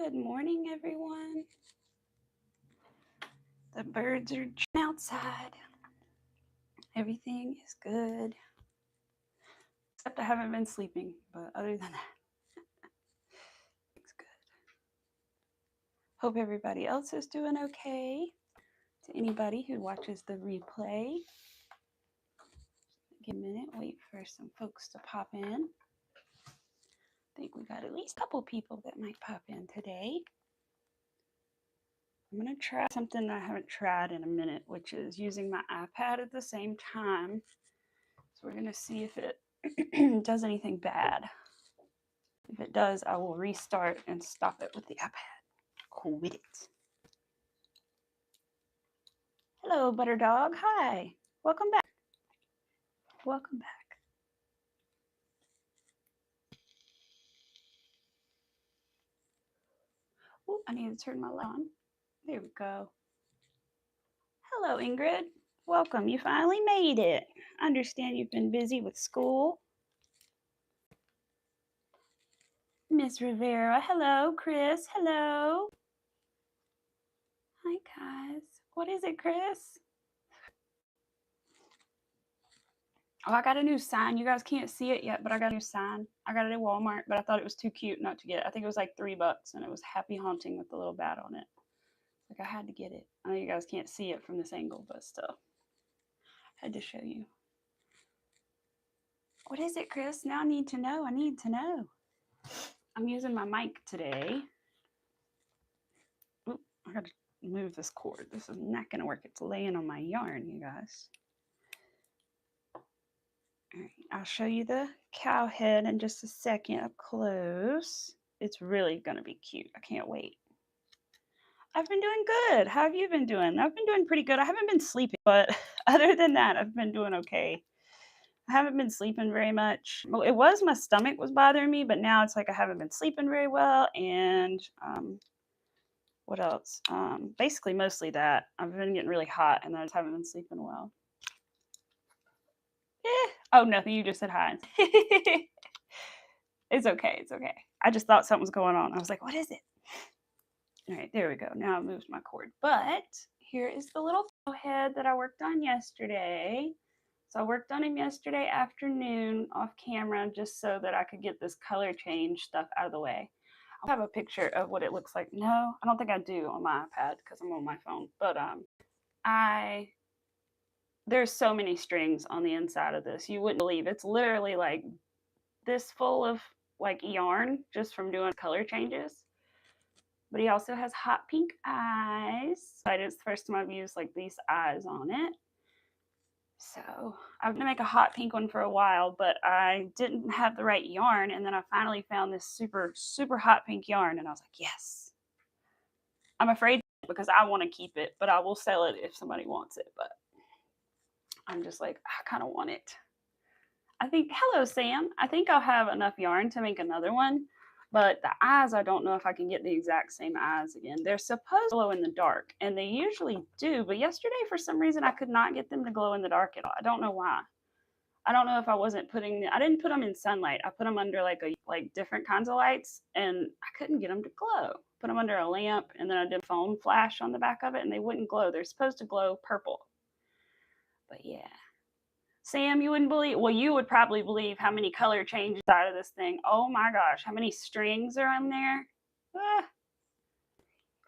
Good morning, everyone. The birds are outside. Everything is good. Except I haven't been sleeping, but other than that, it's good. Hope everybody else is doing okay. To anybody who watches the replay, give a minute, wait for some folks to pop in. I think we got at least a couple people that might pop in today. I'm going to try something I haven't tried in a minute, which is using my iPad at the same time. So we're going to see if it does anything bad. If it does, I will restart and stop it with the iPad. Quit it. Hello, Butter Dog. Hi. Welcome back. Welcome back. Oh, I need to turn my light on. There we go. Hello, Ingrid. Welcome. You finally made it. I understand you've been busy with school. Miss Rivera. Hello, Chris. Hello. Hi, guys. What is it, Chris? Oh, I got a new sign. You guys can't see it yet, but I got a new sign. I got it at Walmart, but I thought it was too cute not to get it. I think it was like $3, and it was Happy Haunting with the little bat on it. Like, I had to get it. I know you guys can't see it from this angle, but still. I had to show you. What is it, Chris? Now I need to know. I need to know. I'm using my mic today. Oop, I got to move this cord. This is not going to work. It's laying on my yarn, you guys. All right, I'll show you the cow head in just a second up close. It's really going to be cute. I can't wait. I've been doing good. How have you been doing? I've been doing pretty good. I haven't been sleeping, but other than that, I've been doing okay. I haven't been sleeping very much. Well, it was my stomach was bothering me, but now it's like I haven't been sleeping very well. And what else? Basically, mostly that. I've been getting really hot, and I just haven't been sleeping well. Oh, nothing. You just said hi. It's okay. It's okay. I just thought something was going on. I was like, what is it? All right, there we go. Now I moved my cord. But here is the little head that I worked on yesterday. So I worked on him yesterday afternoon off camera just so that I could get this color change stuff out of the way. I'll have a picture of what it looks like. No, I don't think I do on my iPad because I'm on my phone. But there's so many strings on the inside of this. You wouldn't believe. It's literally like this full of like yarn just from doing color changes. But he also has hot pink eyes. It's the first time I've used like these eyes on it. So I'm gonna make a hot pink one for a while, but I didn't have the right yarn. And then I finally found this super, super hot pink yarn. And I was like, yes. I'm afraid because I want to keep it, but I will sell it if somebody wants it. But I'm just like, I kind of want it. I think, hello, Sam. I think I'll have enough yarn to make another one. But the eyes, I don't know if I can get the exact same eyes again. They're supposed to glow in the dark, and they usually do. But yesterday, for some reason, I could not get them to glow in the dark at all. I don't know why. I don't know if I wasn't I didn't put them in sunlight. I put them under like different kinds of lights, and I couldn't get them to glow. Put them under a lamp, and then I did a phone flash on the back of it, and they wouldn't glow. They're supposed to glow purple. But yeah. Sam, you wouldn't believe, well, you would probably believe how many color changes out of this thing. Oh my gosh, how many strings are on there? Ah.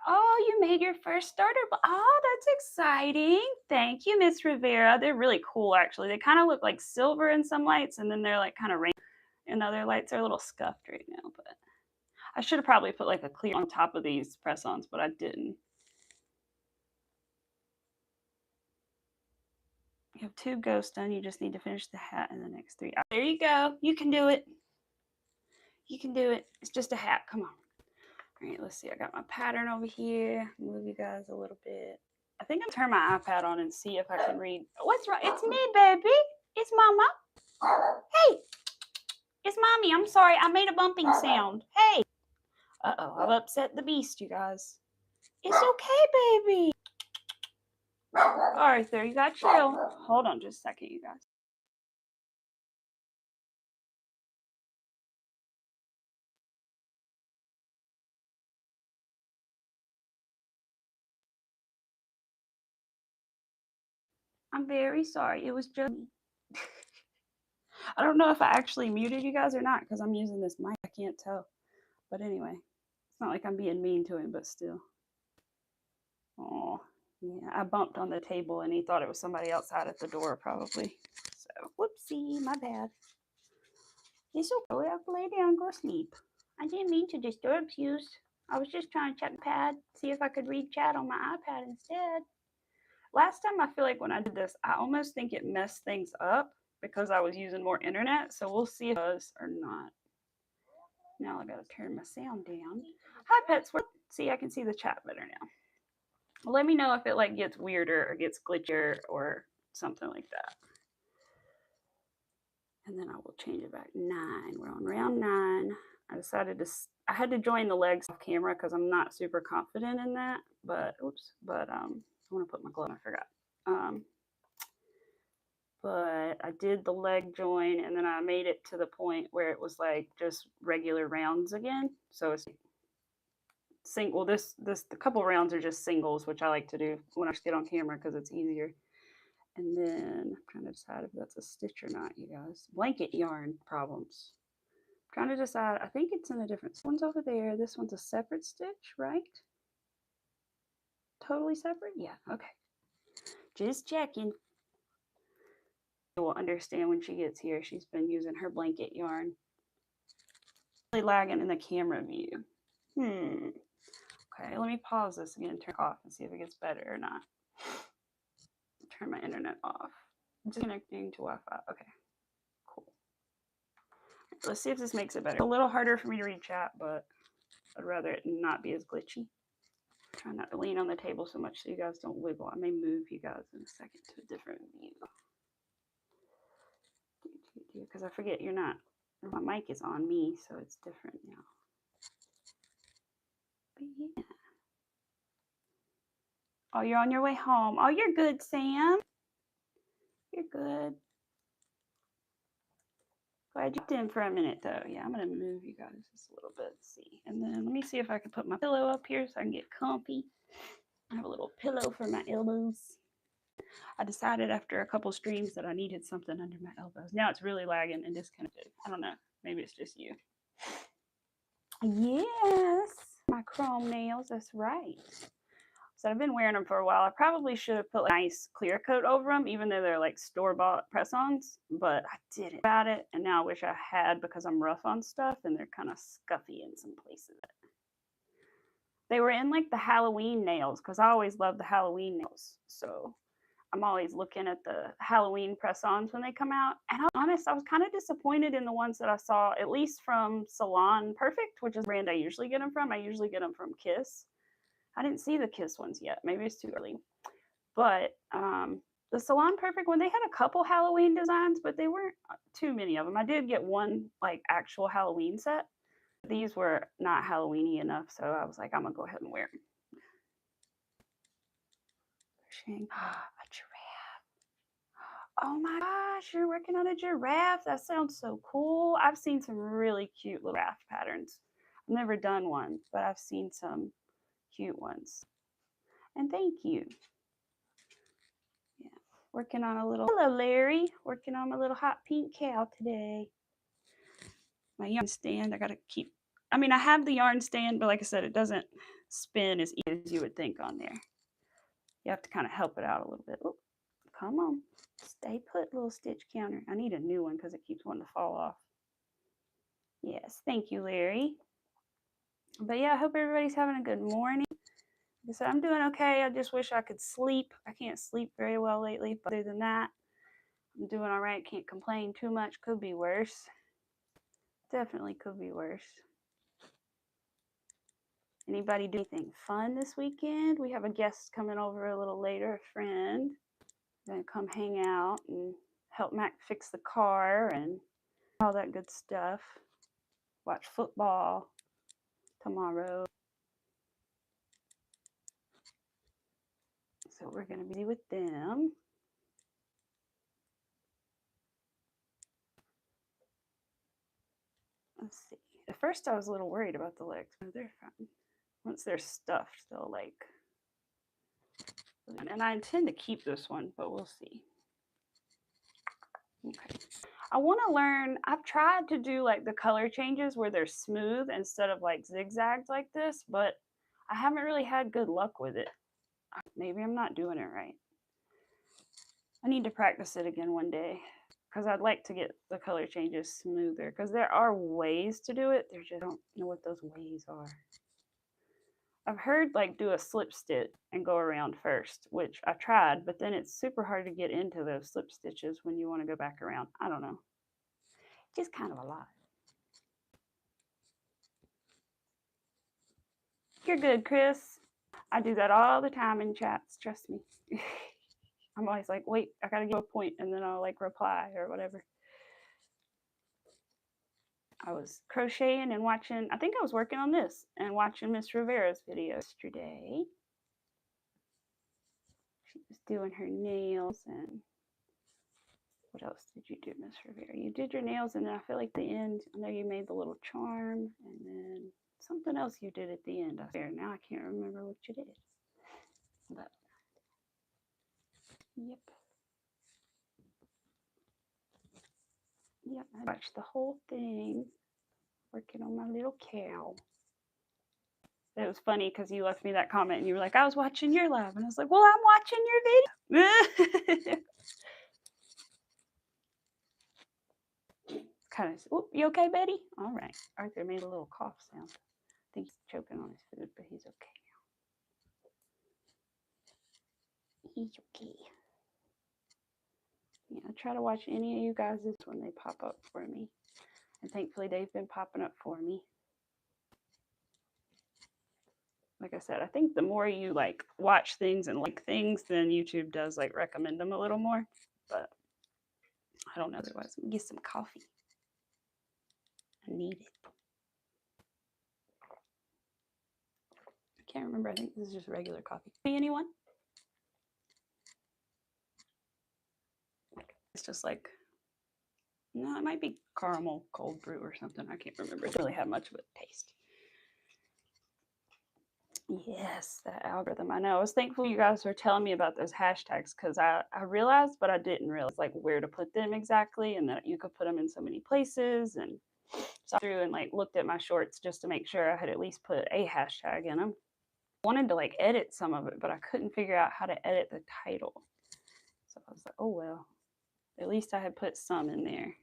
Oh, you made your first starter. Oh, that's exciting. Thank you, Miss Rivera. They're really cool, actually. They kind of look like silver in some lights, and then they're like kind of rainbow in other lights. They're a little scuffed right now, but I should have probably put like a clear on top of these press-ons, but I didn't. You have 2 ghosts done. You just need to finish the hat in the next 3 hours. There you go. You can do it. You can do it. It's just a hat. Come on. All right, let's see. I got my pattern over here. Move you guys a little bit. I think I'll turn my iPad on and see if I can read. What's wrong? It's me, baby. It's Mama. Hey. It's Mommy. I'm sorry. I made a bumping sound. Hey. Uh-oh. I've upset the beast, you guys. It's okay, baby. Arthur, you got chill. Hold on just a second, you guys. I'm very sorry. It was just me. I don't know if I actually muted you guys or not because I'm using this mic. I can't tell. But anyway, it's not like I'm being mean to him, but still. Oh, yeah. I bumped on the table and he thought it was somebody outside at the door, probably. So, whoopsie, my bad. It's okay. I'll lay down and go sleep. I didn't mean to disturb you. I was just trying to check the pad, see if I could read chat on my iPad instead. Last time, I feel like when I did this, I almost think it messed things up because I was using more internet. So we'll see if it does or not. Now I gotta turn my sound down. Hi, pets. See, I can see the chat better now. Let me know if it like gets weirder or gets glitchier or something like that. And then I will change it back. 9. We're on round 9. I decided I had to join the legs off camera because I'm not super confident in that. But I want to put my glove. I forgot. But I did the leg join and then I made it to the point where it was like just regular rounds again. So it's single. The couple rounds are just singles, which I like to do when I just get on camera because it's easier. And then I'm trying to decide if that's a stitch or not, you guys. Blanket yarn problems. I'm trying to decide. I think it's in a different. This one's over there. This one's a separate stitch, right? Totally separate? Yeah, okay. Just checking. Will understand when she gets here. She's been using her blanket yarn. Really lagging in the camera view. Okay, let me pause this again, turn it off, and see if it gets better or not. Turn my internet off. Disconnecting to Wi-Fi. Okay, cool. Let's see if this makes it better. It's a little harder for me to read chat, but I'd rather it not be as glitchy. Try not to lean on the table so much so you guys don't wiggle. I may move you guys in a second to a different view. Because I forget you're not, my mic is on me, so it's different now. But yeah. Oh, you're on your way home. Oh, you're good, Sam. You're good. Glad you jumped in for a minute, though. Yeah, I'm going to move you guys just a little bit. See. And then let me see if I can put my pillow up here so I can get comfy. I have a little pillow for my elbows. I decided after a couple streams that I needed something under my elbows. Now it's really lagging and disconnected. I don't know. Maybe it's just you. Yes, my chrome nails. That's right. So I've been wearing them for a while. I probably should have put like a nice clear coat over them, even though they're like store-bought press-ons, but I didn't about it, and now I wish I had because I'm rough on stuff, and they're kind of scuffy in some places. They were in like the Halloween nails, because I always love the Halloween nails, so I'm always looking at the Halloween press-ons when they come out, and I'll be honest, I was kind of disappointed in the ones that I saw, at least from Salon Perfect, which is the brand I usually get them from. I usually get them from Kiss. I didn't see the Kiss ones yet. Maybe it's too early. But the Salon Perfect one, they had a couple Halloween designs, but they weren't too many of them. I did get one like actual Halloween set. These were not Halloweeny enough, so I was like, I'm gonna go ahead and wear them. A giraffe. Oh my gosh, you're working on a giraffe. That sounds so cool. I've seen some really cute little giraffe patterns. I've never done one, but I've seen some cute ones. And thank you. Yeah, working on a little, hello Larry, working on my little hot pink cow today. My yarn stand, I gotta keep, I mean, I have the yarn stand, but like I said, it doesn't spin as easy as you would think on there. You have to kind of help it out a little bit. Oop, come on, stay put, little stitch counter. I need a new one because it keeps wanting to fall off. Yes, thank you, Larry. But yeah, I hope everybody's having a good morning. Like I said, I'm doing okay. I just wish I could sleep. I can't sleep very well lately, but other than that, I'm doing all right. Can't complain too much. Could be worse. Definitely could be worse. Anybody do anything fun this weekend? We have a guest coming over a little later, a friend. Gonna come hang out and help Mac fix the car and all that good stuff. Watch football tomorrow. So we're gonna be with them. Let's see. At first I was a little worried about the legs, but they're fine. Once they're stuffed, they'll like And I intend to keep this one, but we'll see. Okay. I want to learn, I've tried to do like the color changes where they're smooth instead of like zigzags like this, but I haven't really had good luck with it. Maybe I'm not doing it right. I need to practice it again one day because I'd like to get the color changes smoother because there are ways to do it. They just don't know what those ways are. I've heard like do a slip stitch and go around first, which I tried, but then it's super hard to get into those slip stitches when you want to go back around. I don't know. Just kind of a lot. You're good, Chris. I do that all the time in chats, trust me. I'm always like, wait, I gotta give a point, and then I'll like reply or whatever. I was crocheting and watching, I think I was working on this and watching Miss Rivera's video yesterday. She was doing her nails. And what else did you do, Miss Rivera? You did your nails, and then I feel like the end, I know you made the little charm, and then something else you did at the end. Now I can't remember what you did. But yep. Yep, I watched the whole thing working on my little cow. It was funny because you left me that comment and you were like, I was watching your live. And I was like, well, I'm watching your video. Kind of, oh, you okay, Betty? All right. Arthur made a little cough sound. I think he's choking on his food, but he's okay now. He's okay. Yeah, I try to watch any of you guys when they pop up for me. And thankfully, they've been popping up for me. Like I said, I think the more you like watch things and like things, then YouTube does like recommend them a little more. But I don't know otherwise. Let me get some coffee. I need it. I can't remember. I think this is just regular coffee. Anyone? It's just like, no, it might be caramel cold brew or something. I can't remember. It doesn't really have much of a taste. Yes, that algorithm. I know. I was thankful you guys were telling me about those hashtags because I realized, but I didn't realize like where to put them exactly, and that you could put them in so many places. And so I threw and like looked at my shorts just to make sure I had at least put a hashtag in them. I wanted to like edit some of it, but I couldn't figure out how to edit the title. So I was like, oh well, at least I had put some in there.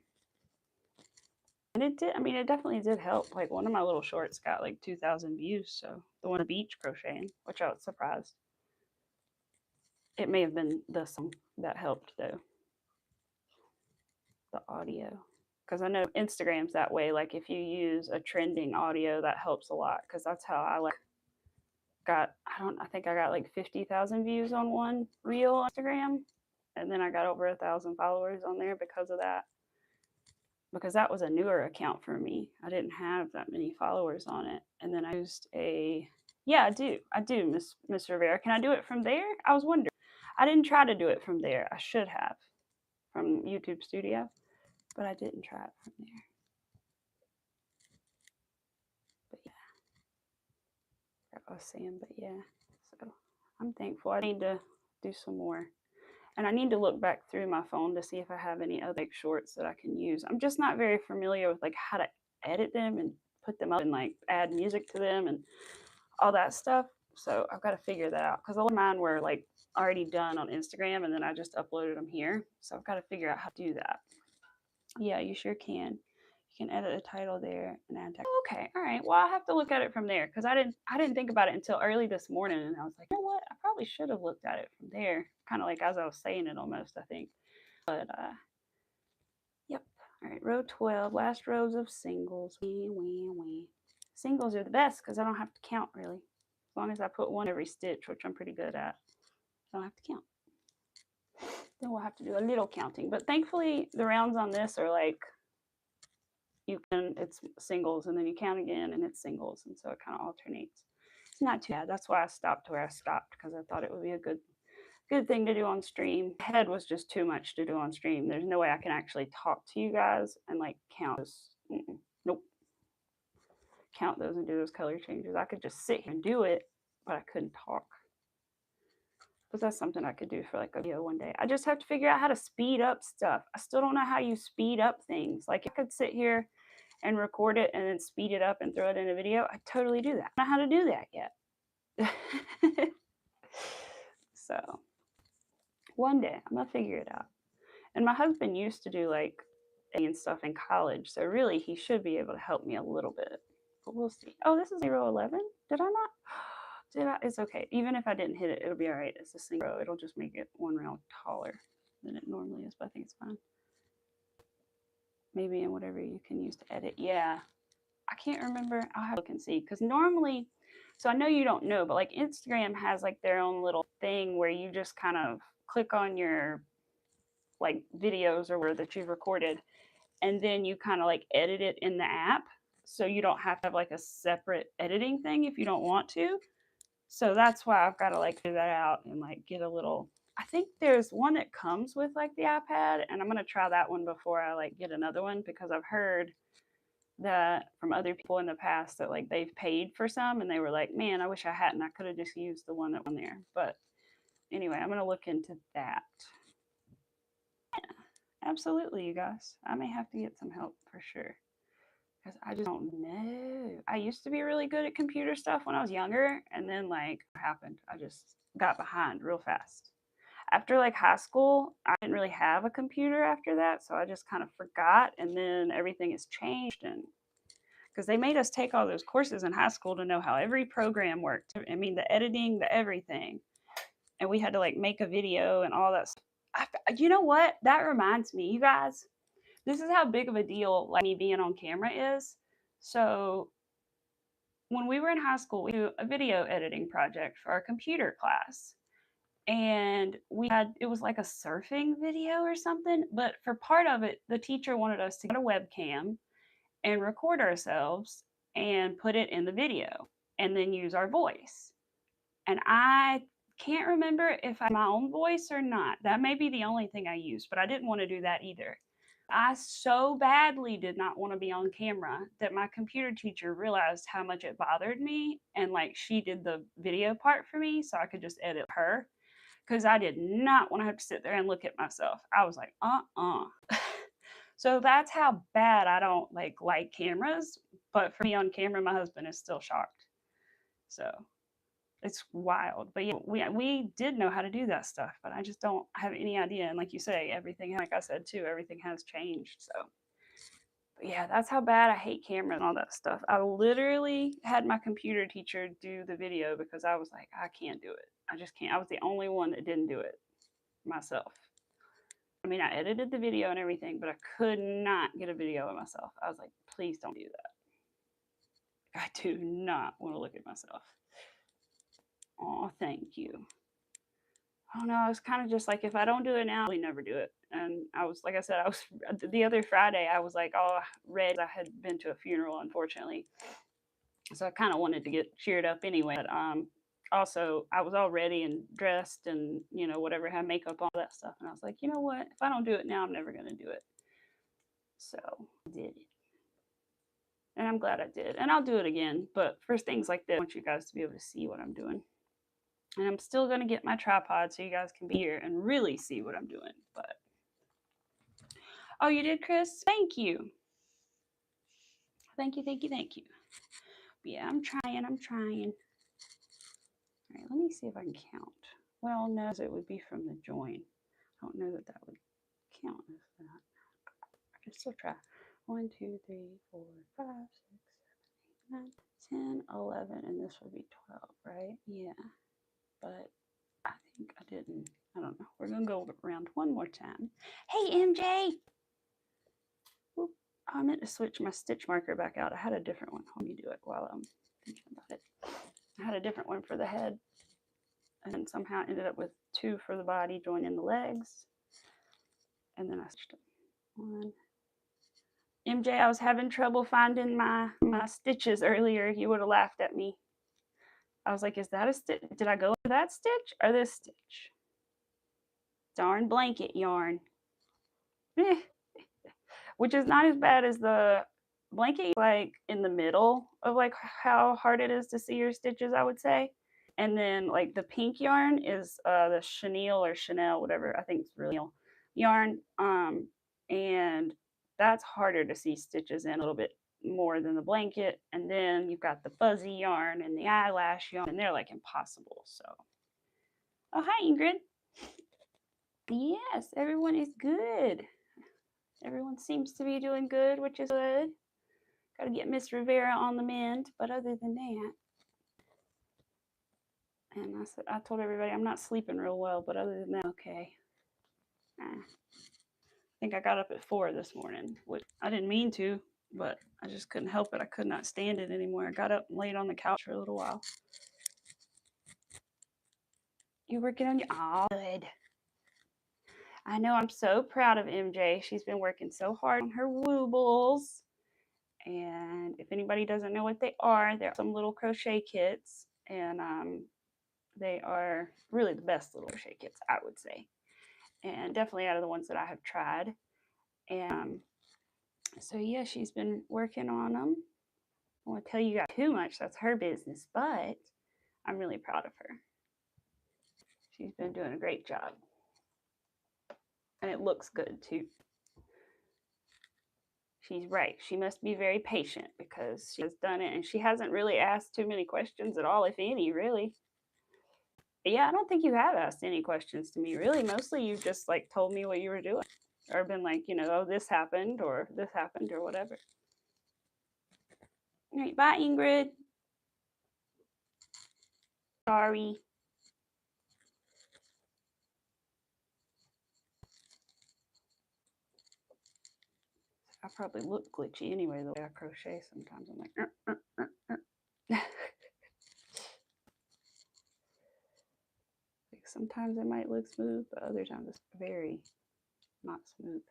And it did, I mean, it definitely did help. Like one of my little shorts got like 2,000 views. So the one of beach crocheting, which I was surprised. It may have been the song that helped though. The audio. Because I know Instagram's that way. Like if you use a trending audio, that helps a lot. Because that's how I like got, I think I got like 50,000 views on one reel on Instagram. And then I got over 1,000 followers on there because of that. Because that was a newer account for me. I didn't have that many followers on it. And then I used yeah, I do, Miss Rivera. Can I do it from there? I was wondering. I didn't try to do it from there. I should have from YouTube Studio, but I didn't try it from there. But yeah, I was saying, but yeah, so I'm thankful. I need to do some more. And I need to look back through my phone to see if I have any other shorts that I can use. I'm just not very familiar with like how to edit them and put them up and like add music to them and all that stuff. So I've got to figure that out because a lot of mine were like already done on Instagram and then I just uploaded them here. So I've got to figure out how to do that. Yeah, you sure can. You can edit the title there and add text. Okay, all right. Well, I'll have to look at it from there because I didn't think about it until early this morning, and I was like, you know what? I probably should have looked at it from there, kind of like as I was saying it almost. I think, but yep. All right, row 12, last rows of singles. Singles are the best because I don't have to count really. As long as I put one every stitch, which I'm pretty good at, I don't have to count. Then we'll have to do a little counting. But thankfully, the rounds on this are like it's singles and then you count again and it's singles, and so it kind of alternates. It's not too bad. That's why I stopped where I stopped because I thought it would be a good thing to do on stream. Head was just too much to do on stream. There's no way I can actually talk to you guys and like count those. Nope. Count those and do those color changes. I could just sit here and do it, but I couldn't talk. But that's something I could do for like a video one day. I just have to figure out how to speed up stuff. I still don't know how you speed up things. Like I could sit here and record it and then speed it up and throw it in a video. I totally do that. I don't know how to do that yet. So one day I'm gonna figure it out. And my husband used to do like and stuff in college, so really he should be able to help me a little bit. But we'll see. Oh, this is 011. Did I not? Did I? It's okay. Even if I didn't hit it, it'll be all right. It's a single row. It'll just make it one round taller than it normally is, but I think it's fine. Maybe in whatever you can use to edit. Yeah, I can't remember. I'll have to look and see because normally, so I know you don't know, but like Instagram has like their own little thing where you just kind of click on your like videos or where that you've recorded, and then you kind of like edit it in the app, so you don't have to have like a separate editing thing if you don't want to. So that's why I've got to like figure that out and like get a little. I think there's one that comes with like the iPad, and I'm gonna try that one before I like get another one because I've heard that from other people in the past that like they've paid for some and they were like, man, I wish I hadn't. I could have just used the one that went there. But anyway, I'm gonna look into that. Yeah, absolutely, you guys. I may have to get some help for sure because I just don't know. I used to be really good at computer stuff when I was younger, and then like what happened, I just got behind real fast. After like high school, I didn't really have a computer after that, so I just kind of forgot, and then everything has changed and because they made us take all those courses in high school to know how every program worked. I mean, the editing, the everything. And we had to like make a video and all that stuff. You know what? That reminds me, you guys, this is how big of a deal like me being on camera is. So when we were in high school, we do a video editing project for our computer class. And it was like a surfing video or something. But for part of it, the teacher wanted us to get a webcam and record ourselves and put it in the video and then use our voice. And I can't remember if I had my own voice or not. That may be the only thing I used, but I didn't want to do that either. I so badly did not want to be on camera that my computer teacher realized how much it bothered me. And like she did the video part for me so I could just edit her because I did not want to have to sit there and look at myself. I was like, So that's how bad I don't like cameras. But for me on camera, my husband is still shocked. So it's wild. But yeah, we did know how to do that stuff, but I just don't have any idea. And like you say, everything, like I said too, everything has changed. So but yeah, that's how bad I hate cameras and all that stuff. I literally had my computer teacher do the video because I was like, I can't do it. I just can't. I was the only one that didn't do it myself. I mean, I edited the video and everything, but I could not get a video of myself. I was like, please don't do that. I do not want to look at myself. Oh, thank you. Oh no, I was kind of just like, if I don't do it now, I'll never do it. And I was, like I said, I was the other Friday, I was like, oh, red. I had been to a funeral, unfortunately. So I kind of wanted to get cheered up anyway. But also, I was all ready and dressed and, you know, whatever, had makeup, all that stuff. And I was like, you know what? If I don't do it now, I'm never going to do it. So I did it. And I'm glad I did. And I'll do it again. But for things like this, I want you guys to be able to see what I'm doing. And I'm still going to get my tripod so you guys can be here and really see what I'm doing. But oh, you did, Chris? Thank you. Thank you, thank you, thank you. But yeah, I'm trying. All right, let me see if I can count. Well, no, it would be from the join. I don't know that that would count as that. I can still try. 1, 2, 3, 4, 5, 6, 7, 8, 9, 10, 11, and this would be 12, right? Yeah. But I think I didn't. I don't know. We're going to go around one more time. Hey, MJ! Whoop. I meant to switch my stitch marker back out. I had a different one. Let me do it while I'm thinking about it. I had a different one for the head. And somehow ended up with 2 for the body, joining the legs. And then I stitched them. 1. MJ, I was having trouble finding my stitches earlier. You would have laughed at me. I was like, is that a stitch? Did I go for that stitch or this stitch? Darn blanket yarn. Which is not as bad as the blanket, like in the middle of like how hard it is to see your stitches, I would say. And then like the pink yarn is the chenille or Chanel, whatever. I think it's really yarn. And that's harder to see stitches in a little bit more than the blanket. And then you've got the fuzzy yarn and the eyelash yarn, and they're like impossible. So, oh hi Ingrid. Yes, everyone is good. Everyone seems to be doing good, which is good. Got to get Miss Rivera on the mend, but other than that, and I told everybody I'm not sleeping real well, but other than that, okay. I think I got up at 4 this morning, which I didn't mean to, but I just couldn't help it. I could not stand it anymore. I got up and laid on the couch for a little while. You working on your good. I know. I'm so proud of MJ. She's been working so hard on her woobles. And if anybody doesn't know what they are, they're some little crochet kits, and they are really the best little crochet kits, I would say, and definitely out of the ones that I have tried. And so yeah, she's been working on them. I won't tell you guys too much, that's her business, but I'm really proud of her. She's been doing a great job, and it looks good too. She's right. She must be very patient because she has done it, and she hasn't really asked too many questions at all, if any, really. But yeah, I don't think you have asked any questions to me, really. Mostly you've just like told me what you were doing, or been like, you know, oh, this happened, or whatever. All right, bye, Ingrid. Sorry. I probably look glitchy anyway, the way I crochet sometimes. I'm like, like sometimes it might look smooth, but other times it's very not smooth.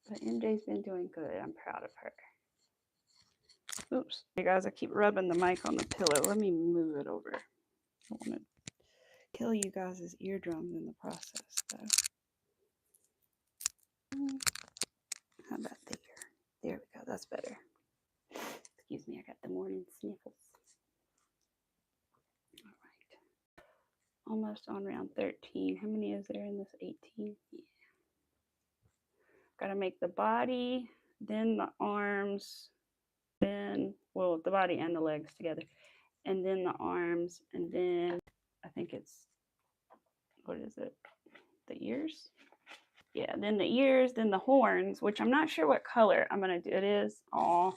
But MJ's been doing good. I'm proud of her. Oops. Hey guys, I keep rubbing the mic on the pillow. Let me move it over. I don't want to kill you guys' eardrums in the process, though. How about there? There we go. That's better. Excuse me, I got the morning sniffles. All right. Almost on round 13. How many is there in this? 18? Yeah. Got to make the body, then the arms, then, well, the body and the legs together, and then the arms, and then I think it's, what is it? The ears? Yeah, then the ears, then the horns, which I'm not sure what color I'm going to do. It is, oh,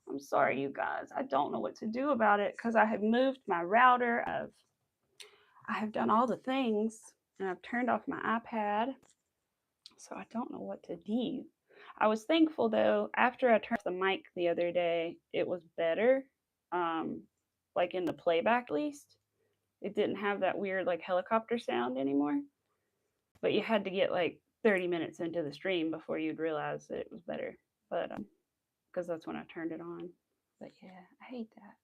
I'm sorry, you guys. I don't know what to do about it because I have moved my router. I have done all the things, and I've turned off my iPad, so I don't know what to do. I was thankful, though, after I turned off the mic the other day, it was better, like in the playback at least. It didn't have that weird like helicopter sound anymore, but you had to get like 30 minutes into the stream before you'd realize that it was better, but because that's when I turned it on. But yeah, I hate that.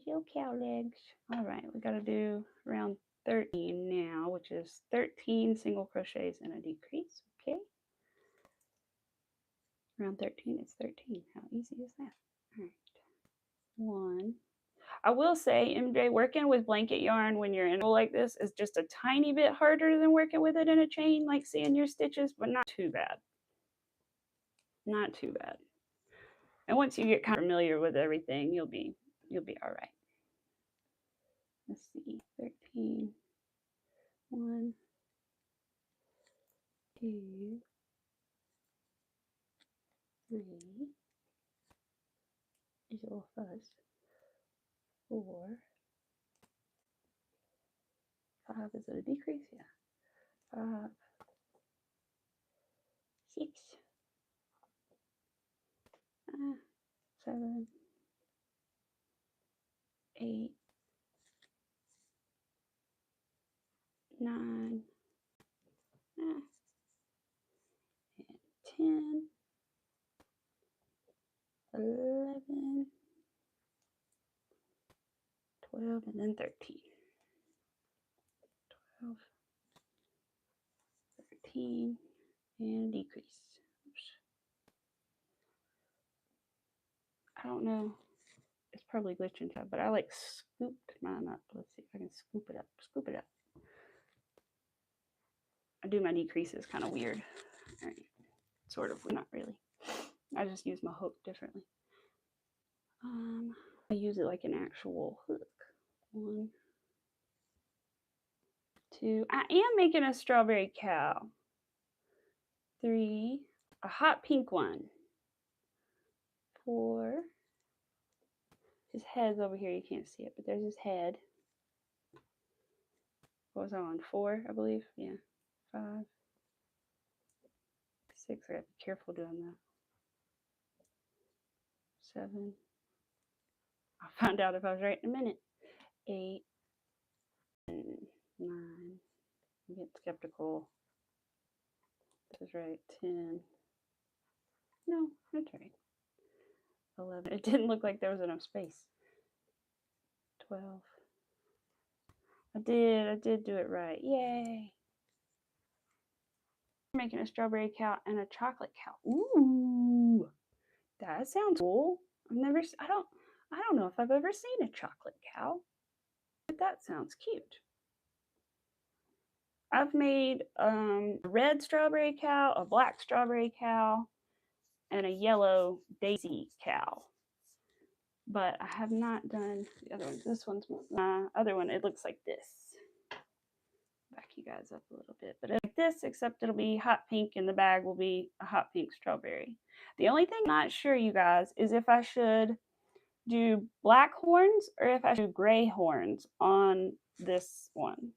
Your cow legs. All right, we got to do round 13 now, which is 13 single crochets and a decrease. Okay. Round 13 is 13. How easy is that? All right. 1. I will say, MJ, working with blanket yarn when you're in a like this is just a tiny bit harder than working with it in a chain, like seeing your stitches, but not too bad. Not too bad. And once you get kind of familiar with everything, you'll be all right. Let's see, 13. 1, 2, 3. There's a little fuzz. 4. 5. Is it a decrease? Yeah. 5. 6. 7. 8. 9. And 10. 11. 12, and then 13. 12, 13, and decrease. Oops. I don't know. probably glitching, but I like scooped mine up. Let's see if I can scoop it up. Scoop it up. I do my decreases kind of weird. All right. Sort of, not really. I just use my hook differently. I use it like an actual hook. 1, 2. I am making a strawberry cow. 3. A hot pink one. 4. His head's over here. You can't see it, but there's his head. What was I on? 4, I believe. Yeah. 5. 6. I gotta be careful doing that. 7. I'll find out if I was right in a minute. 8. 9. I'm getting skeptical. This is right. 10. No, that's right. 11. It didn't look like there was enough space. 12. I did do it right. Yay. I'm making a strawberry cow and a chocolate cow. Ooh, that sounds cool. I don't know if I've ever seen a chocolate cow, but that sounds cute. I've made a red strawberry cow, a black strawberry cow, and a yellow daisy cow. But I have not done the other one. This one's my other one. It looks like this. Back you guys up a little bit. But it's like this, except it'll be hot pink and the bag will be a hot pink strawberry. The only thing I'm not sure, you guys, is if I should do black horns or if I should do gray horns on this one.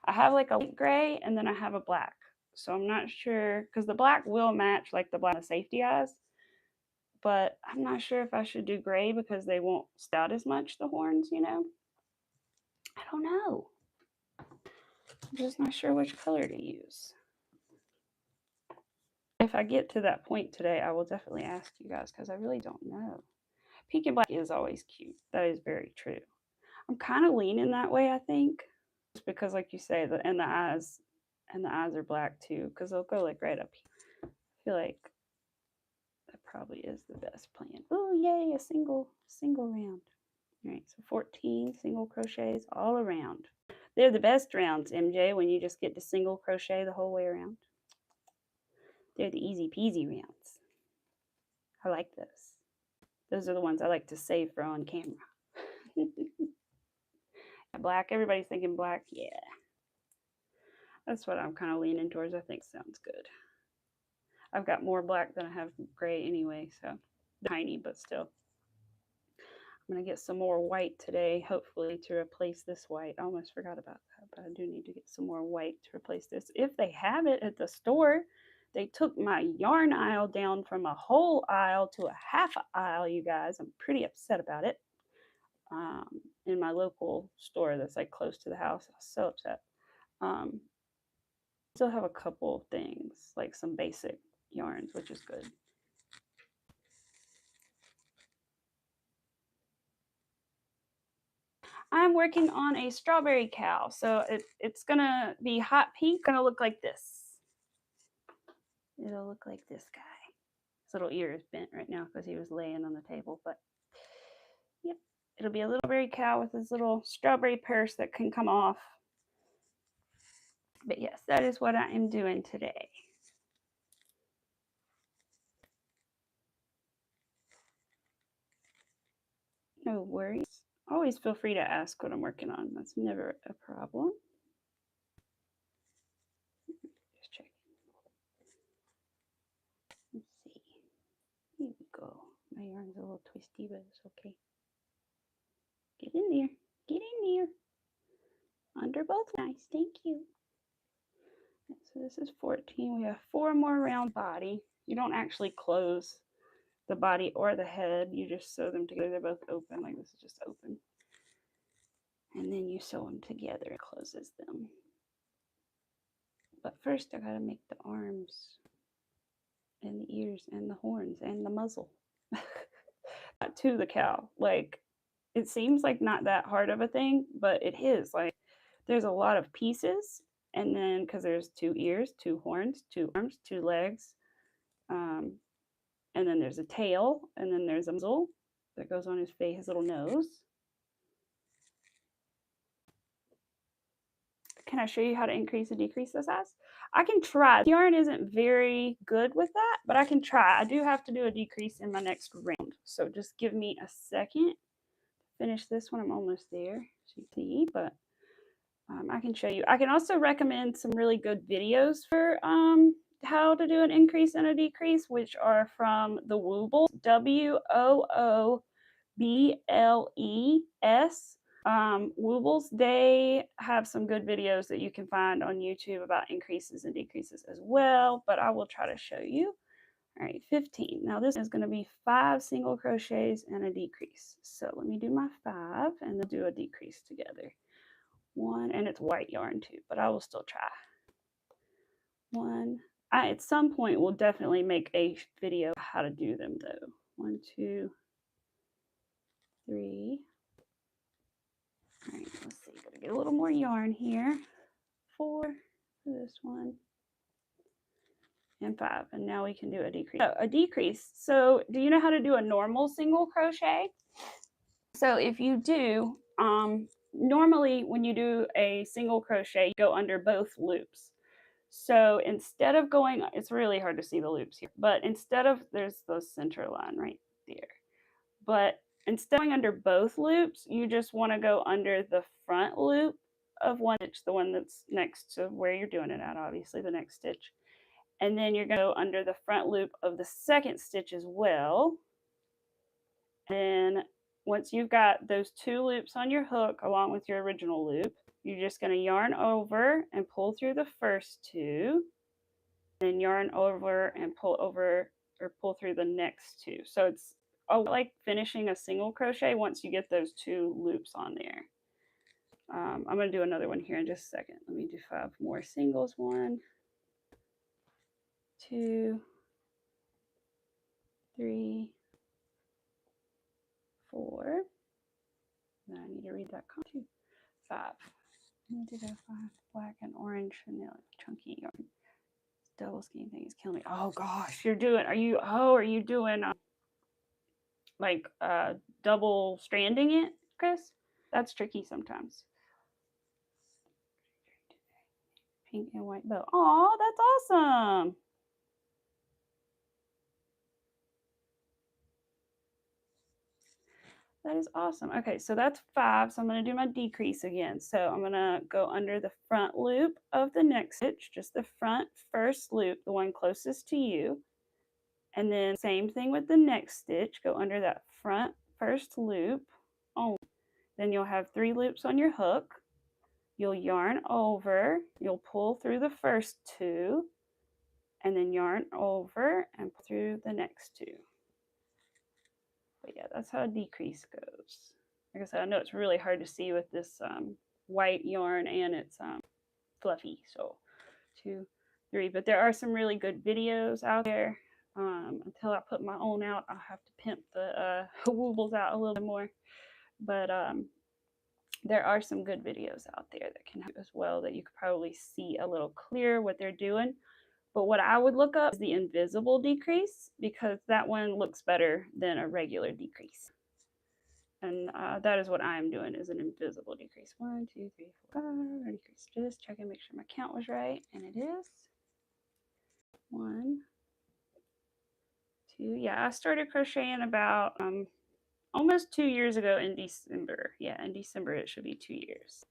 I have like a light gray and then I have a black. So I'm not sure, because the black will match like the black and the safety eyes. But I'm not sure if I should do gray because they won't stand out as much, the horns, you know? I don't know. I'm just not sure which color to use. If I get to that point today, I will definitely ask you guys because I really don't know. Pink and black is always cute. That is very true. I'm kind of leaning that way, I think. Just because, like you say, the eyes are black too, because they'll go like right up here. I feel like that probably is the best plan. Oh, yay, a single round. All right, so 14 single crochets all around. They're the best rounds, MJ, when you just get to single crochet the whole way around. They're the easy peasy rounds. I like those. Those are the ones I like to save for on camera. Black, everybody's thinking black. Yeah. That's what I'm kind of leaning towards. I think sounds good. I've got more black than I have gray anyway, so tiny, but still. I'm going to get some more white today, hopefully, to replace this white. I almost forgot about that, but I do need to get some more white to replace this. If they have it at the store, they took my yarn aisle down from a whole aisle to a half aisle, you guys. I'm pretty upset about it. In my local store that's like close to the house. I was so upset. Still have a couple things, like some basic yarns, which is good. I'm working on a strawberry cow. So it's gonna be hot pink, gonna look like this. It'll look like this guy. His little ear is bent right now because he was laying on the table, but yep. It'll be a little strawberry cow with his little strawberry purse that can come off. But yes, that is what I am doing today. No worries. Always feel free to ask what I'm working on. That's never a problem. Just checking. Let's see. Here we go. My yarn's a little twisty, but it's okay. Get in there. Get in there. Under both. Nice. Thank you. So this is 14. We have 4 more around body. You don't actually close the body or the head. You just sew them together. They're both open. Like this is just open. And then you sew them together. It closes them. But first I gotta make the arms and the ears and the horns and the muzzle. To the cow. Like, it seems like not that hard of a thing, but it is. Like, there's a lot of pieces, and then because there's 2 ears, 2 horns, 2 arms, 2 legs, and then there's a tail, and then there's a muzzle, that goes on his face, his little nose. Can I show you how to increase and decrease the size? I can try. The yarn isn't very good with that, but I can try. I do have to do a decrease in my next round. So just give me a second. Finish this one. I'm almost there. So you see, but I can show you. I can also recommend some really good videos for how to do an increase and a decrease, which are from the Woobles, WOOBLES. Woobles, they have some good videos that you can find on YouTube about increases and decreases as well, but I will try to show you. All right, 15. Now this is going to be 5 single crochets and a decrease. So let me do my 5 and then do a decrease together. 1, and it's white yarn too, but I will still try. 1. At some point will definitely make a video how to do them though. 1, 2, 3. All right, let's see. Gotta get a little more yarn here. 4 for this one. And 5. And now we can do a decrease. So a decrease. So do you know how to do a normal single crochet? So if you do, normally when you do a single crochet, you go under both loops. So instead of going, it's really hard to see the loops here, but instead of, there's the center line right there. But instead of going under both loops, you just want to go under the front loop of one stitch, the one that's next to where you're doing it at, obviously, the next stitch. And then you're going to go under the front loop of the second stitch as well. And once you've got those 2 loops on your hook along with your original loop, you're just going to yarn over and pull through the first 2, then yarn over and pull over or pull through the next 2. So it's like finishing a single crochet once you get those 2 loops on there. I'm going to do another one here in just a second. Let me do 5 more singles. 1, 2, 3, 4. Then I need to read that comment too. 5. I need to go 5 black and orange and now chunky yarn. This double skein thing is killing me. Oh gosh, are you doing like double stranding it, Chris? That's tricky sometimes. Pink and white bow. Oh, that's awesome. That is awesome. Okay, so that's 5. So I'm going to do my decrease again. So I'm going to go under the front loop of the next stitch, just the front first loop, the one closest to you. And then same thing with the next stitch. Go under that front first loop. Oh, then you'll have 3 loops on your hook. You'll yarn over. You'll pull through the first 2. And then yarn over and pull through the next 2. But yeah, that's how a decrease goes. Like I said, I know it's really hard to see with this white yarn and it's fluffy. So 2, 3. But there are some really good videos out there. Until I put my own out, I'll have to pimp the Woobles out a little bit more. But there are some good videos out there that can help as well that you could probably see a little clearer what they're doing. But what I would look up is the invisible decrease because that one looks better than a regular decrease. And that is what I'm doing is an invisible decrease. 1, 2, 3, 4, 5. Decrease. Just check and make sure my count was right. And it is. 1, 2. Yeah, I started crocheting about almost 2 years ago in December. Yeah, in December it should be 2 years.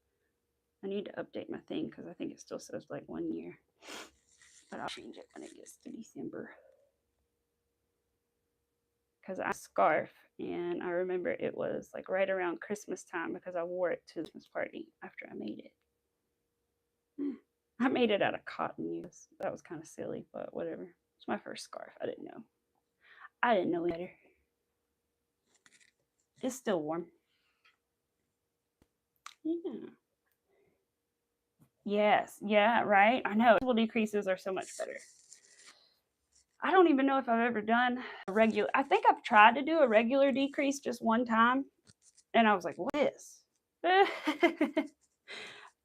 I need to update my thing because I think it still says like 1 year. But I'll change it when it gets to December. Because I scarf and I remember it was like right around Christmas time because I wore it to the Christmas party after I made it. I made it out of cotton. That was kind of silly, but whatever. It's my first scarf. I didn't know. I didn't know better. It's still warm. Yeah. Yes. Yeah, right. I know. Invisible decreases are so much better. I don't even know if I've ever done a regular. I think I've tried to do a regular decrease just one time. And I was like, what is this?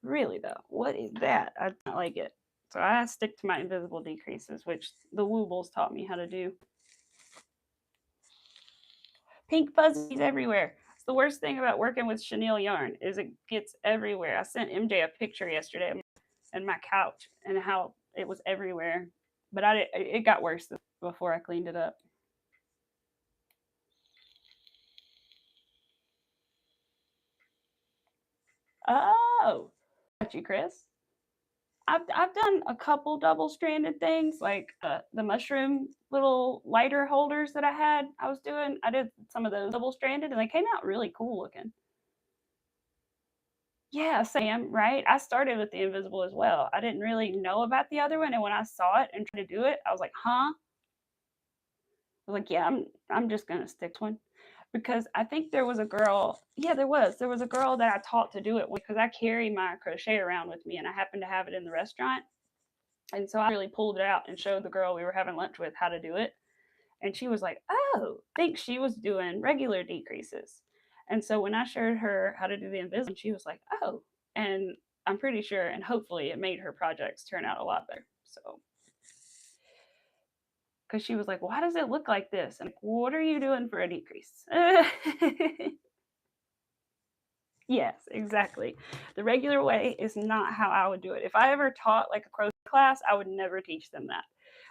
Really though, what is that? I don't like it. So I stick to my invisible decreases, which the Woobles taught me how to do. Pink fuzzies everywhere. It's the worst thing about working with chenille yarn is it gets everywhere. I sent MJ a picture yesterday and my couch and how it was everywhere. But it got worse before I cleaned it up. Oh, got you, Chris. I've done a couple double stranded things like the mushroom little lighter holders that I did some of those double stranded and they came out really cool looking. Yeah, Sam, right? I started with the invisible as well. I didn't really know about the other one, and when I saw it and tried to do it, I was like, "Huh?" I was like, "Yeah, I'm just gonna stick to one," because I think there was a girl. Yeah, there was a girl that I taught to do it because I carry my crochet around with me, and I happened to have it in the restaurant, and so I really pulled it out and showed the girl we were having lunch with how to do it, and she was like, "Oh," I think she was doing regular decreases. And so when I showed her how to do the invisible, she was like, "Oh." And I'm pretty sure and hopefully it made her projects turn out a lot better. So because she was like, "Why does it look like this?" And like, what are you doing for a decrease? Yes, exactly. The regular way is not how I would do it. If I ever taught like a crochet class, I would never teach them that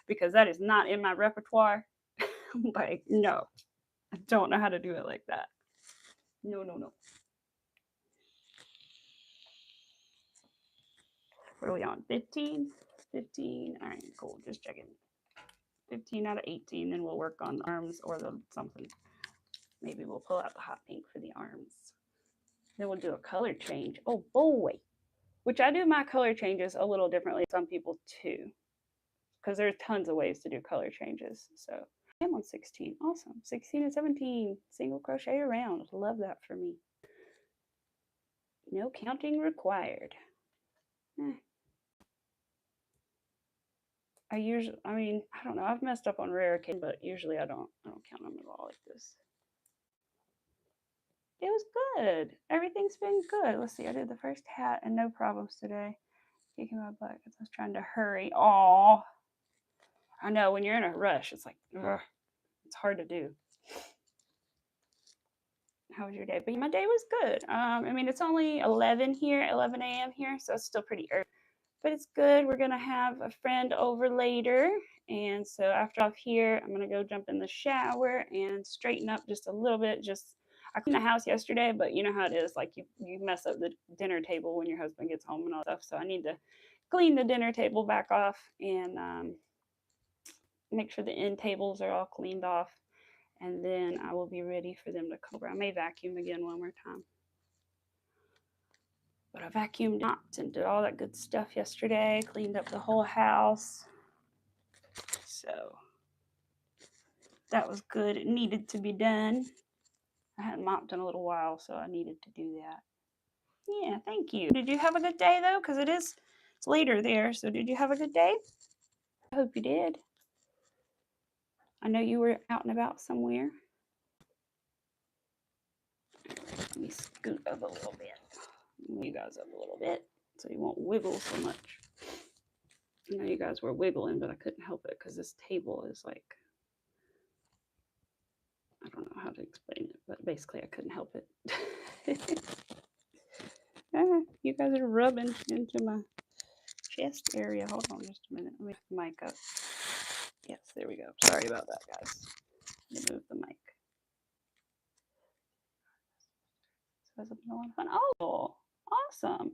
because that is not in my repertoire. Like, no, I don't know how to do it like that. No, no, no. What are we on? 15? 15. All right, cool. Just checking. 15 out of 18, then we'll work on arms or the something. Maybe we'll pull out the hot pink for the arms. Then we'll do a color change. Oh boy. Which I do my color changes a little differently some people too. Because there's tons of ways to do color changes. So I'm on 16. Awesome. 16 and 17. Single crochet around. Love that for me. No counting required. I don't know. I've messed up on rare occasions, but usually I don't count them at all like this. It was good. Everything's been good. Let's see. I did the first hat and no problems today. Kicking my butt because I was trying to hurry. Aw. I know when you're in a rush, it's like, ugh, it's hard to do. How was your day? But my day was good. It's only 11 here, 11 a.m. here, so it's still pretty early. But it's good. We're gonna have a friend over later, and so after off here, I'm gonna go jump in the shower and straighten up just a little bit. I cleaned the house yesterday, but you know how it is. Like you mess up the dinner table when your husband gets home and all that stuff. So I need to clean the dinner table back off and make sure the end tables are all cleaned off, and then I will be ready for them to come over. I may vacuum again one more time. But I vacuumed and did all that good stuff yesterday, cleaned up the whole house. So that was good. It needed to be done. I hadn't mopped in a little while, so I needed to do that. Yeah, thank you. Did you have a good day though? Because it's later there. So did you have a good day? I hope you did. I know you were out and about somewhere. Let me scoot up a little bit. Move you guys up a little bit so you won't wiggle so much. I know you guys were wiggling, but I couldn't help it because this table is like, I don't know how to explain it, but basically I couldn't help it. You guys are rubbing into my chest area. Hold on just a minute. Let me put the mic up. Yes, there we go. Sorry about that, guys. Let me move the mic. So it's been a lot of fun. Oh, awesome.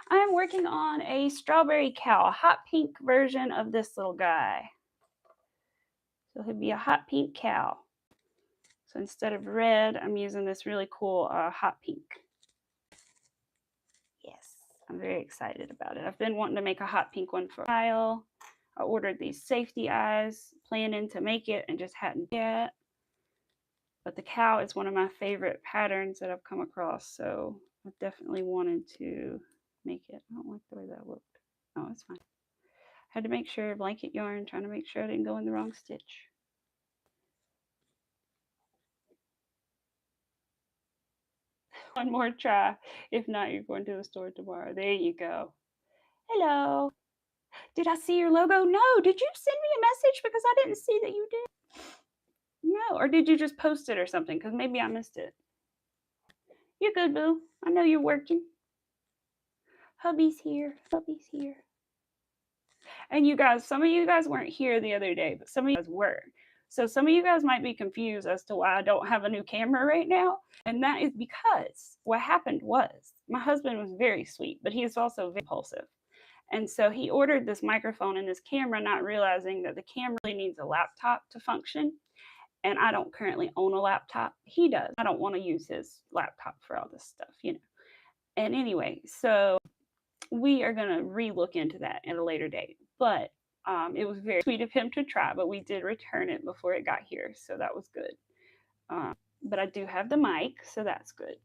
I am working on a strawberry cow, a hot pink version of this little guy. So he'll be a hot pink cow. So instead of red, I'm using this really cool hot pink. Yes, I'm very excited about it. I've been wanting to make a hot pink one for a while. I ordered these safety eyes, planning to make it, and just hadn't yet. But the cow is one of my favorite patterns that I've come across, so I definitely wanted to make it. I don't like the way that looked. Oh, it's fine. Had to make sure, blanket yarn, trying to make sure I didn't go in the wrong stitch. One more try. If not, you're going to the store tomorrow. There you go. Hello. Did I see your logo? No. Did you send me a message? Because I didn't see that you did. No, or did you just post it or something? Because maybe I missed it. You're good, boo. I know you're working. Hubby's here. Hubby's here. And you guys, some of you guys weren't here the other day, but some of you guys were. So some of you guys might be confused as to why I don't have a new camera right now. And that is because what happened was my husband was very sweet, but he is also very impulsive. And so he ordered this microphone and this camera, not realizing that the camera really needs a laptop to function. And I don't currently own a laptop. He does. I don't want to use his laptop for all this stuff, you know. And anyway, so we are going to relook into that at a later date. But it was very sweet of him to try, but we did return it before it got here. So that was good. But I do have the mic, so that's good.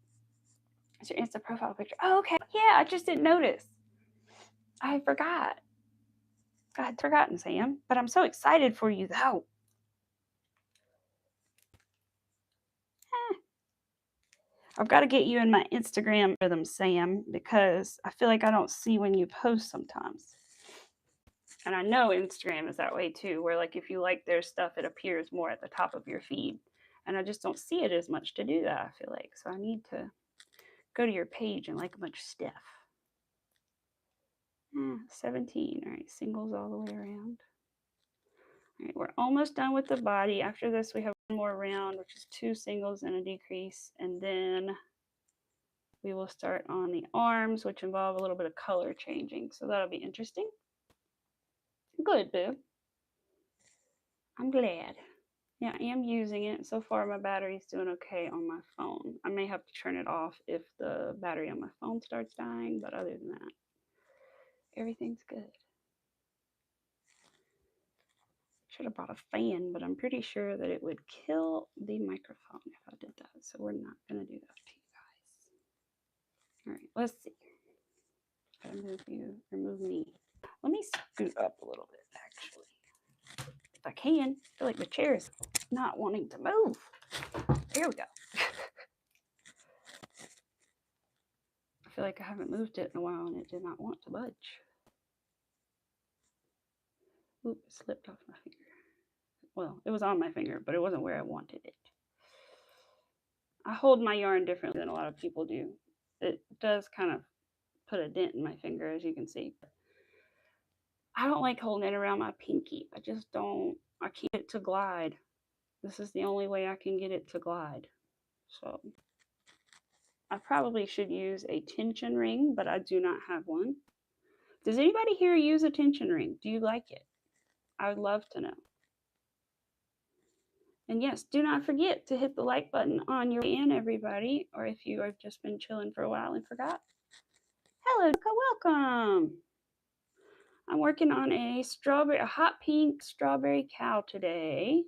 It's your Insta profile picture. Oh, okay. Yeah, I just didn't notice. I forgot. I had forgotten, Sam. But I'm so excited for you, though. I've got to get you in my Instagram rhythm, Sam, because I feel like I don't see when you post sometimes. And I know Instagram is that way too, where like if you like their stuff, it appears more at the top of your feed. And I just don't see it as much to do that, I feel like. So I need to go to your page and like a bunch of stuff. 17. All right, singles all the way around. All right, we're almost done with the body. After this, we have one more round, which is 2 singles and a decrease. And then we will start on the arms, which involve a little bit of color changing. So that'll be interesting. Good, boo. I'm glad. Yeah, I am using it. So far, my battery's doing okay on my phone. I may have to turn it off if the battery on my phone starts dying, but other than that, everything's good. Should have brought a fan, but I'm pretty sure that it would kill the microphone if I did that. So we're not going to do that to you guys. All right, let's see. Gotta move you, remove me. Let me scoot up a little bit, actually. If I can. I feel like the chair is not wanting to move. There we go. I feel like I haven't moved it in a while and it did not want to budge. Oop, it slipped off my finger. Well, it was on my finger, but it wasn't where I wanted it. I hold my yarn differently than a lot of people do. It does kind of put a dent in my finger, as you can see. I don't like holding it around my pinky. I just don't. I can't get it to glide. This is the only way I can get it to glide. So I probably should use a tension ring, but I do not have one. Does anybody here use a tension ring? Do you like it? I would love to know. And yes, do not forget to hit the like button on your way in, everybody, or if you have just been chilling for a while and forgot. Hello, welcome. I'm working on a hot pink strawberry cow today.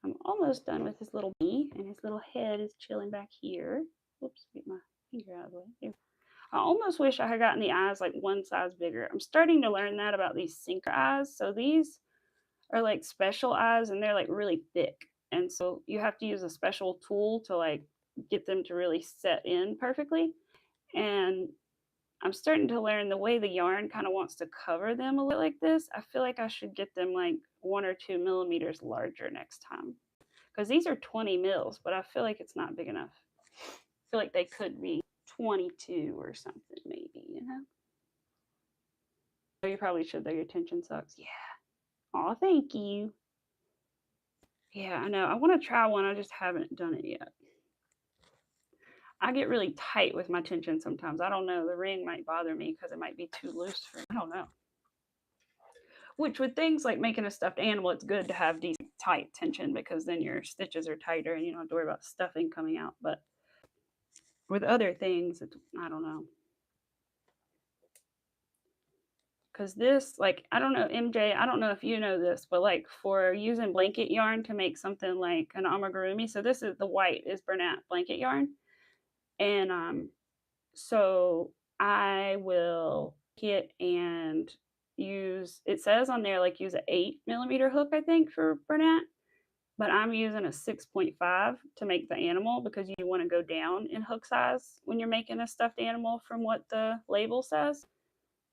I'm almost done with his little bee, and his little head is chilling back here. Whoops, get my finger out of the way. I almost wish I had gotten the eyes like one size bigger. I'm starting to learn that about these sinker eyes. So these are like special eyes, and they're like really thick. And so you have to use a special tool to like get them to really set in perfectly. And I'm starting to learn the way the yarn kind of wants to cover them a little like this. I feel like I should get them like 1 or 2 millimeters larger next time. Because these are 20 mils, but I feel like it's not big enough. I feel like they could be 22 or something, maybe, you know? Oh, you probably should, though. Your tension sucks. Yeah. Aw, thank you. Yeah, I know. I want to try one. I just haven't done it yet. I get really tight with my tension sometimes. I don't know. The ring might bother me because it might be too loose for me. I don't know. Which with things like making a stuffed animal, it's good to have decent tight tension because then your stitches are tighter and you don't have to worry about stuffing coming out. But with other things, I don't know. Because this, like, I don't know, MJ, I don't know if you know this, but like for using blanket yarn to make something like an amigurumi, so this is the white is Bernat blanket yarn. And so I will get and use, it says on there like use an 8mm hook, I think, for Bernat, but I'm using a 6.5 to make the animal because you want to go down in hook size when you're making a stuffed animal from what the label says,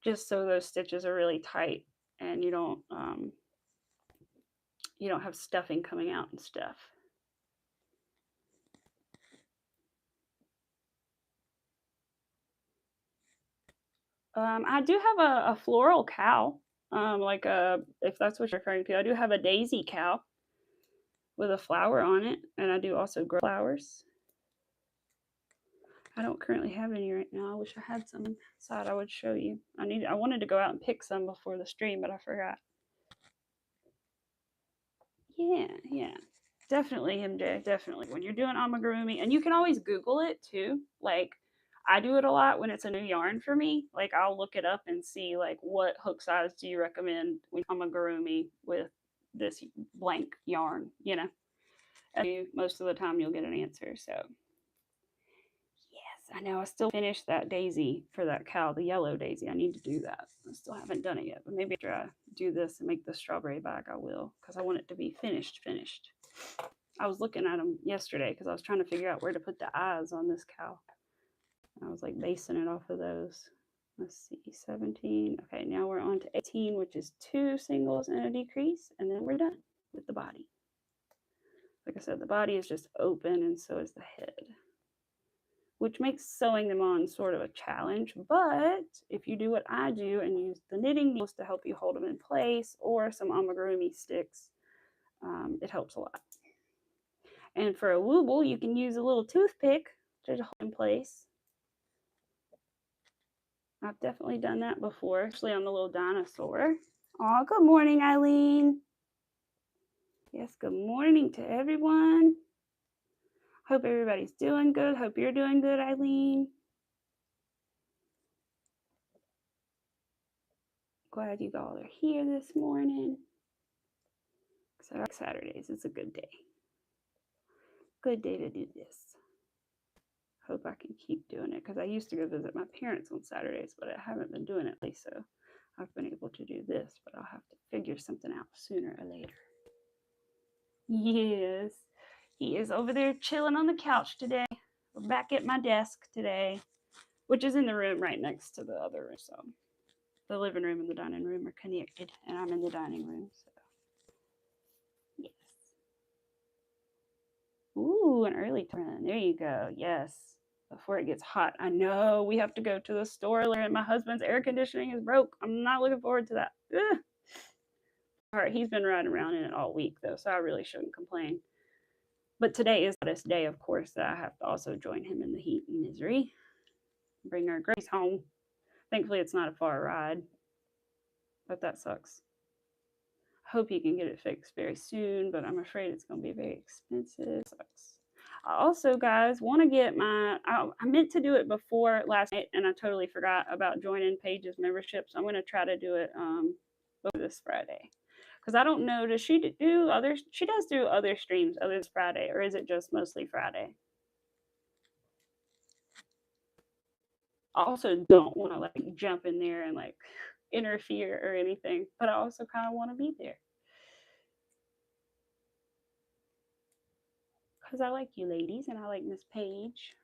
just so those stitches are really tight and you don't you don't have stuffing coming out and stuff. I do have a floral cow, like if that's what you're referring to. I do have a daisy cow with a flower on it, and I do also grow flowers. I don't currently have any right now. I wish I had some inside. I would show you. I wanted to go out and pick some before the stream, but I forgot. Yeah. Definitely, MJ. Definitely. When you're doing amigurumi, and you can always Google it too. Like I do it a lot when it's a new yarn for me. Like I'll look it up and see like what hook size do you recommend when amigurumi with this blank yarn, you know. And most of the time you'll get an answer. So yes, I know. I still finished that daisy for that cow, the yellow daisy. I need to do that. I still haven't done it yet, but maybe after I do this and make the strawberry bag, I will, because I want it to be finished. I was looking at them yesterday because I was trying to figure out where to put the eyes on this cow. I was like basing it off of those. Let's see, 17. Okay, now we're on to 18, which is 2 singles and a decrease, and then we're done with the body. Like I said, the body is just open, and so is the head, which makes sewing them on sort of a challenge. But if you do what I do and use the knitting needles to help you hold them in place, or some amigurumi sticks, it helps a lot. And for a wooble, you can use a little toothpick to hold in place. I've definitely done that before, especially on the little dinosaur. Oh, good morning, Eileen. Yes, good morning to everyone. Hope everybody's doing good. Hope you're doing good, Eileen. Glad you all are here this morning. So like Saturdays, it's a good day. Good day to do this. Hope I can keep doing it because I used to go visit my parents on Saturdays, but I haven't been doing it lately, so I've been able to do this, but I'll have to figure something out sooner or later. Yes, he is over there chilling on the couch today. We're back at my desk today, which is in the room right next to the other room. So the living room and the dining room are connected, and I'm in the dining room. So yes. Ooh, an early run. There you go. Yes. Before it gets hot. I know we have to go to the store and my husband's air conditioning is broke. I'm not looking forward to that. Ugh. All right, he's been riding around in it all week though, so I really shouldn't complain. But today is the hottest day, of course, that I have to also join him in the heat and misery. Bring our Grace home. Thankfully, it's not a far ride, but that sucks. I hope he can get it fixed very soon, but I'm afraid it's going to be very expensive. It sucks. I also, guys, want to get I meant to do it before last night, and I totally forgot about joining Paige's membership, so I'm going to try to do it this Friday. Because I don't know, does she do other, she does do other streams other than Friday, or is it just mostly Friday? I also don't want to like jump in there and like interfere or anything, but I also kind of want to be there. Because I like you ladies and I like Miss Paige.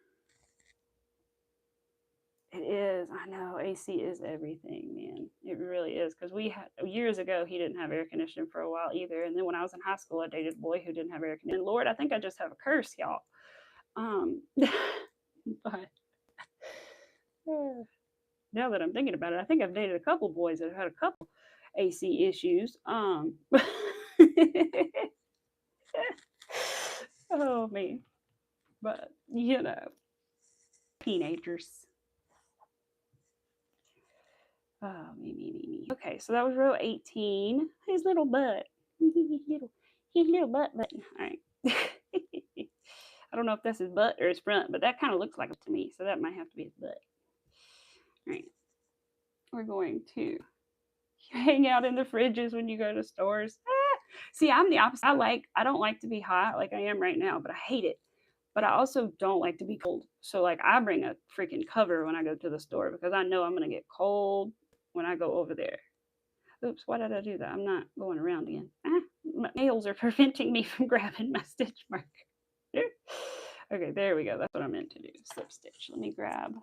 It is. I know. AC is everything, man. It really is. Because we had years ago, he didn't have air conditioning for a while either. And then when I was in high school, I dated a boy who didn't have air conditioning. Lord, I think I just have a curse, y'all. But now that I'm thinking about it, I think I've dated a couple boys that have had a couple AC issues. Oh man. But you know, teenagers. Oh, me. Okay, so that was row 18. His little butt. His little butt button. All right. I don't know if that's his butt or his front, but that kind of looks like it to me, so that might have to be his butt. All right. We're going to hang out in the fridges when you go to stores. See, I'm the opposite. I don't like to be hot like I am right now, but I hate it. But I also don't like to be cold. So like I bring a freaking cover when I go to the store because I know I'm going to get cold when I go over there. Oops, why did I do that? I'm not going around again. My nails are preventing me from grabbing my stitch marker. Okay, there we go. That's what I meant to do. Slip stitch. Let me grab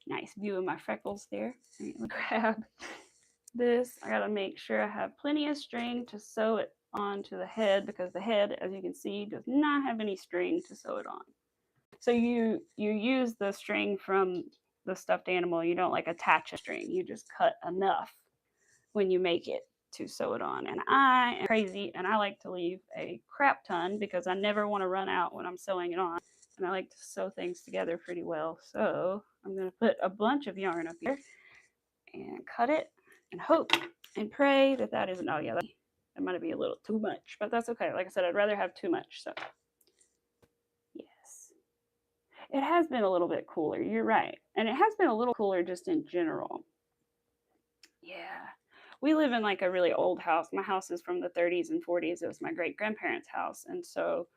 nice view of my freckles there. Let me grab this. I got to make sure I have plenty of string to sew it onto the head because the head, as you can see, does not have any string to sew it on. So you use the string from the stuffed animal. You don't like attach a string. You just cut enough when you make it to sew it on. And I am crazy and I like to leave a crap ton because I never want to run out when I'm sewing it on. And I like to sew things together pretty well. So I'm going to put a bunch of yarn up here and cut it and hope and pray that that isn't, oh yeah, that might be a little too much, but that's okay. Like I said, I'd rather have too much. So yes, it has been a little bit cooler. You're right. And it has been a little cooler just in general. Yeah. We live in like a really old house. My house is from the 30s and 40s. It was my great grandparents' house. And so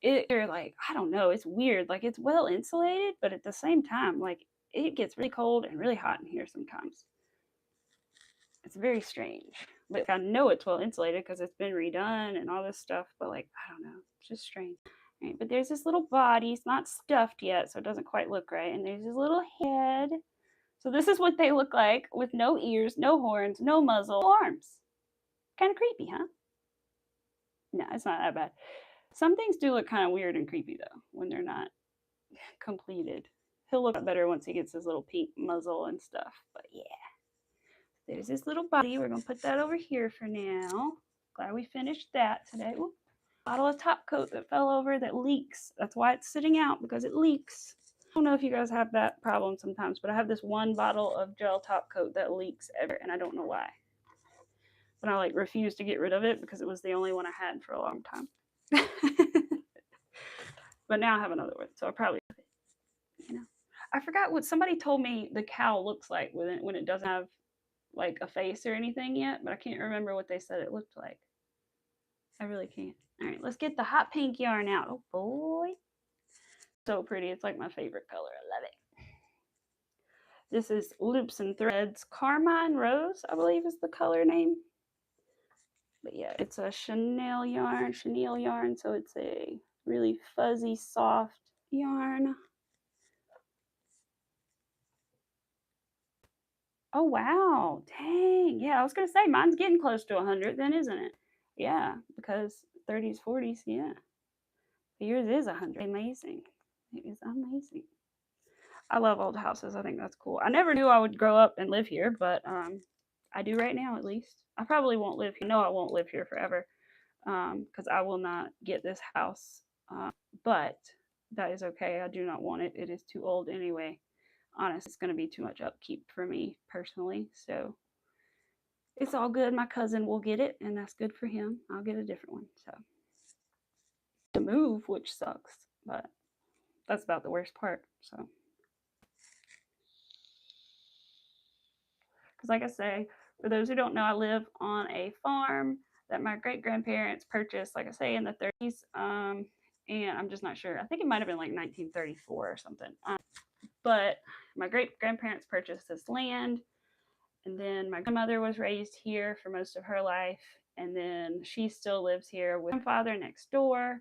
you're like, I don't know, it's weird. Like it's well insulated, but at the same time, like it gets really cold and really hot in here sometimes. It's very strange. But I know it's well insulated because it's been redone and all this stuff, but like, I don't know, it's just strange. Right, but there's this little body. It's not stuffed yet, so it doesn't quite look right. And there's this little head. So this is what they look like with no ears, no horns, no muzzle, no arms. Kind of creepy, huh? No, it's not that bad. Some things do look kind of weird and creepy though when they're not completed. He'll look better once he gets his little pink muzzle and stuff. But yeah, there's this little body. We're gonna put that over here for now. Glad we finished that today. Ooh, bottle of top coat that fell over that leaks. That's why it's sitting out, because it leaks. I don't know if you guys have that problem sometimes, but I have this one bottle of gel top coat that leaks ever, and I don't know why. But I like refuse to get rid of it because it was the only one I had for a long time. But now I have another one, so I probably, you know. I forgot what somebody told me the cow looks like when it doesn't have like a face or anything yet, but I can't remember what they said it looked like. I really can't. All right, let's get the hot pink yarn out. Oh boy. So pretty. It's like my favorite color. I love it. This is Loops and Threads Carmine Rose, I believe is the color name. But yeah, it's a chenille yarn, so it's a really fuzzy, soft yarn. Oh, wow. Dang. Yeah, I was going to say, mine's getting close to 100 then, isn't it? Yeah, because 30s, 40s, yeah. Yours is 100. Amazing. It is amazing. I love old houses. I think that's cool. I never knew I would grow up and live here, but I do right now at least. I probably won't live here. No, I won't live here forever because I will not get this house. But that is okay. I do not want it. It is too old anyway. Honest, it's going to be too much upkeep for me personally. So it's all good. My cousin will get it, and that's good for him. I'll get a different one. So to move, which sucks, but that's about the worst part. So because like I say, for those who don't know, I live on a farm that my great grandparents purchased, like I say, in the 30s. And I'm just not sure. I think it might have been like 1934 or something. But my great grandparents purchased this land, and then my grandmother was raised here for most of her life, and then she still lives here with my grandfather next door,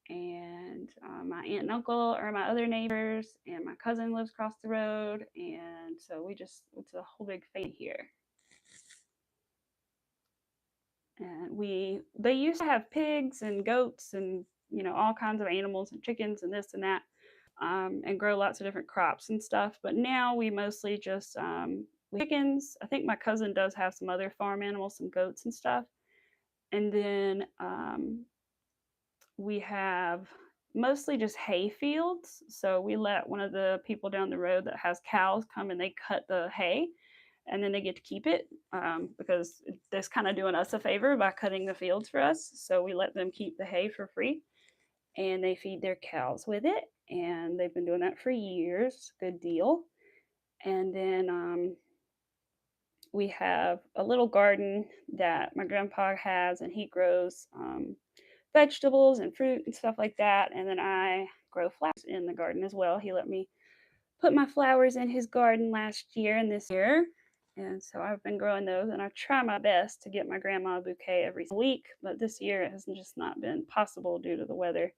and my aunt and uncle are my other neighbors, and my cousin lives across the road, and so it's a whole big family here. And they used to have pigs and goats and all kinds of animals and chickens and this and that, and grow lots of different crops and stuff. But now we mostly just chickens. I think my cousin does have some other farm animals, some goats and stuff. And then we have mostly just hay fields. So we let one of the people down the road that has cows come and they cut the hay, and then they get to keep it because they're kind of doing us a favor by cutting the fields for us. So we let them keep the hay for free, and they feed their cows with it. And they've been doing that for years. Good deal. And then we have a little garden that my grandpa has, and he grows vegetables and fruit and stuff like that. And then I grow flowers in the garden as well. He let me put my flowers in his garden last year and this year. And so I've been growing those, and I try my best to get my grandma a bouquet every week. But this year it has just not been possible due to the weather.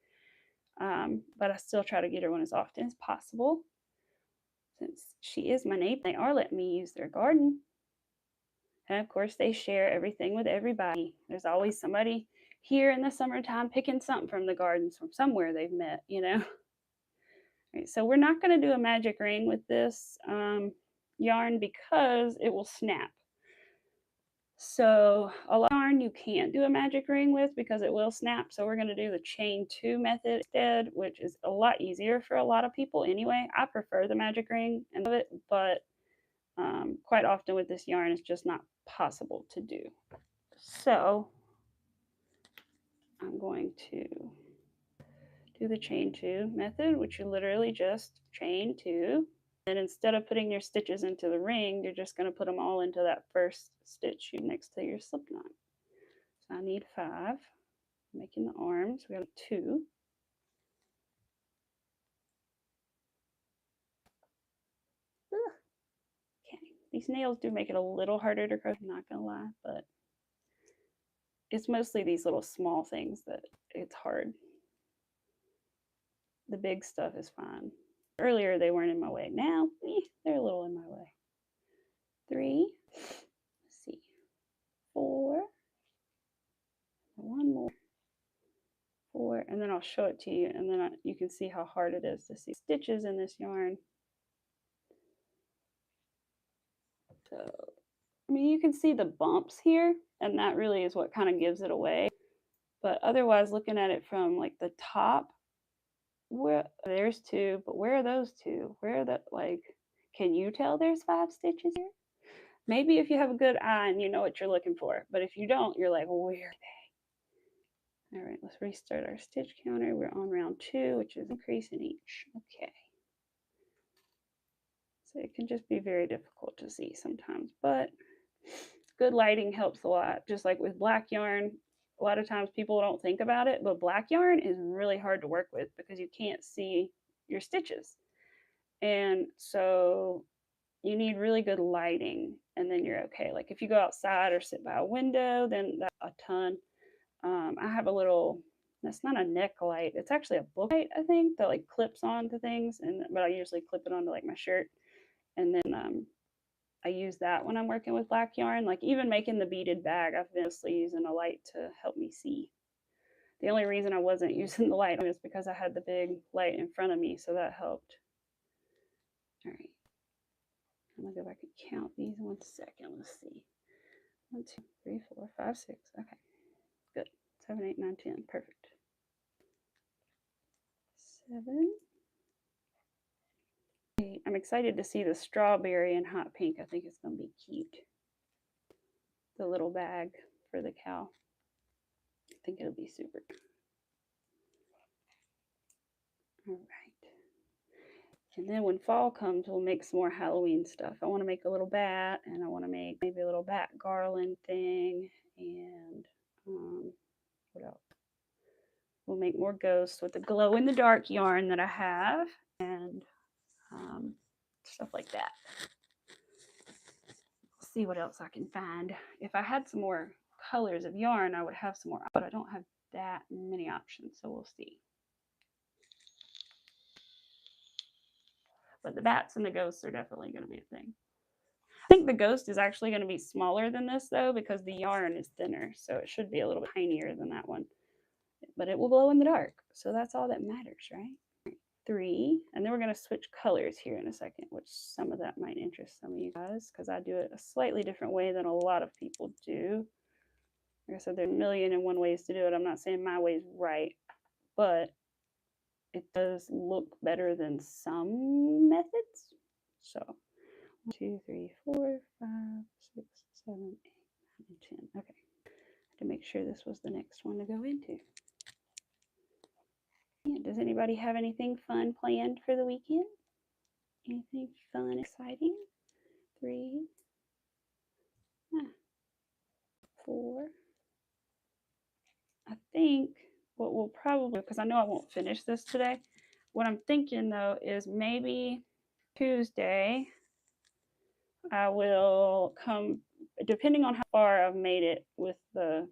But I still try to get her one as often as possible, since she is my neighbor. They are letting me use their garden. And of course, they share everything with everybody. There's always somebody here in the summertime picking something from the gardens from somewhere they've met, you know. Right, so we're not going to do a magic ring with this yarn because it will snap. So a lot of yarn you can't do a magic ring with because it will snap. So we're going to do the chain 2 method instead, which is a lot easier for a lot of people anyway. I prefer the magic ring and love it, but quite often with this yarn it's just not possible to do. So I'm going to do the chain 2 method, which you literally just chain 2. And instead of putting your stitches into the ring, you're just going to put them all into that first stitch next to your slip knot. So I need 5. I'm making the arms. We have 2. Okay, these nails do make it a little harder to crochet, I'm not going to lie, but it's mostly these little small things that it's hard. The big stuff is fine. Earlier they weren't in my way. Now they're a little in my way. 3. Let's see. 4. One more. 4, and then I'll show it to you, and then you can see how hard it is to see stitches in this yarn. So, I mean, you can see the bumps here, and that really is what kind of gives it away. But otherwise, looking at it from like the top, where there's 2, but where are those 2? Where are the, like, can you tell there's 5 stitches here? Maybe if you have a good eye and you know what you're looking for, but if you don't, you're like, where are they? All right, let's restart our stitch counter. We're on round 2, which is increasing each. Okay. So it can just be very difficult to see sometimes, but good lighting helps a lot. Just like with black yarn, a lot of times people don't think about it, but black yarn is really hard to work with because you can't see your stitches. And so you need really good lighting, and then you're okay. Like if you go outside or sit by a window, then that's a ton. I have a little, that's not a neck light, it's actually a book light, I think, that like clips onto things, but I usually clip it onto like my shirt. And then I use that when I'm working with black yarn. Like even making the beaded bag, I've been mostly using a light to help me see. The only reason I wasn't using the light was because I had the big light in front of me, so that helped. All right, I'm gonna go back and count these in 1 second. Let's see. 1, 2, 3, 4, 5, 6. Okay, good. 7, 8, 9, 10. Perfect. 7. 8. I'm excited to see the strawberry and hot pink. I think it's gonna be cute. The little bag for the cow. I think it'll be super. All right. And then when fall comes, we'll make some more Halloween stuff. I want to make a little bat, and I want to make maybe a little bat garland thing, and what else? We'll make more ghosts with the glow-in-the-dark yarn that I have, and stuff like that. See what else I can find. If I had some more colors of yarn, I would have some more, but I don't have that many options, so we'll see. But the bats and the ghosts are definitely going to be a thing. I think the ghost is actually going to be smaller than this though, because the yarn is thinner, so it should be a little bit tinier than that one. But it will glow in the dark, so that's all that matters, right? 3, and then we're going to switch colors here in a second, which some of that might interest some of you guys, because I do it a slightly different way than a lot of people do. Like I said, there are 1,000,001 ways to do it. I'm not saying my way is right, but it does look better than some methods. So 1, 2, 3, 4, 5, 6, 7, 8, 9, 10. Okay, I had to make sure this was the next one to go into. Yeah, does anybody have anything fun planned for the weekend? Anything fun, exciting? 3, 4. I think what we'll probably, because I know I won't finish this today, what I'm thinking though is maybe Tuesday I will come, depending on how far I've made it with the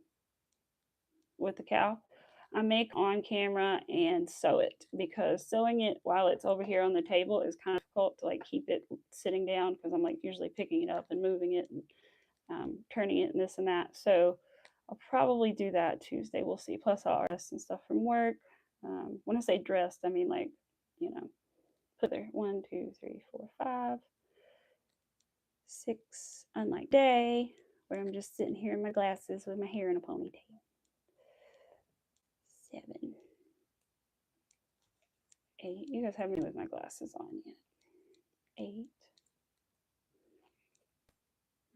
cow, I make on camera and sew it, because sewing it while it's over here on the table is kind of difficult to like keep it sitting down, because I'm like usually picking it up and moving it and turning it and this and that. So I'll probably do that Tuesday. We'll see. Plus, I'll rest and stuff from work. When I say dressed, I mean like, you know, put there 1, 2, 3, 4, 5, 6, unlike day where I'm just sitting here in my glasses with my hair in a ponytail. 7, 8. You guys haven't been with my glasses on yet. 8,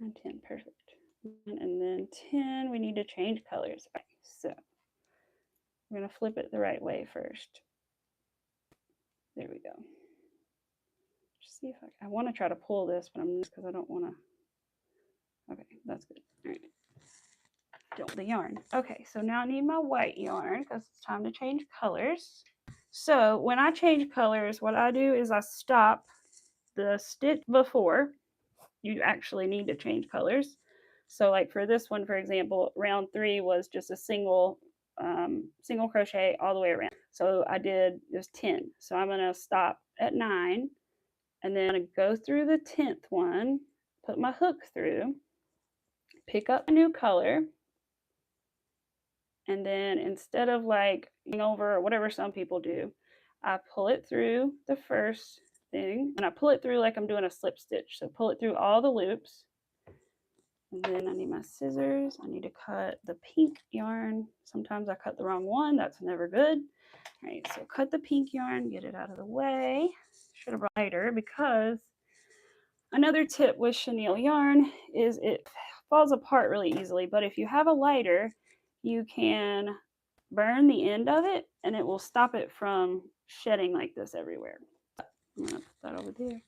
9, 10. Perfect. And then 10, we need to change colors. Okay, so we're going to flip it the right way first. There we go. Just see if I want to try to pull this, but I'm just because I don't want to. Okay, that's good. All right. Don't the yarn. Okay, so now I need my white yarn because it's time to change colors. So when I change colors, what I do is I stop the stitch before you actually need to change colors. So like for this one, for example, round 3 was just a single crochet all the way around. So I did just 10. So I'm going to stop at 9 and then I'm going to go through the 10th one, put my hook through, pick up a new color, and then instead of like over or whatever some people do, I pull it through the first thing and I pull it through like I'm doing a slip stitch. So pull it through all the loops. And then I need my scissors. I need to cut the pink yarn. Sometimes I cut the wrong one. That's never good. All right, so cut the pink yarn, get it out of the way. Should have brought lighter because another tip with chenille yarn is it falls apart really easily. But if you have a lighter, you can burn the end of it and it will stop it from shedding like this everywhere. I'm going to put that over there.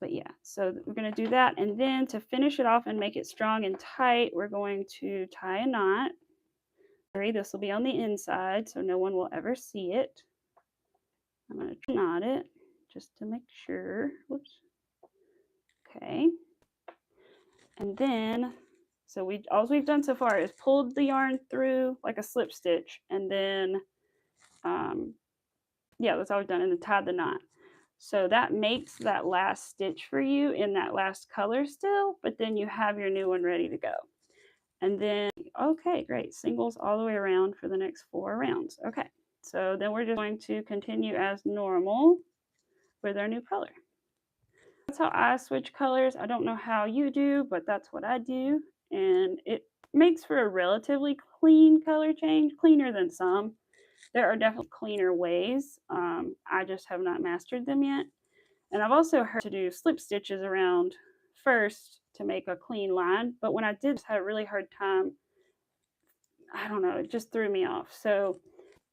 But yeah, so we're going to do that. And then to finish it off and make it strong and tight, we're going to tie a knot. This will be on the inside, so no one will ever see it. I'm going to knot it just to make sure. Whoops. Okay. And then, so all we've done so far is pulled the yarn through like a slip stitch, and then, yeah, that's all we've done, and then tied the knot. So that makes that last stitch for you in that last color still, but then you have your new one ready to go. And then, okay, great. Singles all the way around for the next 4 rounds. Okay, so then we're just going to continue as normal with our new color. That's how I switch colors. I don't know how you do, but that's what I do. And it makes for a relatively clean color change, cleaner than some. There are definitely cleaner ways. I just have not mastered them yet. And I've also heard to do slip stitches around first to make a clean line. But when I did, I had a really hard time. I don't know, it just threw me off. So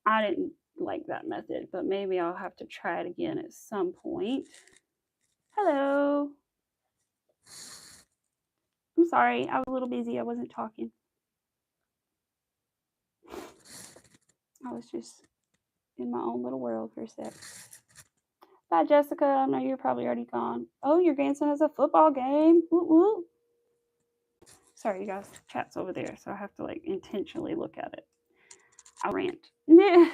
I didn't like that method, but maybe I'll have to try it again at some point. Hello. I'm sorry, I was a little busy. I wasn't talking. I was just in my own little world for a sec. Bye, Jessica. I know you're probably already gone. Oh, your grandson has a football game. Woo woo. Sorry, you guys. Chat's over there, so I have to like intentionally look at it. I'll rant. Yeah.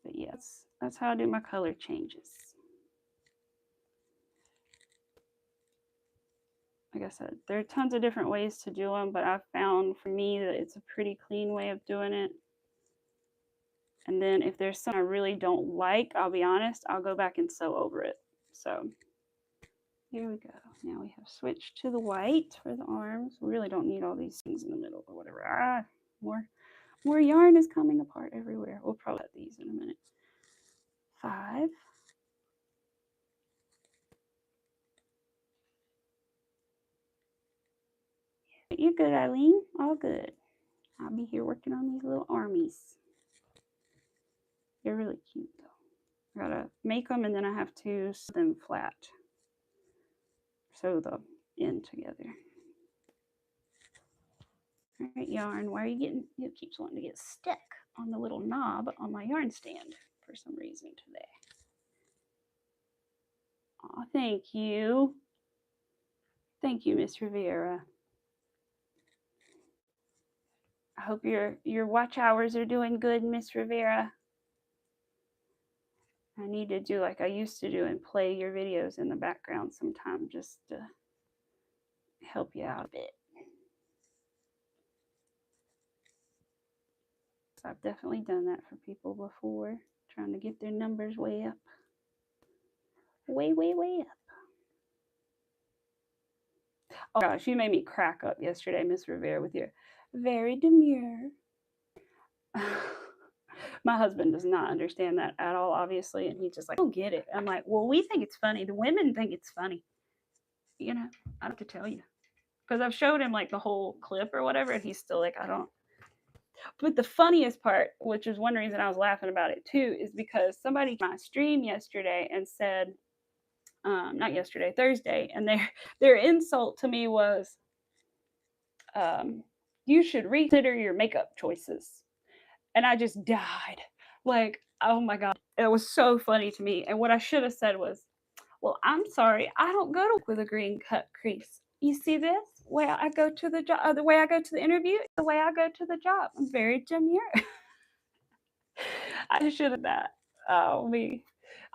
But yes, that's how I do my color changes. Like I said, there are tons of different ways to do them, but I've found for me that it's a pretty clean way of doing it. And then if there's something I really don't like, I'll be honest, I'll go back and sew over it. So here we go. Now we have switched to the white for the arms. We really don't need all these things in the middle or whatever. More yarn is coming apart everywhere. We'll probably cut these in a minute. 5. You're good, Eileen. All good. I'll be here working on these little armies. They're really cute though. I gotta make them and then I have to sew them flat. Sew the end together. All right, yarn, why are you getting, it keeps wanting to get stuck on the little knob on my yarn stand for some reason today. Oh, thank you. Thank you, Miss Rivera. I hope your watch hours are doing good, Miss Rivera. I need to do like I used to do and play your videos in the background sometime just to help you out a bit. I've definitely done that for people before, trying to get their numbers way up. Way, way, way up. Oh gosh, you made me crack up yesterday, Miss Rivera, with your very demure. My husband does not understand that at all, obviously, and he's just like, I don't get it. I'm like, well, we think it's funny. The women think it's funny. You know, I don't have to tell you. Because I've showed him like the whole clip or whatever, and he's still like, I don't. But the funniest part, which is one reason I was laughing about it too, is because somebody came on my stream yesterday and said, not yesterday, Thursday, and their insult to me was, you should reconsider your makeup choices. And I just died. Like, oh my God. It was so funny to me. And what I should have said was, well, I'm sorry, I don't go to work with a green cut crease. You see this? Way I go to the job, the way I go to the interview, the way I go to the job. I'm very demure. I should have that. Oh me.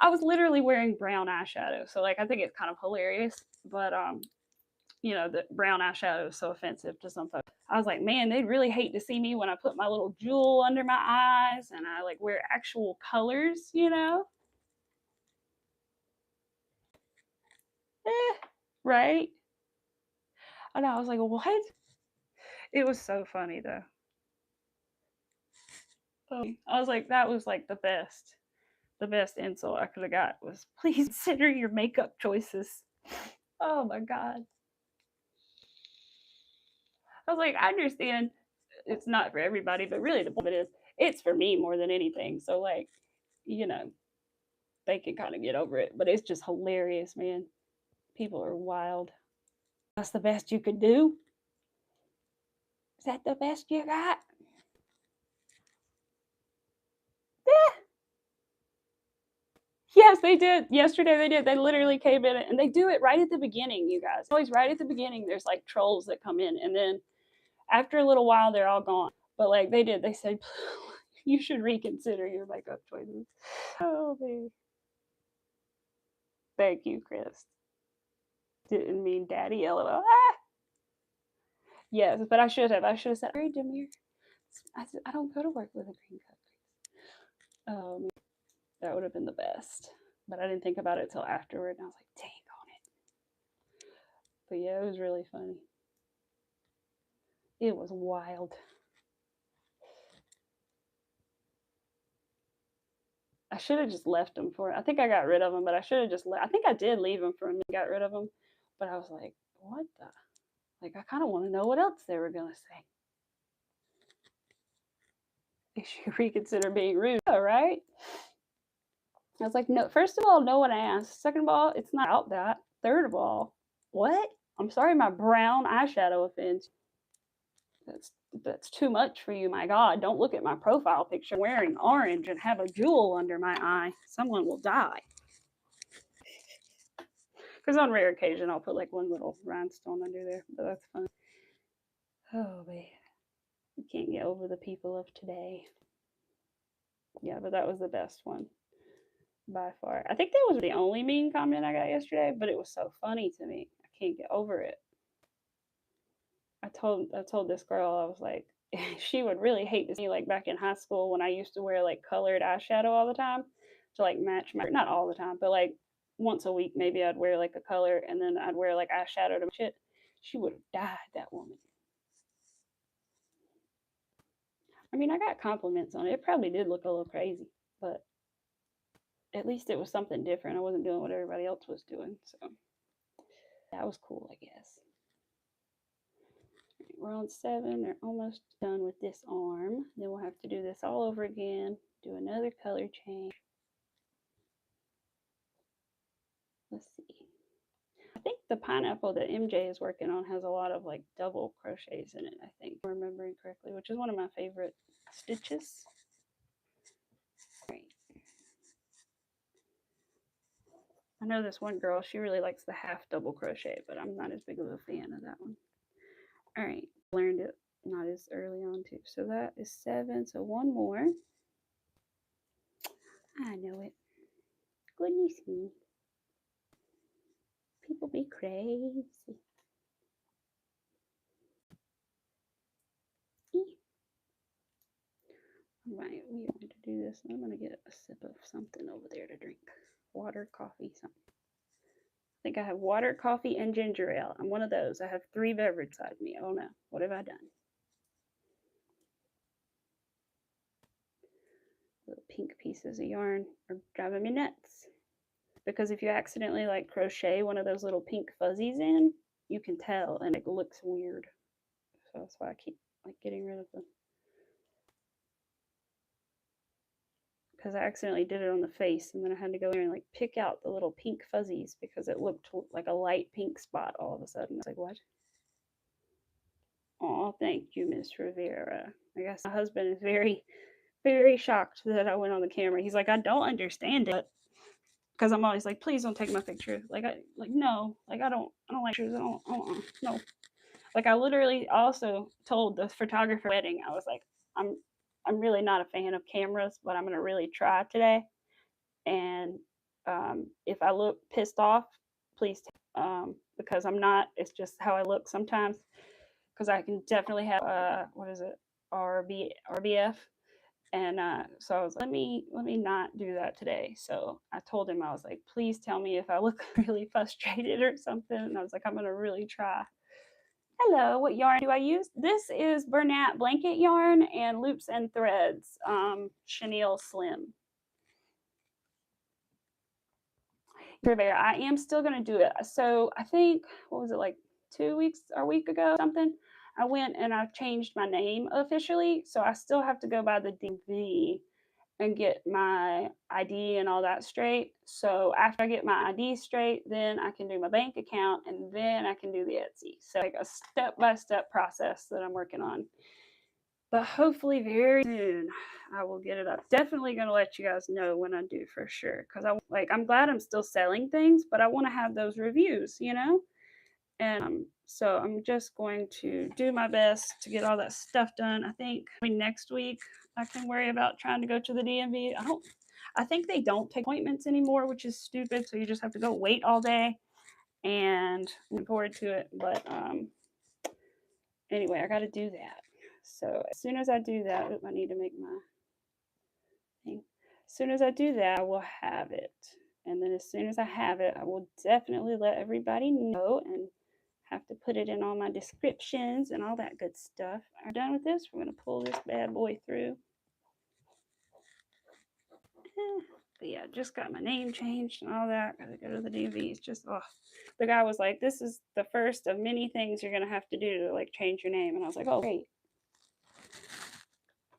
I was literally wearing brown eyeshadow. So like I think it's kind of hilarious. But you know, the brown eyeshadow is so offensive to some folks. I was like, man, they'd really hate to see me when I put my little jewel under my eyes and I like wear actual colors, you know? Right? And I was like, what? It was so funny though. I was like, that was like the best. The best insult I could have got was, please consider your makeup choices. Oh my God. I was like, I understand it's not for everybody, but really the point is, it's for me more than anything. So like, you know, they can kind of get over it. But it's just hilarious, man. People are wild. That's the best you could do? Is that the best you got? Yeah. Yes, they did. Yesterday they did. They literally came in and they do it right at the beginning, you guys. Always right at the beginning, there's like trolls that come in. And then after a little while, they're all gone. But like they did, they said, you should reconsider your makeup choices. Oh, man. Thank you, Chris. Didn't mean daddy, lol. Ah! Yes, but I should have. I should have said, very demure. I said, I don't go to work with a green cut. That would have been the best. But I didn't think about it till afterward, and I was like, dang on it. But yeah, it was really funny. It was wild. I should have just left them for. I think I got rid of them, but I should have just. I think I did leave them for a minute, got rid of them, but I was like, what the? Like, I kind of want to know what else they were gonna say. They should reconsider being rude, right? I was like, no. First of all, no one asked. Second of all, it's not out that. Third of all, what? I'm sorry, my brown eyeshadow offends. That's too much for you, my God. Don't look at my profile picture wearing orange and have a jewel under my eye. Someone will die. Because on rare occasion, I'll put like one little rhinestone under there, but that's fun. Oh, man. You can't get over the people of today. Yeah, but that was the best one by far. I think that was the only mean comment I got yesterday, but it was so funny to me. I can't get over it. I told this girl, I was like, she would really hate to see like back in high school when I used to wear like colored eyeshadow all the time to like match my, not all the time, but like once a week maybe I'd wear like a color and then I'd wear like eyeshadow to match it. She would have died, that woman. I mean, I got compliments on it. It probably did look a little crazy, but at least it was something different. I wasn't doing what everybody else was doing, so that was cool, I guess. We're on 7. We're almost done with this arm. Then we'll have to do this all over again. Do another color change. Let's see. I think the pineapple that MJ is working on has a lot of like double crochets in it, I think, if I'm remembering correctly, which is one of my favorite stitches. Right. I know this one girl, she really likes the half double crochet, but I'm not as big of a fan of that one. All right, learned it not as early on too. So that is 7. So one more. I know it. Goodness me. People be crazy. Right, we are going to do this. I'm going to get a sip of something over there to drink. Water, coffee, something. I think I have water, coffee, and ginger ale. I'm one of those. I have 3 beverages inside me. Oh no, what have I done? Little pink pieces of yarn are driving me nuts. Because if you accidentally like crochet one of those little pink fuzzies in, you can tell and it looks weird. So that's why I keep like getting rid of them. Because I accidentally did it on the face and then I had to go in and like pick out the little pink fuzzies because it looked like a light pink spot all of a sudden. I was like, what? Oh, thank you, Miss Rivera. I guess my husband is very, very shocked that I went on the camera. He's like, I don't understand it. Because I'm always like, please don't take my picture. No, I don't like pictures. No. Like I literally also told the photographer wedding, I was like, I'm I'm really not a fan of cameras, but I'm gonna really try today. And if I look pissed off, please, because I'm not. It's just how I look sometimes. Because I can definitely have what is it, RBF, and so I was like, let me not do that today. So I told him I was like, please tell me if I look really frustrated or something. And I was like, I'm gonna really try. Hello, what yarn do I use? This is Bernat blanket yarn and loops and threads, chenille slim. Rivera, I am still going to do it. So I think, what was it, like 2 weeks or a week ago, something? I went and I changed my name officially. So I still have to go by the DV and get my ID and all that straight. So after I get my ID straight, then I can do my bank account and then I can do the Etsy. So like a step-by-step process that I'm working on. But hopefully very soon I will get it up. Definitely going to let you guys know when I do for sure. Because I'm glad I'm still selling things, but I want to have those reviews, you know? And so I'm just going to do my best to get all that stuff done. I think next week I can worry about trying to go to the DMV. I think they don't take appointments anymore, which is stupid. So you just have to go wait all day. And I'm looking forward to it. But anyway, I got to do that. So as soon as I do that, I need to make my thing. As soon as I do that, I will have it. And then as soon as I have it, I will definitely let everybody know and have to put it in all my descriptions and all that good stuff. I'm done with this. We're going to pull this bad boy through. But yeah, just got my name changed and all that. Gotta go to the DMV. It's just, oh. The guy was like, this is the first of many things you're going to have to do to like change your name. And I was like, oh, great.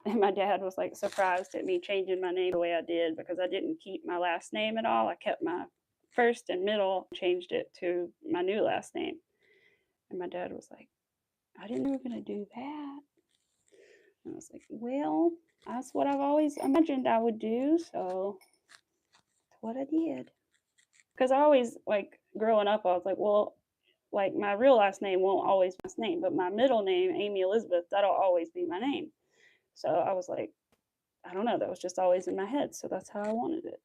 And my dad was like surprised at me changing my name the way I did because I didn't keep my last name at all. I kept my first and middle, changed it to my new last name. And my dad was like, I didn't know you were going to do that. And I was like, well, that's what I've always imagined I would do. So that's what I did. Because I always, like, growing up, I was like, well, like, my real last name won't always be my last name, but my middle name, Amy Elizabeth, that'll always be my name. So I was like, I don't know, that was just always in my head. So that's how I wanted it.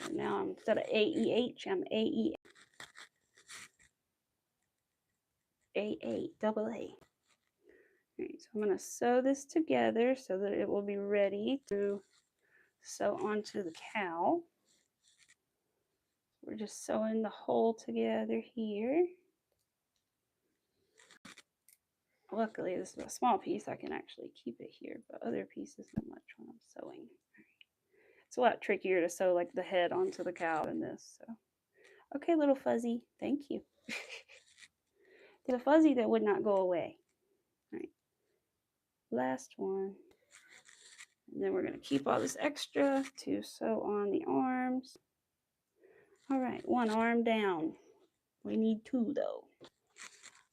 So now instead of AEH, I'm AE. AA. Alright, so I'm going to sew this together so that it will be ready to sew onto the cowl. We're just sewing the hole together here. Luckily, this is a small piece. I can actually keep it here, but other pieces not much when I'm sewing. It's a lot trickier to sew like the head onto the cowl than this. So, okay, little fuzzy, thank you. There's a fuzzy that would not go away. All right, last one. And then we're going to keep all this extra to sew on the arms. All right, one arm down. We need 2 though.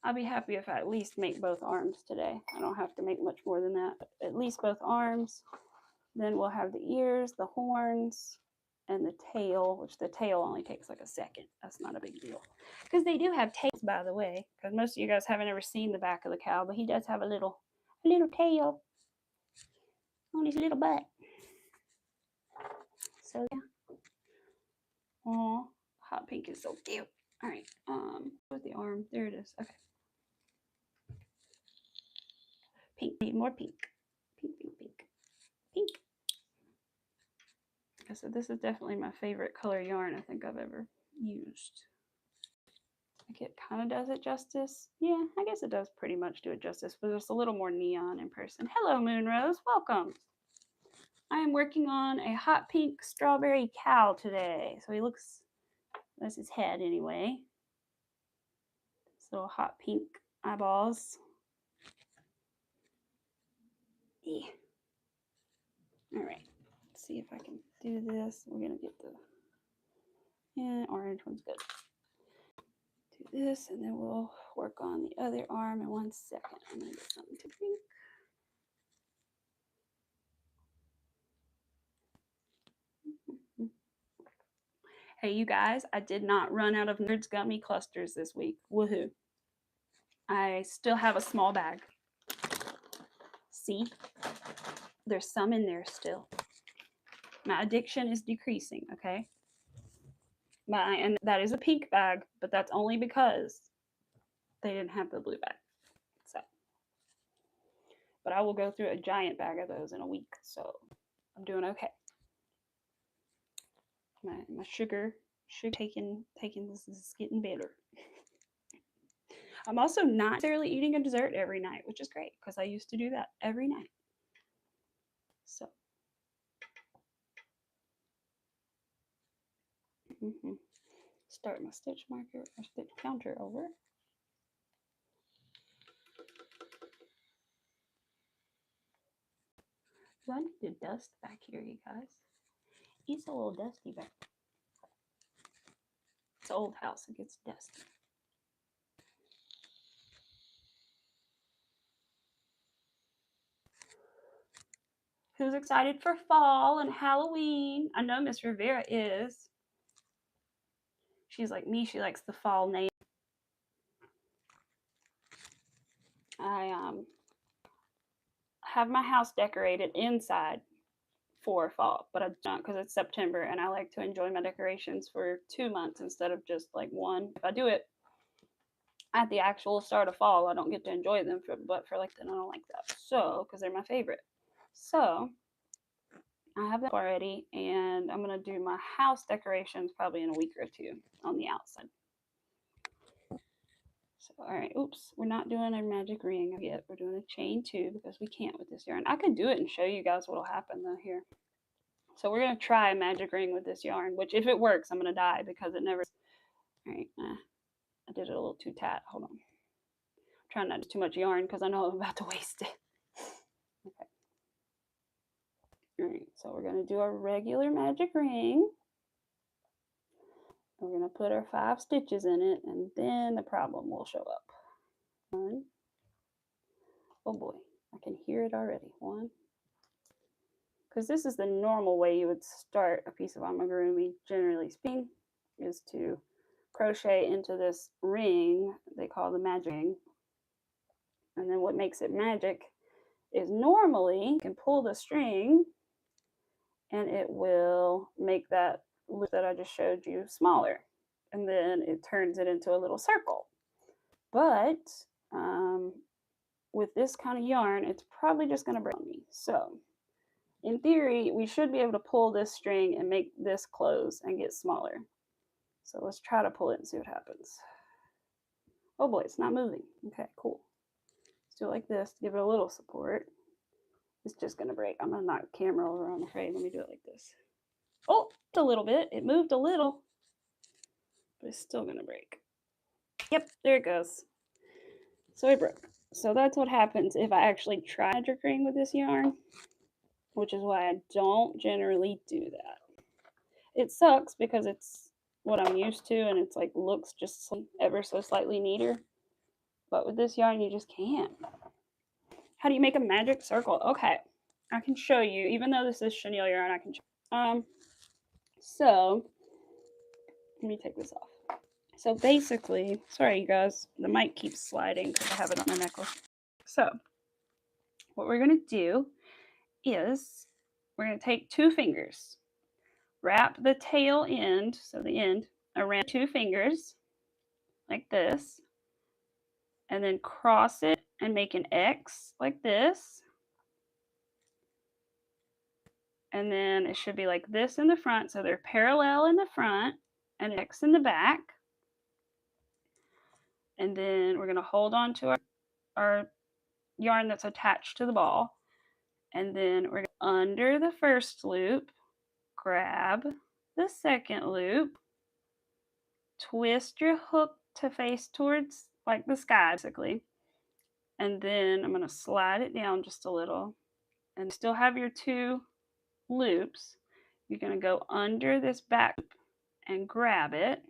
I'll be happy if I at least make both arms today. I don't have to make much more than that. At least both arms. Then we'll have the ears, the horns, and the tail, which the tail only takes like a second. That's not a big deal. Because they do have tails, by the way. Because most of you guys haven't ever seen the back of the cow, but he does have a little tail on his little butt. So yeah. Aw, hot pink is so cute. All right, with the arm, there it is. Okay. Pink. Need more pink. Pink, pink, pink. Pink. So this is definitely my favorite color yarn I think I've ever used. I think it kind of does it justice. Yeah, I guess it does pretty much do it justice, but it's a little more neon in person. Hello, Moonrose. Welcome. I am working on a hot pink strawberry cow today. So he looks, that's his head anyway. So hot pink eyeballs. Yeah. All right. Let's see if I can do this. We're going to get the orange one's good. Do this, and then we'll work on the other arm in 1 second. I'm going to get something to drink. Hey, you guys, I did not run out of Nerds Gummy clusters this week. Woohoo. I still have a small bag. See? There's some in there still. My addiction is decreasing, okay? And that is a pink bag, but that's only because they didn't have the blue bag. So, but I will go through a giant bag of those in a week, so I'm doing okay. My sugar taking this is getting better. I'm also not necessarily eating a dessert every night, which is great because I used to do that every night. So, start my stitch marker or stitch counter over. So I need to dust back here, you guys. It's a little dusty back. It's an old house, it gets dusty. Who's excited for fall and Halloween? I know Miss Rivera is. She's like me, she likes the fall name. I have my house decorated inside for fall, but I don't because it's September and I like to enjoy my decorations for 2 months instead of just like one. If I do it at the actual start of fall, I don't get to enjoy them, but for like then I don't like that. So, because they're my favorite. So, I have that already, and I'm going to do my house decorations probably in a week or 2 on the outside. So, all right, oops, we're not doing a magic ring yet. We're doing a chain 2 because we can't with this yarn. I could do it and show you guys what will happen though here. So we're going to try a magic ring with this yarn, which if it works, I'm going to die because it never. All right, I did it a little too tight. Hold on. I'm trying not to do too much yarn because I know I'm about to waste it. Okay. All right, so we're going to do a regular magic ring. We're going to put our 5 stitches in it, and then the problem will show up. 1. Oh boy, I can hear it already. 1. Because this is the normal way you would start a piece of amigurumi, generally speaking, is to crochet into this ring they call the magic ring. And then what makes it magic is normally you can pull the string and it will make that loop that I just showed you smaller. And then it turns it into a little circle. But with this kind of yarn, it's probably just going to break on me. So in theory, we should be able to pull this string and make this close and get smaller. So let's try to pull it and see what happens. Oh boy, it's not moving. Okay, cool. Let's do it like this to give it a little support. It's just going to break. I'm going to knock the camera over, I'm afraid. Let me do it like this. Oh, a little bit. It moved a little, but it's still going to break. Yep, there it goes. So it broke. So that's what happens if I actually try magic ring with this yarn, which is why I don't generally do that. It sucks because it's what I'm used to and it's like looks just ever so slightly neater. But with this yarn, you just can't. How do you make a magic circle? Okay, I can show you. Even though this is chenille yarn, I can show. So let me take this off. So basically, sorry you guys, the mic keeps sliding because I have it on my necklace. So what we're going to do is we're going to take 2 fingers, wrap the tail end, so the end, around 2 fingers like this, and then cross it and make an X like this. And then it should be like this in the front, so they're parallel in the front and an X in the back. And then we're going to hold on to our yarn that's attached to the ball. And then we're going to, under the first loop, grab the second loop, twist your hook to face towards like the sky basically, and then I'm going to slide it down just a little and still have your 2 loops. You're going to go under this back loop and grab it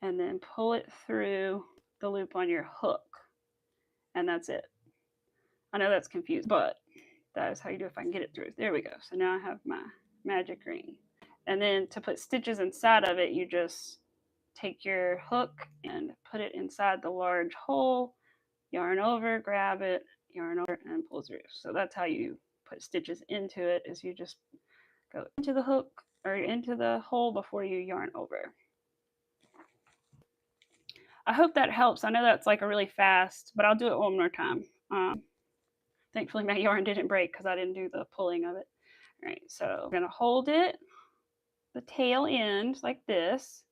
and then pull it through the loop on your hook, and that's it. I know that's confusing, but that is how you do it. If I can get it through. There we go. So now I have my magic ring. And then to put stitches inside of it, you just take your hook and put it inside the large hole, yarn over, grab it, yarn over, and pull through. So that's how you put stitches into it, is you just go into the hook or into the hole before you yarn over. I hope that helps. I know that's like a really fast, but I'll do it one more time. Thankfully my yarn didn't break because I didn't do the pulling of it. All right, so I'm gonna hold it, the tail end like this,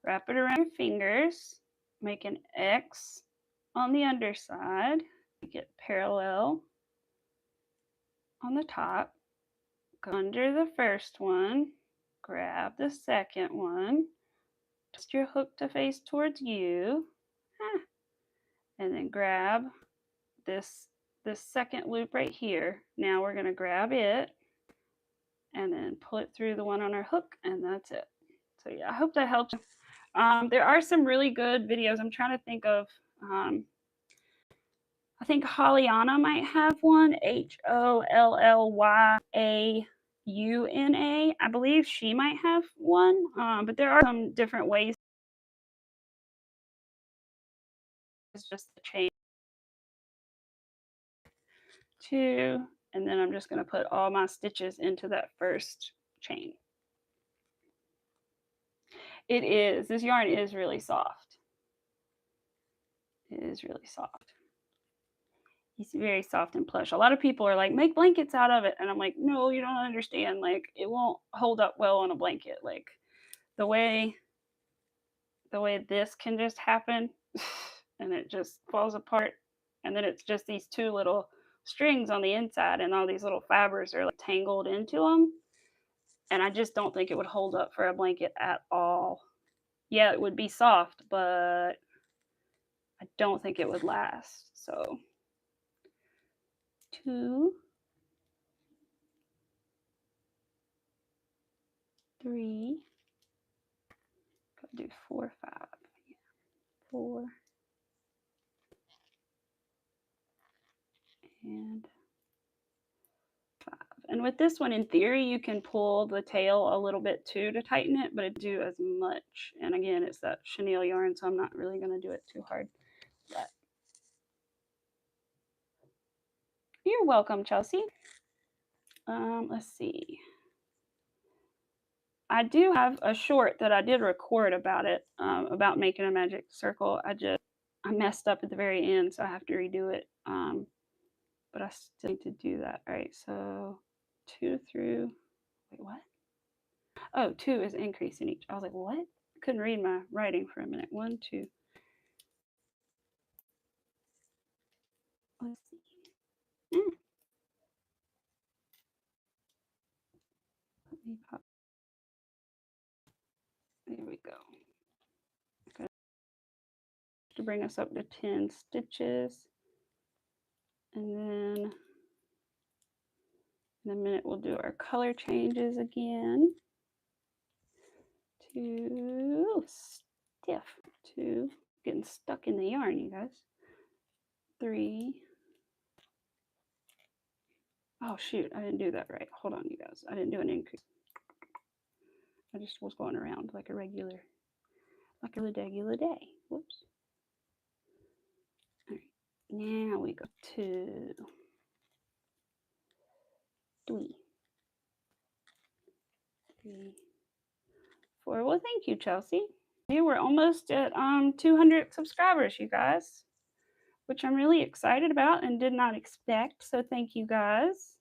wrap it around your fingers, make an X on the underside, make it parallel on the top, go under the first one, grab the second one, twist your hook to face towards you, and then grab this second loop right here. Now we're going to grab it and then pull it through the one on our hook, and that's it. So yeah, I hope that helps. There are some really good videos. I'm trying to think of, I think Hollyana might have one, HOLLYAUNA. I believe she might have one, but there are some different ways. It's just the chain 2, and then I'm just going to put all my stitches into that first chain. It is. This yarn is really soft. It is really soft. It's very soft and plush. A lot of people are like, make blankets out of it. And I'm like, no, you don't understand. Like, it won't hold up well on a blanket. Like, the way this can just happen and it just falls apart. And then it's just these 2 little strings on the inside and all these little fibers are like tangled into them. And I just don't think it would hold up for a blanket at all. Yeah, it would be soft, but I don't think it would last. So 2, 3, do 4, 5, 4, and 5. And with this one, in theory, you can pull the tail a little bit too to tighten it, but it do as much. And again, it's that chenille yarn, so I'm not really going to do it too hard. But you're welcome, Chelsea. Let's see. I do have a short that I did record about it, about making a magic circle. I messed up at the very end, so I have to redo it. But I still need to do that. All right, so 2 through, wait, what? Oh, 2 is increasing each. I was like, what? I couldn't read my writing for a minute. 1, 2. Let's see. Let me pop. There we go. Okay. To bring us up to 10 stitches. And then in a minute, we'll do our color changes again. 2, stiff. 2, getting stuck in the yarn, you guys. 3. Oh, shoot, I didn't do that right. Hold on, you guys. I didn't do an increase. I just was going around like a regular day. Whoops. All right, now we go to 3. 3, 4. Well, thank you, Chelsea. We're almost at 200 subscribers, you guys. which I'm really excited about and did not expect. So thank you guys.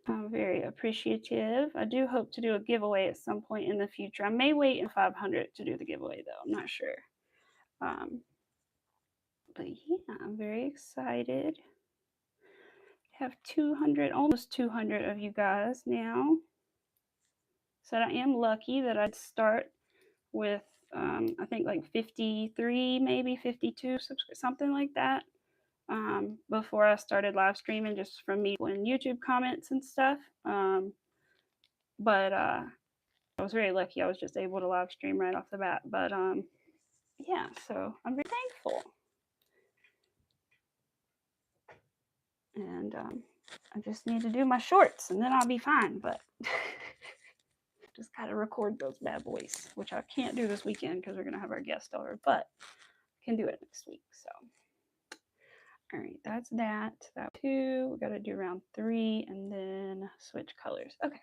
I'm very appreciative. I do hope to do a giveaway at some point in the future. I may wait in 500 to do the giveaway though. I'm not sure. But yeah, I'm very excited. I have 200, almost 200 of you guys now. So I am lucky that I'd start with, I think like 53, maybe 52, something like that. Before I started live streaming, just from me in YouTube comments and stuff. But I was very lucky. I was just able to live stream right off the bat. But yeah, so I'm very thankful. And I just need to do my shorts and then I'll be fine. But just got to record those bad boys, which I can't do this weekend because we're going to have our guest over, but I can do it next week. So, all right, that's that. That 2. We got to do round 3 and then switch colors. Okay.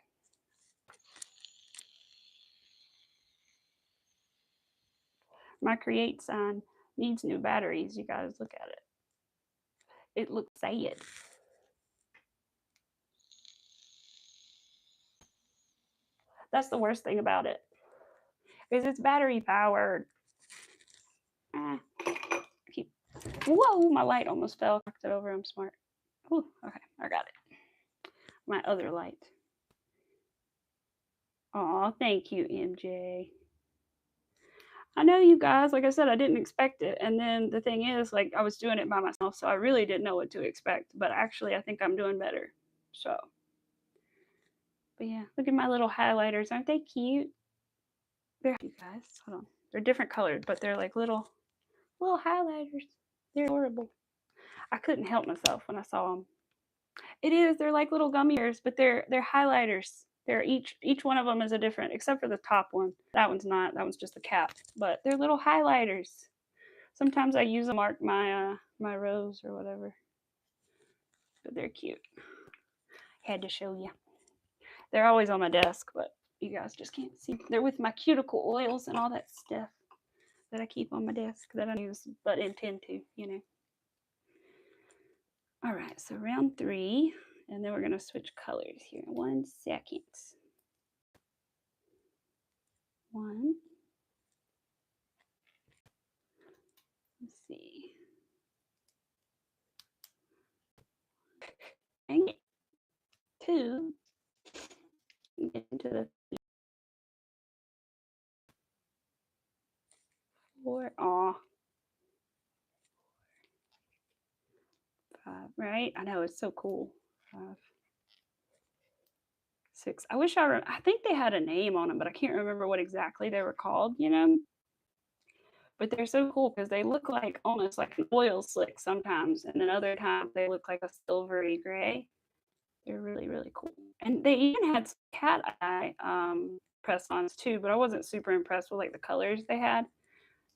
My Create sign needs new batteries. You guys look at it. It looks sad. That's the worst thing about it, is it's battery powered. Whoa, my light almost fell. Knocked it over. I'm smart. Ooh, okay, I got it. My other light. Aw, thank you, MJ. I know, you guys, like I said, I didn't expect it. And then the thing is, like, I was doing it by myself, so I really didn't know what to expect. But actually, I think I'm doing better. So, but yeah, look at my little highlighters. Aren't they cute? They're, you guys, hold on. They're different colored, but they're like little highlighters. They're adorable. I couldn't help myself when I saw them. It is. They're like little gummy bears, but they're highlighters. They're each one of them is a different, except for the top one. That one's not. That one's just a cap. But they're little highlighters. Sometimes I use them to mark my my rows or whatever. But they're cute. Had to show you. They're always on my desk, but you guys just can't see. They're with my cuticle oils and all that stuff that I keep on my desk that I use but intend to, you know. All right, so round 3, and then we're going to switch colors here. 1 second. 1. Let's see. Dang it. 2. Get into the 4. Aw. 5, right? I know, it's so cool. 5. 6. I wish I think they had a name on them, but I can't remember what exactly they were called, you know? But they're so cool because they look like almost like an oil slick sometimes, and then other times they look like a silvery gray. They're really, really cool. And they even had some cat eye press-ons too, but I wasn't super impressed with like the colors they had.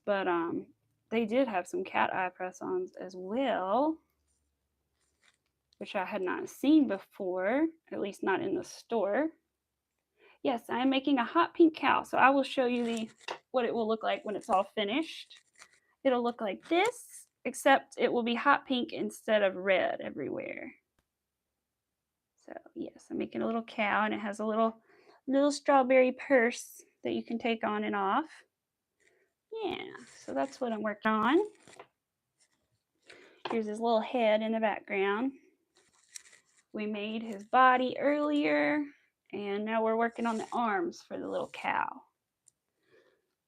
But they did have some cat eye press-ons as well, which I had not seen before, at least not in the store. Yes, I am making a hot pink cow, so I will show you what it will look like when it's all finished. It'll look like this, except it will be hot pink instead of red everywhere. So yes, I'm making a little cow, and it has a little strawberry purse that you can take on and off. Yeah, so that's what I'm working on. Here's his little head in the background. We made his body earlier, and now we're working on the arms for the little cow,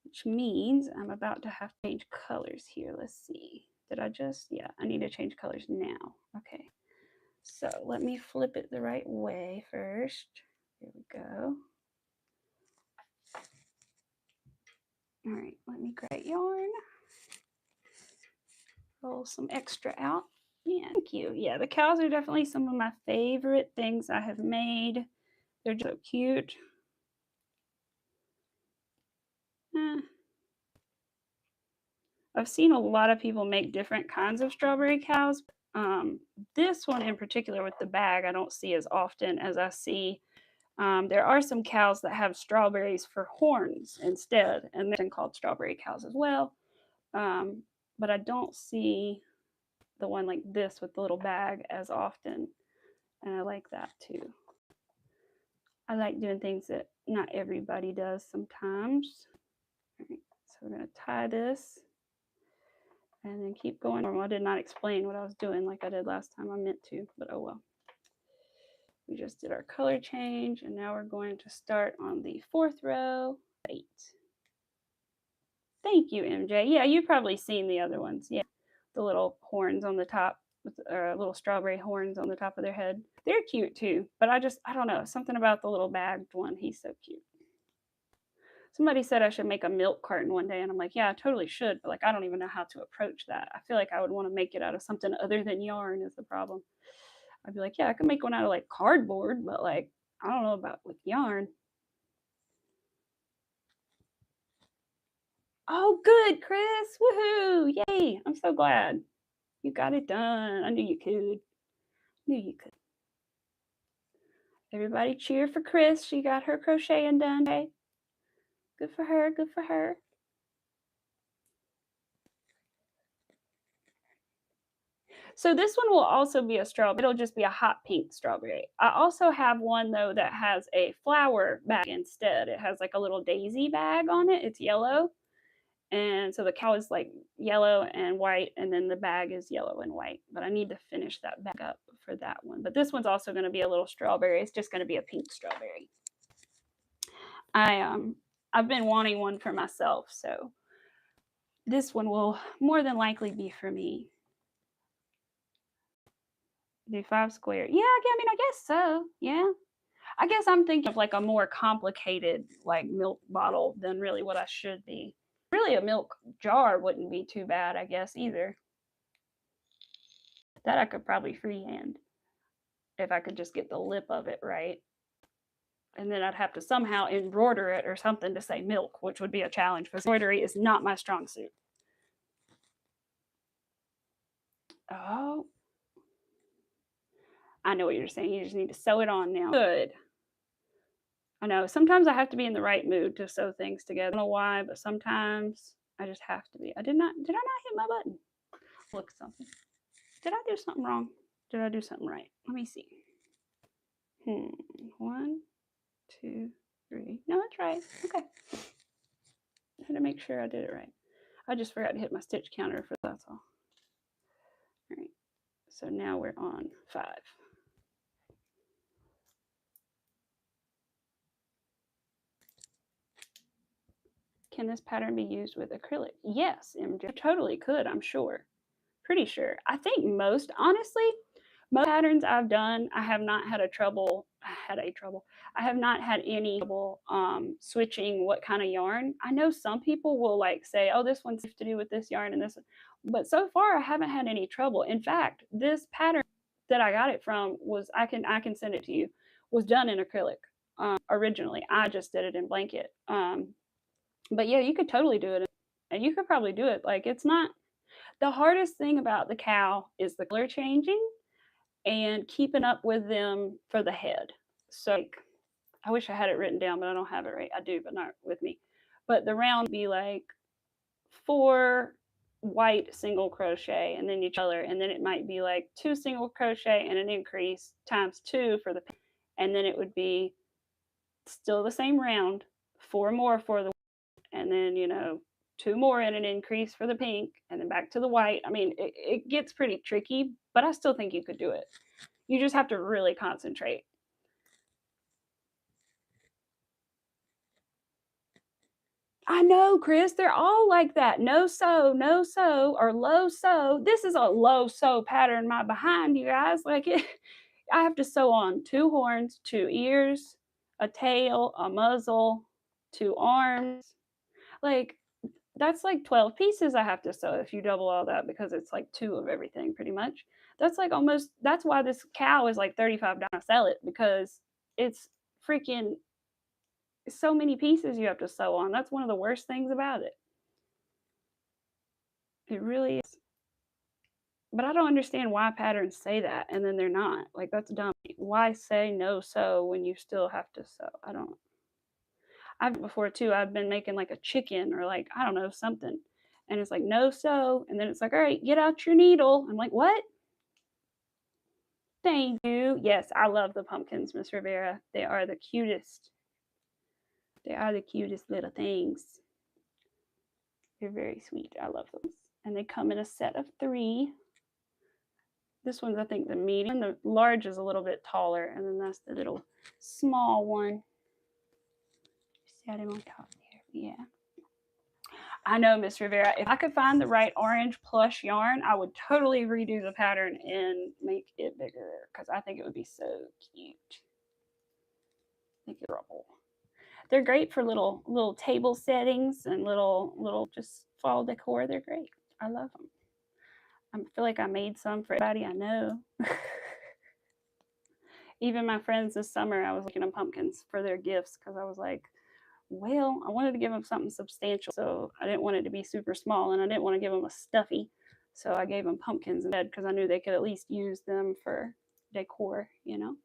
which means I'm about to have to change colors here. Let's see. Did I just? Yeah, I need to change colors now. Okay. So let me flip it the right way first. Here we go. All right, let me grab yarn. Roll some extra out. Yeah, thank you. Yeah, the cows are definitely some of my favorite things I have made. They're just so cute. I've seen a lot of people make different kinds of strawberry cows. This one in particular with the bag, I don't see as often as I see. There are some cows that have strawberries for horns instead, and they're called strawberry cows as well. But I don't see the one like this with the little bag as often. And I like that too. I like doing things that not everybody does sometimes. All right, so we're going to tie this and then keep going. I did not explain what I was doing like I did last time. I meant to, but oh well. We just did our color change, and now we're going to start on the 4th row, 8. Thank you, MJ. Yeah, you've probably seen the other ones. Yeah, the little horns on the top, with little strawberry horns on the top of their head. They're cute too, but I don't know, something about the little bagged one. He's so cute. Somebody said I should make a milk carton one day, and I'm like, yeah, I totally should, but like I don't even know how to approach that. I feel like I would want to make it out of something other than yarn is the problem. I'd be like, yeah, I could make one out of like cardboard, but like I don't know about with yarn. Oh, good, Chris. Woohoo. Yay. I'm so glad. You got it done. I knew you could. Knew you could. Everybody cheer for Chris. She got her crocheting done today. Good for her. Good for her. So this one will also be a strawberry. It'll just be a hot pink strawberry. I also have one though that has a flower bag instead. It has like a little daisy bag on it. It's yellow. And so the cow is like yellow and white, and then the bag is yellow and white. But I need to finish that bag up for that one. But this one's also going to be a little strawberry. It's just going to be a pink strawberry. I've been wanting one for myself, so this one will more than likely be for me. Do 5 square. Yeah, I mean, I guess so. Yeah. I guess I'm thinking of like a more complicated like milk bottle than really what I should be. Really, a milk jar wouldn't be too bad, I guess, either. That I could probably freehand if I could just get the lip of it right. And then I'd have to somehow embroider it or something to say milk, which would be a challenge because embroidery is not my strong suit. Oh, I know what you're saying. You just need to sew it on now. Good. I know. Sometimes I have to be in the right mood to sew things together. I don't know why, but sometimes I just have to be. Did I not hit my button? Look something. Did I do something wrong? Did I do something right? Let me see. 1, 2, 3. No, that's right. Okay. I had to make sure I did it right. I just forgot to hit my stitch counter for that's all. All right. So now we're on 5. Can this pattern be used with acrylic? Yes, MJ. Totally could, I'm sure. Pretty sure. I think most patterns I've done, I have not had trouble. I have not had any trouble switching what kind of yarn. I know some people will like say, oh, this one's to do with this yarn and this one. But so far I haven't had any trouble. In fact, this pattern that I got it from was I can send it to you, was done in acrylic originally. I just did it in blanket. But yeah, you could totally do it. And you could probably do it. Like it's not the hardest thing about the cow is the color changing and keeping up with them for the head. So like, I wish I had it written down, but I don't have it right. I do, but not with me. But the round would be like 4 white single crochet and then you color, and then it might be like 2 single crochet and an increase times 2 for the, and then it would be still the same round, 4 more for the, and then 2 more and an increase for the pink, and then back to the white. I mean, it gets pretty tricky, but I still think you could do it. You just have to really concentrate. I know, Chris, they're all like that. No sew, or low sew. This is a low sew pattern, my behind, you guys. Like it, I have to sew on 2 horns, 2 ears, a tail, a muzzle, 2 arms. Like that's like 12 pieces I have to sew if you double all that, because it's like 2 of everything pretty much. That's like almost, that's why this cow is like $35 to sell it, because it's freaking so many pieces you have to sew on. That's one of the worst things about it. It really is. But I don't understand why patterns say that and then they're not. Like that's dumb. Why say no sew when you still have to sew? I don't. I've before too. I've been making like a chicken or like I don't know something, And it's like, no sew. And then it's like, all right, get out your needle. I'm like, what? Thank you. Yes, I love the pumpkins, Miss Rivera. They are the cutest. They are the cutest little things. They're very sweet. I love them. And they come in a set of 3. This one's, I think, the medium. The large is a little bit taller, and then that's the little small one. Set him on top there. Yeah. I know, Miss Rivera. If I could find the right orange plush yarn, I would totally redo the pattern and make it bigger because I think it would be so cute. Make it rubble. They're great for little table settings and little just fall decor. They're great. I love them. I feel like I made some for everybody I know. Even my friends this summer, I was looking at pumpkins for their gifts because I was like, well, I wanted to give them something substantial, so I didn't want it to be super small, and I didn't want to give them a stuffy, so I gave them pumpkins instead because I knew they could at least use them for decor, you know?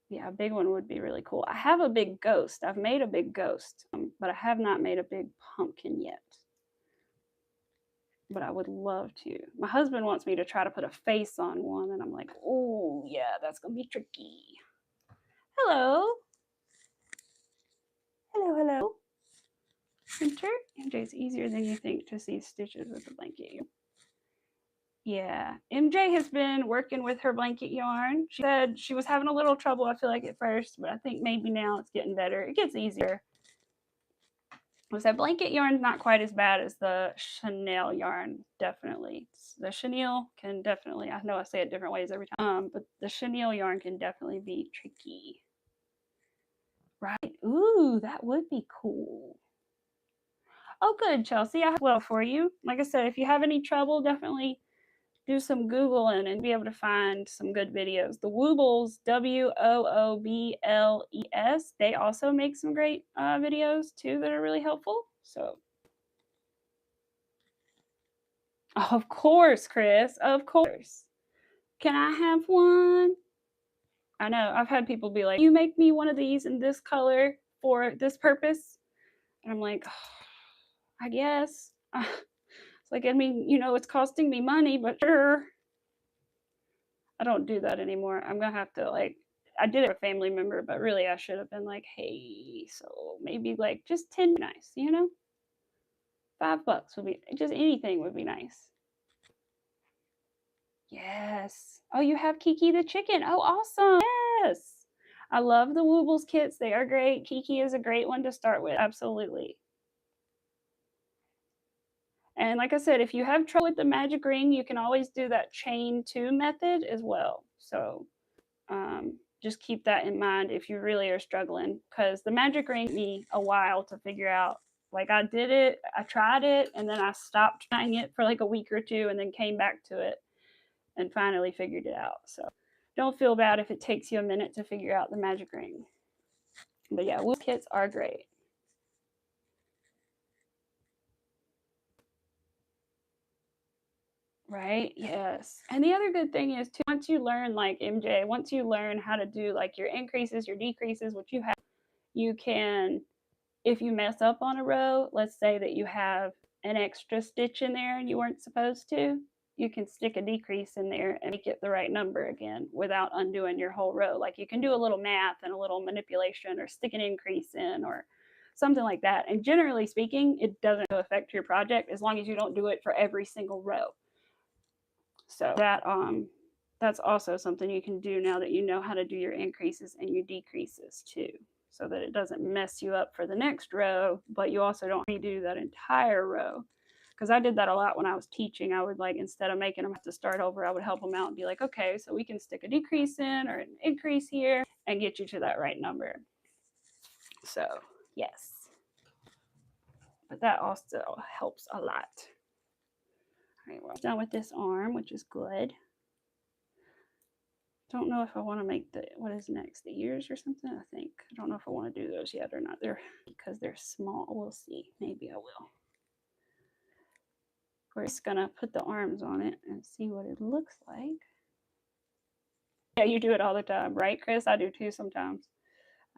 Yeah, a big one would be really cool. I have a big ghost. I've made a big ghost, but I have not made a big pumpkin yet. But I would love to. My husband wants me to try to put a face on one, and I'm like, oh, yeah, that's going to be tricky. Hello. Hello, hello. Winter? MJ's easier than you think to see stitches with a blanket yarn. Yeah, MJ has been working with her blanket yarn. She said she was having a little trouble, I feel like, at first, but I think maybe now it's getting better. It gets easier. I said blanket yarn's not quite as bad as the chenille yarn, definitely. The chenille can definitely, I know I say it different ways every time, but the chenille yarn can definitely be tricky. Right? Ooh, that would be cool. Oh, good, Chelsea. I have well for you. Like I said, if you have any trouble, definitely do some Googling and be able to find some good videos. The Woobles, Woobles, they also make some great videos too that are really helpful. So, of course, Chris, of course. Can I have one? I know I've had people be like, "You make me one of these in this color for this purpose," and I'm like, oh, "I guess." It's like, I mean, you know, it's costing me money, but sure. I don't do that anymore. I'm gonna have to like I did it for a family member, but really I should have been like, hey, so maybe like just 10 nice, you know? $5 would be just anything would be nice. Yes. Oh, you have Kiki the chicken. Oh, awesome. Yes. I love the Woobles kits. They are great. Kiki is a great one to start with. Absolutely. And like I said, if you have trouble with the magic ring, you can always do that chain 2 method as well. So just keep that in mind if you really are struggling, because the magic ring took me a while to figure out. Like I did it, I tried it, and then I stopped trying it for like a week or 2 and then came back to it and finally figured it out. So don't feel bad if it takes you a minute to figure out the magic ring. But yeah, wood kits are great. Right? Yes. And the other good thing is too, once you learn like MJ, once you learn how to do like your increases, your decreases, what you have, you can, if you mess up on a row, let's say that you have an extra stitch in there and you weren't supposed to, you can stick a decrease in there and make it the right number again without undoing your whole row. Like you can do a little math and a little manipulation or stick an increase in or something like that. And generally speaking, it doesn't affect your project as long as you don't do it for every single row. So that's also something you can do now that you know how to do your increases and your decreases too, so that it doesn't mess you up for the next row, but you also don't redo that entire row. Because I did that a lot when I was teaching. I would like, instead of making them have to start over, I would help them out and be like, okay, so we can stick a decrease in or an increase here and get you to that right number. So yes, but that also helps a lot. All right, we're done with this arm, which is good. Don't know if I want to make the, what is next, the ears or something, I think. I don't know if I want to do those yet or not. They're, because they're small. We'll see. Maybe I will. We're just going to put the arms on it and see what it looks like. Yeah, you do it all the time, right, Chris? I do too sometimes.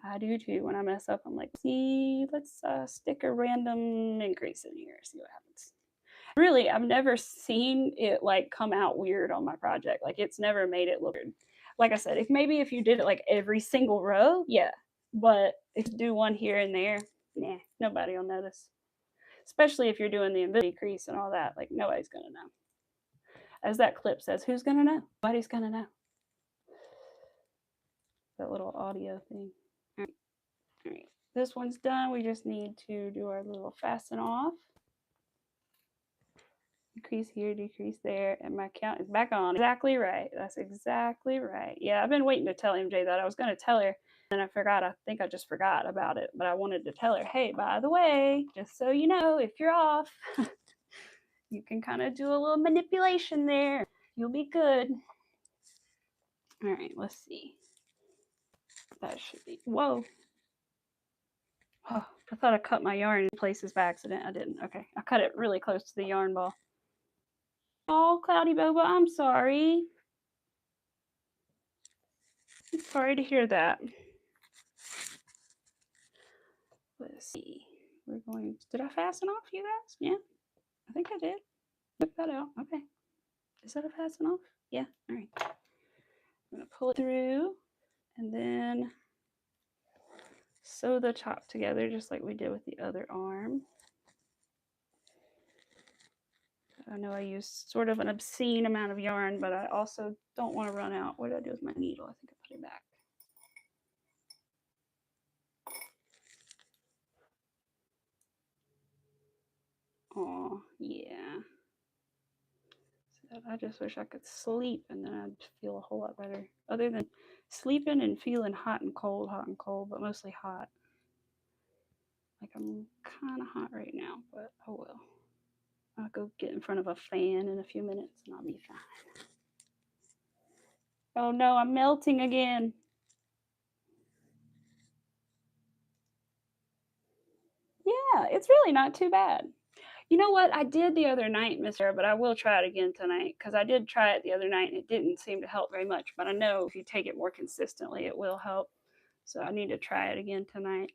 I do too. When I mess up, I'm like, see, let's stick a random increase in here, see what happens. Really, I've never seen it like come out weird on my project. Like it's never made it look weird. Like I said, if you did it like every single row, yeah. But if you do one here and there, nah, nobody will notice. Especially if you're doing the invisibility crease and all that, like nobody's gonna know. As that clip says, who's gonna know? Nobody's gonna know. That little audio thing. All right. All right. This one's done. We just need to do our little fasten off. Decrease here, decrease there, and my count is back on. Exactly right. That's exactly right. Yeah, I've been waiting to tell MJ that. I was going to tell her, and I forgot. I think I just forgot about it, but I wanted to tell her, hey, by the way, just so you know, if you're off, you can kind of do a little manipulation there. You'll be good. All right, let's see. That should be, whoa. Oh, I thought I cut my yarn in places by accident. I didn't. Okay, I cut it really close to the yarn ball. Oh, Cloudy Boba, I'm sorry. I'm sorry to hear that. Let's see. We're going. Did I fasten off, you guys? Yeah, I think I did. Check that out. Okay. Is that a fasten off? Yeah. All right. I'm gonna pull it through, and then sew the top together just like we did with the other arm. I know I used sort of an obscene amount of yarn, but I also don't want to run out. What did I do with my needle? I think I put it back. Oh, yeah. So I just wish I could sleep and then I'd feel a whole lot better. Other than sleeping and feeling hot and cold, but mostly hot. Like I'm kind of hot right now, but oh well. I'll go get in front of a fan in a few minutes and I'll be fine. Oh no, I'm melting again. Yeah, it's really not too bad. You know what? I did the other night, Miss Sarah, but I will try it again tonight because I did try it the other night and it didn't seem to help very much. But I know if you take it more consistently, it will help. So I need to try it again tonight.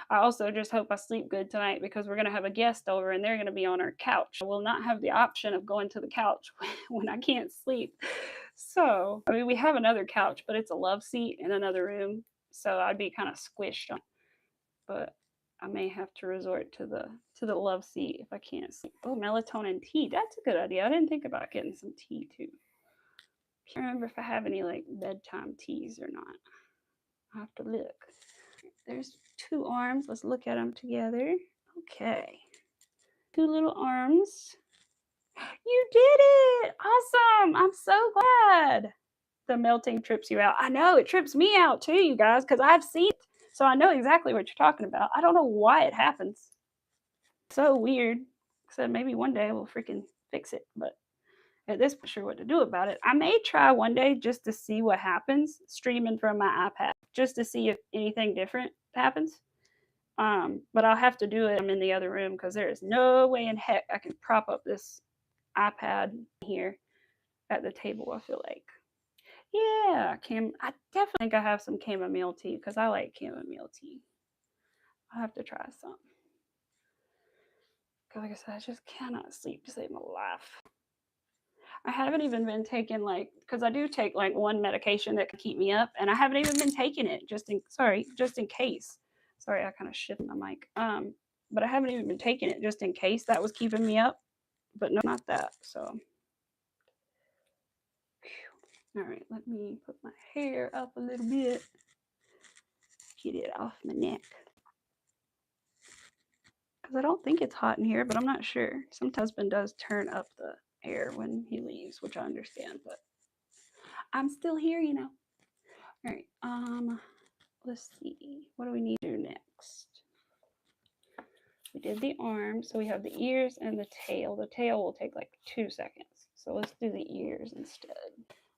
I also just hope I sleep good tonight because we're going to have a guest over and they're going to be on our couch. I will not have the option of going to the couch when I can't sleep. So, I mean, we have another couch, but it's a love seat in another room. So I'd be kind of squished on. But I may have to resort to the love seat if I can't sleep. Oh, melatonin tea. That's a good idea. I didn't think about getting some tea too. Can't remember if I have any like bedtime teas or not. I have to look. There's two arms. Let's look at them together. Okay. Two little arms. You did it! Awesome! I'm so glad. The melting trips you out. I know it trips me out too, you guys, because I've seen it. So I know exactly what you're talking about. I don't know why it happens. So weird. So maybe one day we'll freaking fix it. But at this point, sure what to do about it. I may try one day just to see what happens, streaming from my iPad, just to see if anything different happens. But I'll have to do it. I'm in the other room because there is no way in heck I can prop up this iPad here at the table. I feel like, yeah, I definitely think I have some chamomile tea because I like chamomile tea. I'll have to try some. Because like I said, I just cannot sleep to save my life. I haven't even been taking because I do take like one medication that can keep me up, and I haven't even been taking it just in case. Sorry, I kind of shifted my mic. But I haven't even been taking it just in case that was keeping me up. But no, not that. So, all right, let me put my hair up a little bit. Get it off my neck. Because I don't think it's hot in here, but I'm not sure. Sometimes husband does turn up the air when he leaves, which I understand, but I'm still here, you know. All right, let's see. What do we need to do next? We did the arm, so we have the ears and the tail. The tail will take like 2 seconds. So let's do the ears instead.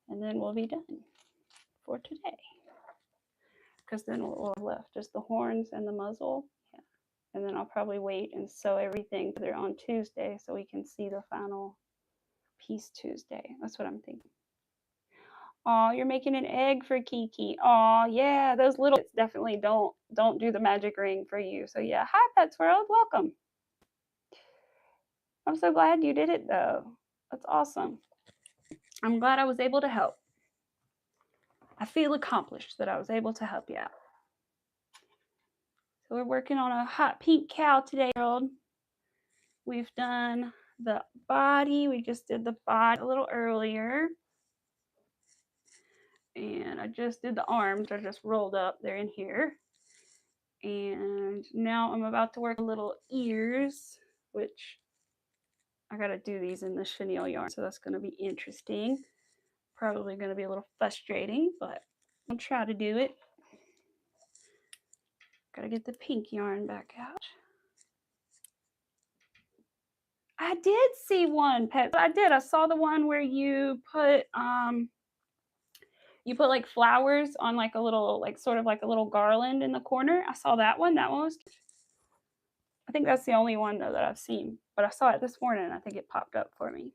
And then we'll be done for today. Because then we'll have left just the horns and the muzzle. Yeah. And then I'll probably wait and sew everything together on Tuesday so we can see the final piece Tuesday. That's what I'm thinking. Oh, you're making an egg for Kiki. Oh, yeah, those little bits definitely don't do the magic ring for you. So yeah, hi Pets World, welcome. I'm so glad you did it though. That's awesome. I'm glad I was able to help. I feel accomplished that I was able to help you out. So we're working on a hot pink cow today, world. We've done the body. We just did the body a little earlier. And I just did the arms. I just rolled up. They're in here. And now I'm about to work a little ears, which I got to do these in the chenille yarn. So that's going to be interesting. Probably going to be a little frustrating, but I'll try to do it. Got to get the pink yarn back out. I did see one, Pet. I did. I saw the one where you put like flowers on like a little, like sort of like a little garland in the corner. I saw that one. That one was cute. I think that's the only one though that I've seen, but I saw it this morning and I think it popped up for me.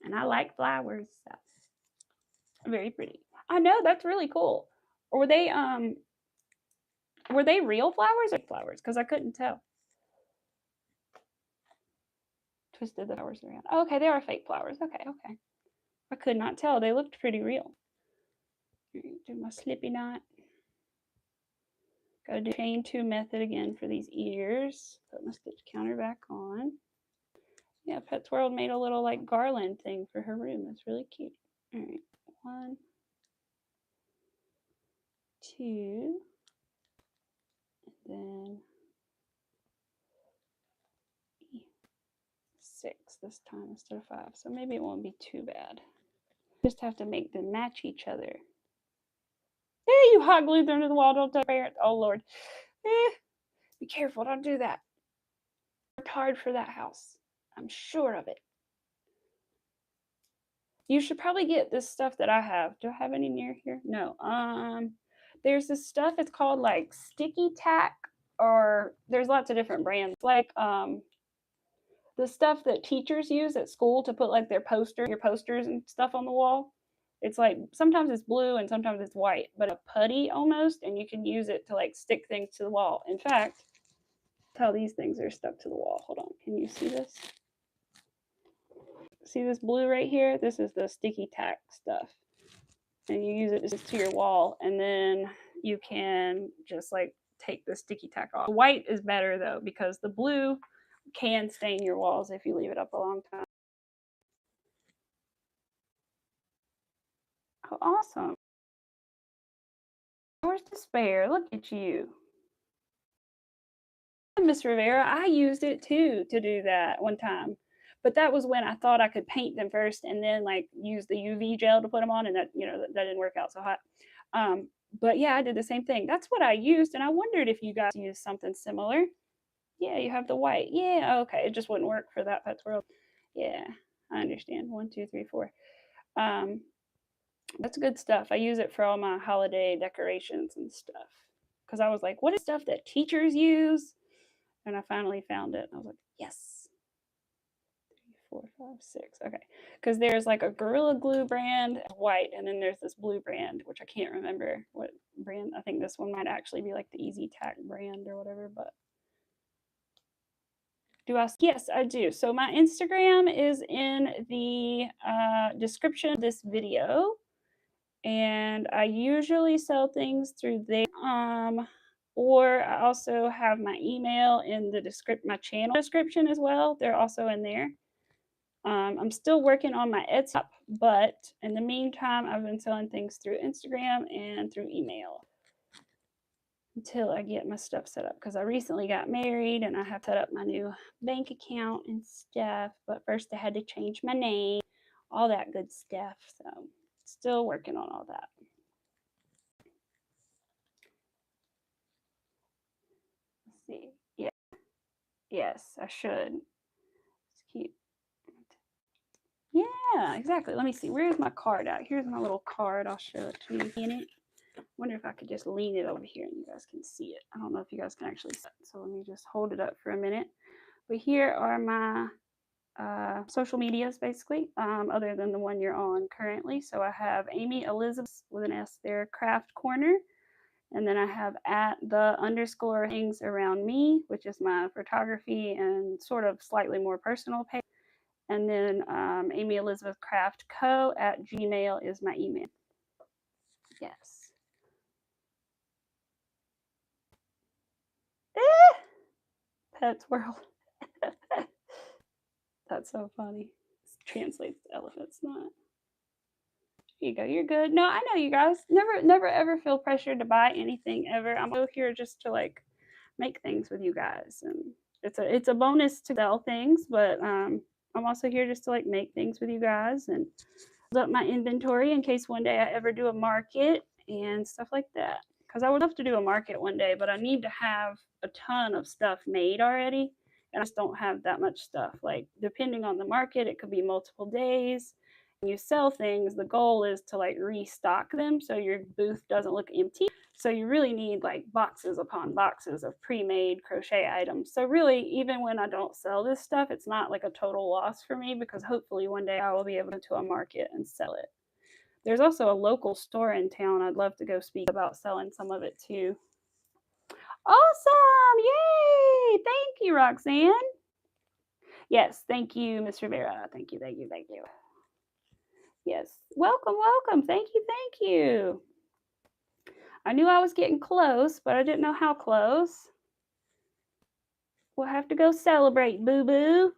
And I like flowers, so very pretty. I know, that's really cool. Or were they real flowers or flowers? Because I couldn't tell. Twisted the flowers around. Oh, okay, they are fake flowers. Okay, okay. I could not tell. They looked pretty real. Do my slippy knot. Gotta do chain 2 method again for these ears. Put my stitch counter back on. Yeah, Pets World made a little like garland thing for her room. That's really cute. All right, 1, 2, and then 6 this time instead of 5. So maybe it won't be too bad. Just have to make them match each other. Hey, you hot glued under the wall. Don't tell parents. Oh Lord. Be careful. Don't do that. Worked hard for that house. I'm sure of it. You should probably get this stuff that I have. Do I have any near here? No. There's this stuff. It's called like sticky tack, or there's lots of different brands. Like the stuff that teachers use at school to put like your posters and stuff on the wall. It's like sometimes it's blue and sometimes it's white, but a putty almost, and you can use it to like stick things to the wall. In fact, that's how these things are stuck to the wall. Hold on. Can you see this? See this blue right here? This is the sticky tack stuff. And you use it just to your wall, and then you can just like take the sticky tack off. The white is better though, because the blue can stain your walls if you leave it up a long time. Oh, awesome. Where's despair? Look at you. Miss Rivera, I used it too to do that one time. But that was when I thought I could paint them first and then like use the UV gel to put them on, and that, you know, that didn't work out so hot. But yeah, I did the same thing. That's what I used, and I wondered if you guys used something similar. Yeah, you have the white. Yeah, okay. It just wouldn't work for that Pets World. Yeah, I understand. 1, 2, 3, 4. That's good stuff. I use it for all my holiday decorations and stuff. Because I was like, what is stuff that teachers use? And I finally found it. I was like, yes. 3, 4, 5, 6. Okay. Because there's like a Gorilla Glue brand, white, and then there's this blue brand, which I can't remember what brand. I think this one might actually be like the Easy Tack brand or whatever, but do I? Yes, I do. So my Instagram is in the description of this video, and I usually sell things through there. Or I also have my email in the my channel description as well. They're also in there. I'm still working on my Etsy shop, but in the meantime, I've been selling things through Instagram and through email until I get my stuff set up, because I recently got married and I have set up my new bank account and stuff. But first I had to change my name, all that good stuff. So still working on all that. Let's see. Yeah. Yes, I should. Let's keep. Yeah, exactly. Let me see. Where's my card at? Here's my little card. I'll show it to you in it. Wonder if I could just lean it over here and you guys can see it. I don't know if you guys can actually see it. So let me just hold it up for a minute. But here are my social medias, basically, other than the one you're on currently. So I have Amy Elizabeth with an S there, Craft Corner. And then I have at the underscore things around me, which is my photography and sort of slightly more personal page. And then Amy Elizabeth Craft Co at Gmail is my email. Yes. Pets World. That's so funny. It translates to elephants, not. Here you go. You're good. No, I know you guys. Never ever feel pressured to buy anything ever. I'm here just to like make things with you guys, and it's a bonus to sell things, but I'm also here just to like make things with you guys and build up my inventory in case one day I ever do a market and stuff like that. Because I would love to do a market one day, but I need to have a ton of stuff made already, and I just don't have that much stuff. Like depending on the market, it could be multiple days. When you sell things, the goal is to like restock them so your booth doesn't look empty. So you really need like boxes upon boxes of pre-made crochet items. So really, even when I don't sell this stuff, it's not like a total loss for me because hopefully one day I will be able to go to a market and sell it. There's also a local store in town I'd love to go speak about selling some of it too. Awesome! Yay! Thank you, Roxanne. Yes, thank you, Miss Rivera. Thank you. Yes, welcome. Thank you. I knew I was getting close, but I didn't know how close. We'll have to go celebrate, boo-boo.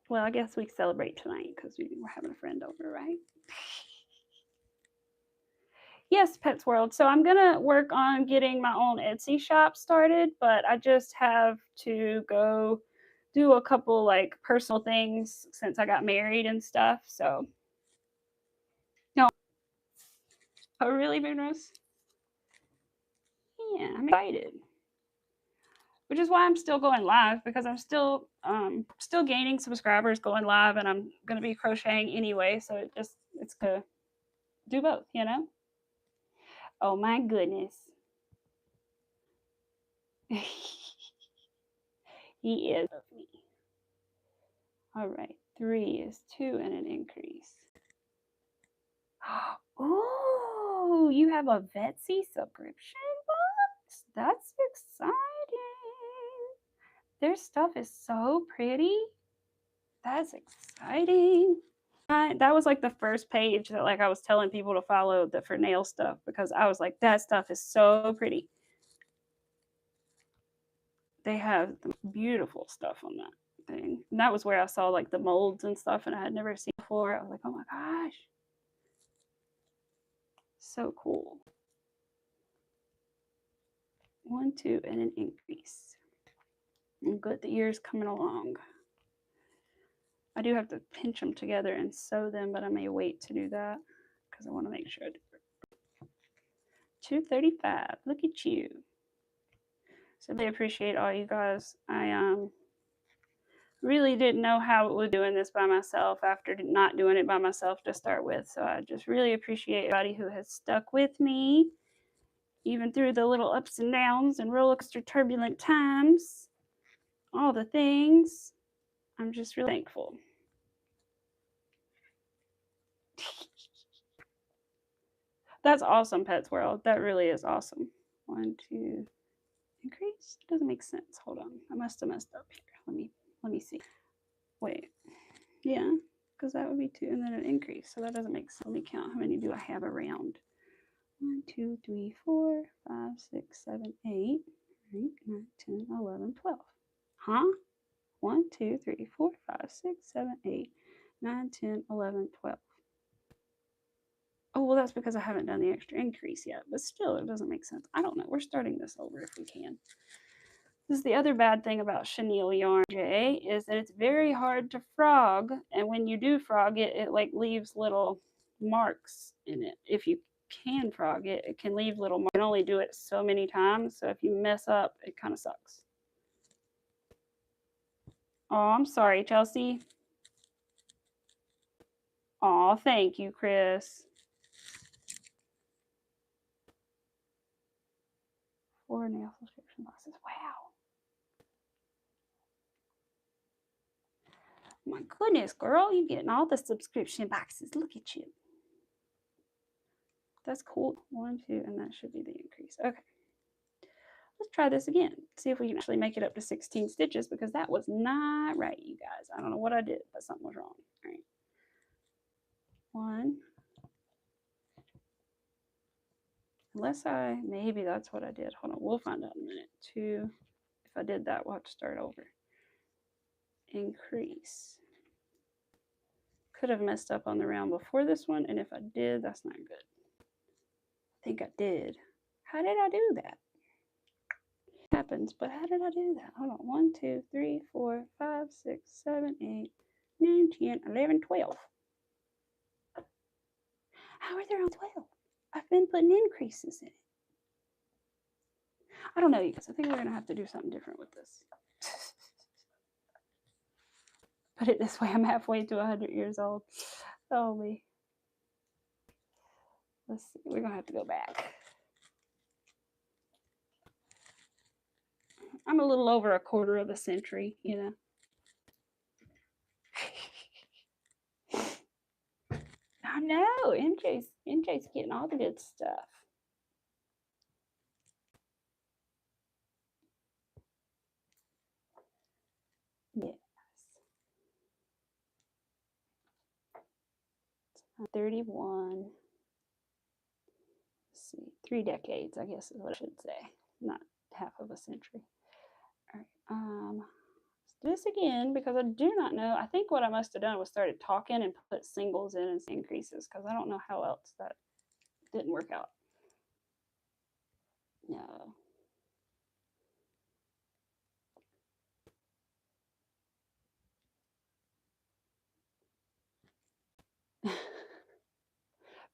Well, I guess we celebrate tonight because we're having a friend over, right? Yes, Pets World. So I'm going to work on getting my own Etsy shop started, but I just have to go do a couple like personal things since I got married and stuff. So, no. Oh, really, Moonrose? Yeah, I'm excited. Which is why I'm still going live because I'm still gaining subscribers going live, and I'm going to be crocheting anyway. So it's going to do both, you know? Oh my goodness. He is of me. All right, 3 is 2 and an increase. Oh, you have a Vetsy subscription box? That's exciting. Their stuff is so pretty. That's exciting. That was like the first page that like I was telling people to follow for nail stuff because I was like, that stuff is so pretty. They have beautiful stuff on that thing. And that was where I saw like the molds and stuff, and I had never seen before. I was like, oh my gosh. So cool. 1, 2, and an increase. I'm good. The ear's coming along. I do have to pinch them together and sew them, but I may wait to do that because I want to make sure I do it. 235. Look at you. So I appreciate all you guys. I really didn't know how it was doing this by myself after not doing it by myself to start with. So I just really appreciate everybody who has stuck with me, even through the little ups and downs and roller coaster turbulent times, all the things. I'm just really thankful. That's awesome, Pets World. That really is awesome. 1, 2, increase? It doesn't make sense. Hold on. I must have messed up here. Let me see. Wait. Yeah, because that would be 2 and then an increase. So that doesn't make sense. Let me count. How many do I have around? 1, 2, 3, 4, 5, 6, 7, 8, 9, 10, 11, 12. Huh? 1, 2, 3, 4, 5, 6, 7, 8, 9, 10, 11, 12. Oh, well, that's because I haven't done the extra increase yet, but still, it doesn't make sense. I don't know. We're starting this over if we can. This is the other bad thing about chenille yarn, Jay, is that it's very hard to frog, and when you do frog it, it like leaves little marks in it. If you can frog it, it can leave little marks. You can only do it so many times, so if you mess up, it kind of sucks. Oh, I'm sorry, Chelsea. Oh, thank you, Chris. 4 nail subscription boxes. Wow. My goodness, girl, you're getting all the subscription boxes. Look at you. That's cool. 1, 2, and that should be the increase. Okay. Let's try this again. See if we can actually make it up to 16 stitches because that was not right, you guys. I don't know what I did, but something was wrong. All right. 1. Unless maybe that's what I did. Hold on, we'll find out in a minute. 2. If I did that, we'll have to start over. Increase. Could have messed up on the round before this one, and if I did, that's not good. I think I did. How did I do that? It happens, but how did I do that? Hold on. 1, 2, 3, 4, 5, 6, 7, 8, 9, 10, 11, 12. How are there only 12? I've been putting increases in it. I don't know, you guys. I think we're going to have to do something different with this. Put it this way, I'm halfway to 100 years old. Oh, me. Let's see. We're going to have to go back. I'm a little over a quarter of a century, you know. I know. MJ's getting all the good stuff. Yes. 31. Let's see. 3 decades, I guess is what I should say. Not half of a century. All right. Let's do this again because I do not know. I think what I must have done was started talking and put singles in and increases because I don't know how else that didn't work out. No.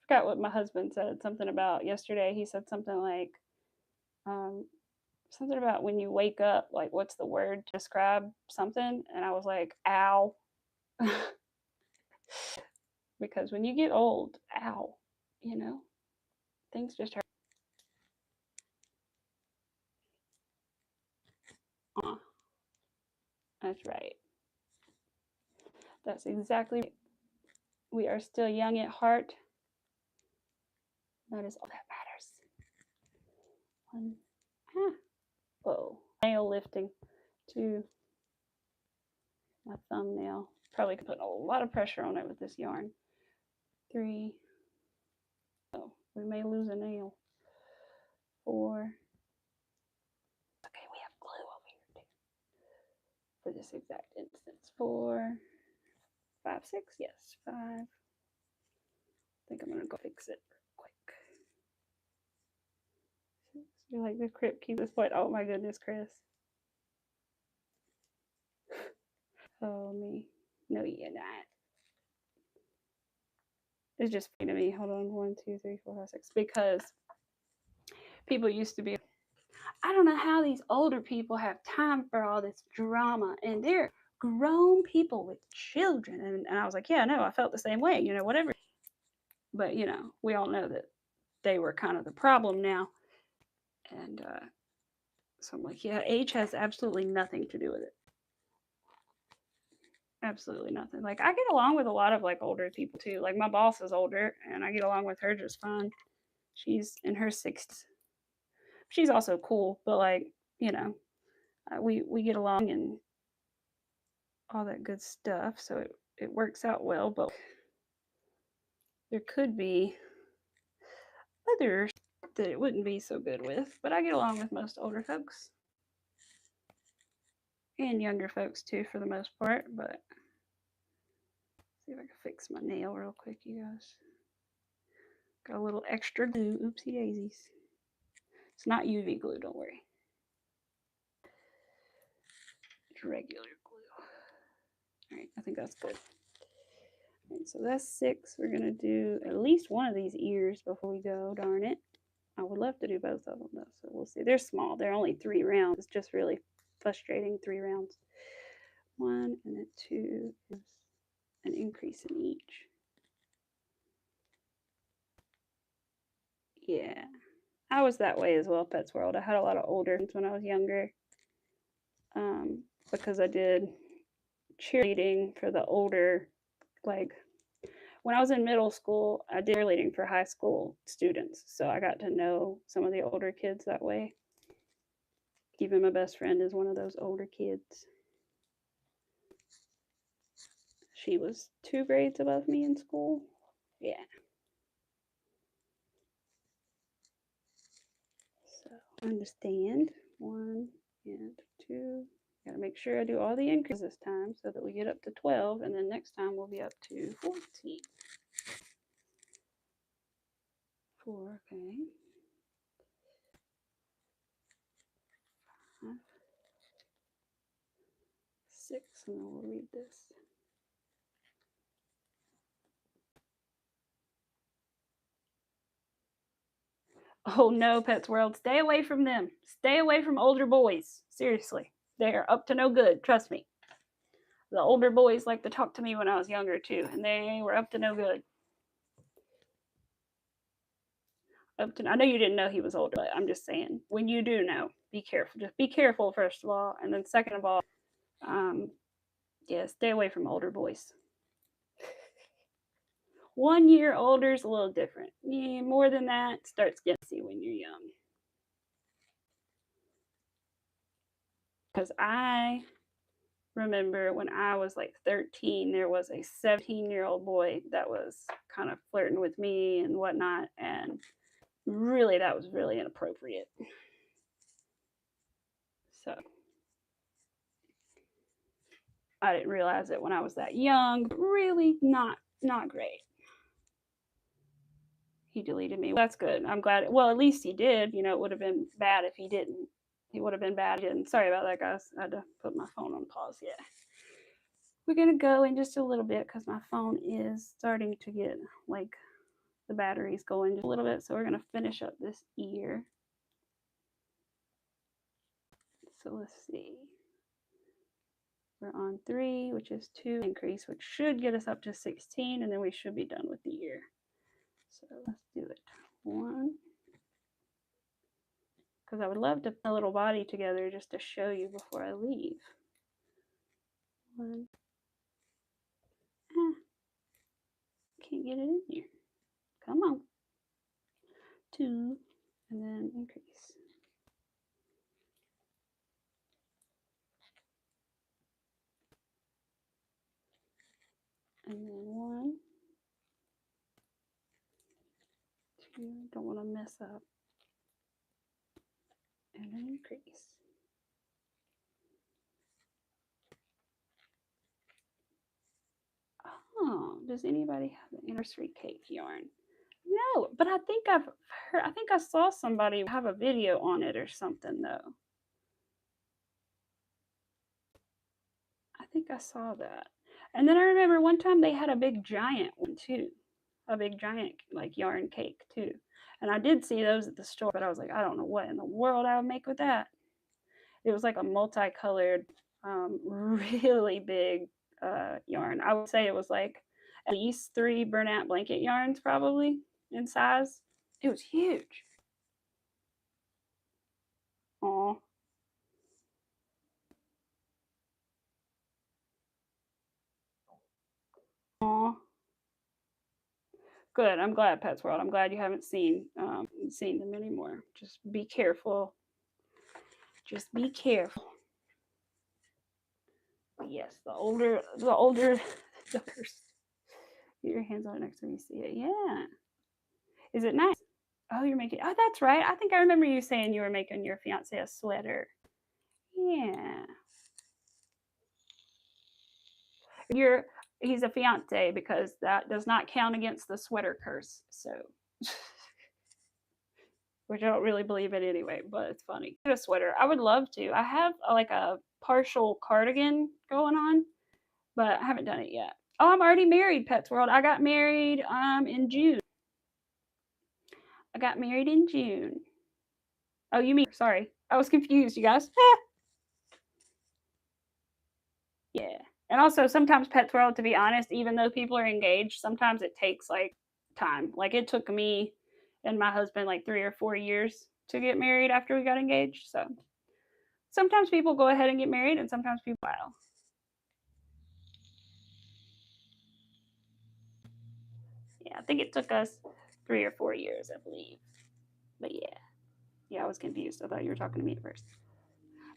Forgot what my husband said. Something about yesterday. He said something like, something about when you wake up, like what's the word to describe something? And I was like, ow. Because when you get old, ow, you know, things just hurt. That's right. That's exactly right. We are still young at heart. That is all that matters. 1. Whoa. Nail lifting. 2. My thumbnail. Probably could put a lot of pressure on it with this yarn. 3. Oh, we may lose a nail. 4. Okay, we have glue over here too. For this exact instance. 4, 5, 6. Yes, 5. I think I'm gonna go fix it quick. 6. You're like the crib keep this point. Oh my goodness, Chris. Oh me. No, you're not. It's just funny to me. Hold on. 1, 2, 3, 4, 5, 6. Because people used to be, I don't know how these older people have time for all this drama. And they're grown people with children. And I was like, yeah, no, I felt the same way, you know, whatever. But, you know, we all know that they were kind of the problem now. And so I'm like, yeah, age has absolutely nothing to do with it. Absolutely nothing. Like, I get along with a lot of like older people too. Like, my boss is older and I get along with her just fine. She's in her 60s. She's also cool, but like, you know, we get along and all that good stuff. So it works out well, but there could be others that it wouldn't be so good with. But I get along with most older folks and younger folks too, for the most part. But see if I can fix my nail real quick, you guys. Got a little extra glue. Oopsie daisies. It's not UV glue, don't worry. It's regular glue. All right, I think that's good. All right, so that's 6. We're gonna do at least one of these ears before we go. Darn it! I would love to do both of them though. So we'll see. They're small. They're only 3 rounds. It's just really frustrating. 3 rounds. 1 and then 2 is an increase in each. Yeah, I was that way as well, Pets World. I had a lot of older ones when I was younger, because I did cheerleading for the older, like when I was in middle school, I did cheerleading for high school students. So I got to know some of the older kids that way. Even my best friend is one of those older kids. She was 2 grades above me in school. Yeah. So understand 1 and 2. Got to make sure I do all the increases this time so that we get up to 12, and then next time we'll be up to 14. 4, okay. 5, 6, and then we'll read this. Oh no, Pets World, stay away from them. Stay away from older boys. Seriously, they're up to no good. Trust me. The older boys like to talk to me when I was younger too, and they were up to no good. I know you didn't know he was older, but I'm just saying, when you do know, be careful. Just be careful, first of all, and then second of all, yeah, stay away from older boys. 1 year older is a little different. Yeah, more than that starts getting messy when you're young. Because I remember when I was like 13, there was a 17-year-old boy that was kind of flirting with me and whatnot, and really, that was really inappropriate. So I didn't realize it when I was that young, but really not great. He deleted me. Well, that's good. I'm glad. Well, at least he did. You know, it would have been bad if he didn't. He would have been bad if he didn't. Sorry about that, guys. I had to put my phone on pause. Yeah. We're going to go in just a little bit because my phone is starting to get like the battery's going just a little bit. So we're going to finish up this ear. So let's see. We're on 3, which is 2 increase, which should get us up to 16, and then we should be done with the ear. So let's do it. 1. Because I would love to put a little body together just to show you before I leave. 1. Can't get it in here. Come on. 2, and then increase. And then 1, 2, don't want to mess up. And then increase. Oh, does anybody have an anniversary cake yarn? No, but I think I saw somebody have a video on it or something though. I think I saw that. And then I remember one time they had a big giant one too. A big giant like yarn cake too. And I did see those at the store, but I was like, I don't know what in the world I would make with that. It was like a multicolored, really big yarn. I would say it was like at least 3 burnout blanket yarns probably in size. It was huge. Aw. Aw. Good. I'm glad, Pets World. I'm glad you haven't seen them anymore. Just be careful. Just be careful. Yes, the older daughters. Get your hands on it next time you see it. Yeah. Is it nice? Oh, you're making. Oh, that's right. I think I remember you saying you were making your fiance a sweater. Yeah. He's a fiance because that does not count against the sweater curse. So, which I don't really believe in anyway, but it's funny. A sweater. I would love to. I have like a partial cardigan going on, but I haven't done it yet. Oh, I'm already married, Pets World. I got married in June. I got married in June. Oh, you mean, sorry. I was confused, you guys. Yeah. And also sometimes Pets World, to be honest, even though people are engaged, sometimes it takes like time. Like it took me and my husband like 3 or 4 years to get married after we got engaged. So sometimes people go ahead and get married and sometimes people wow. Yeah, I think it took us 3 or 4 years, I believe. But yeah, I was confused. I thought you were talking to me at first.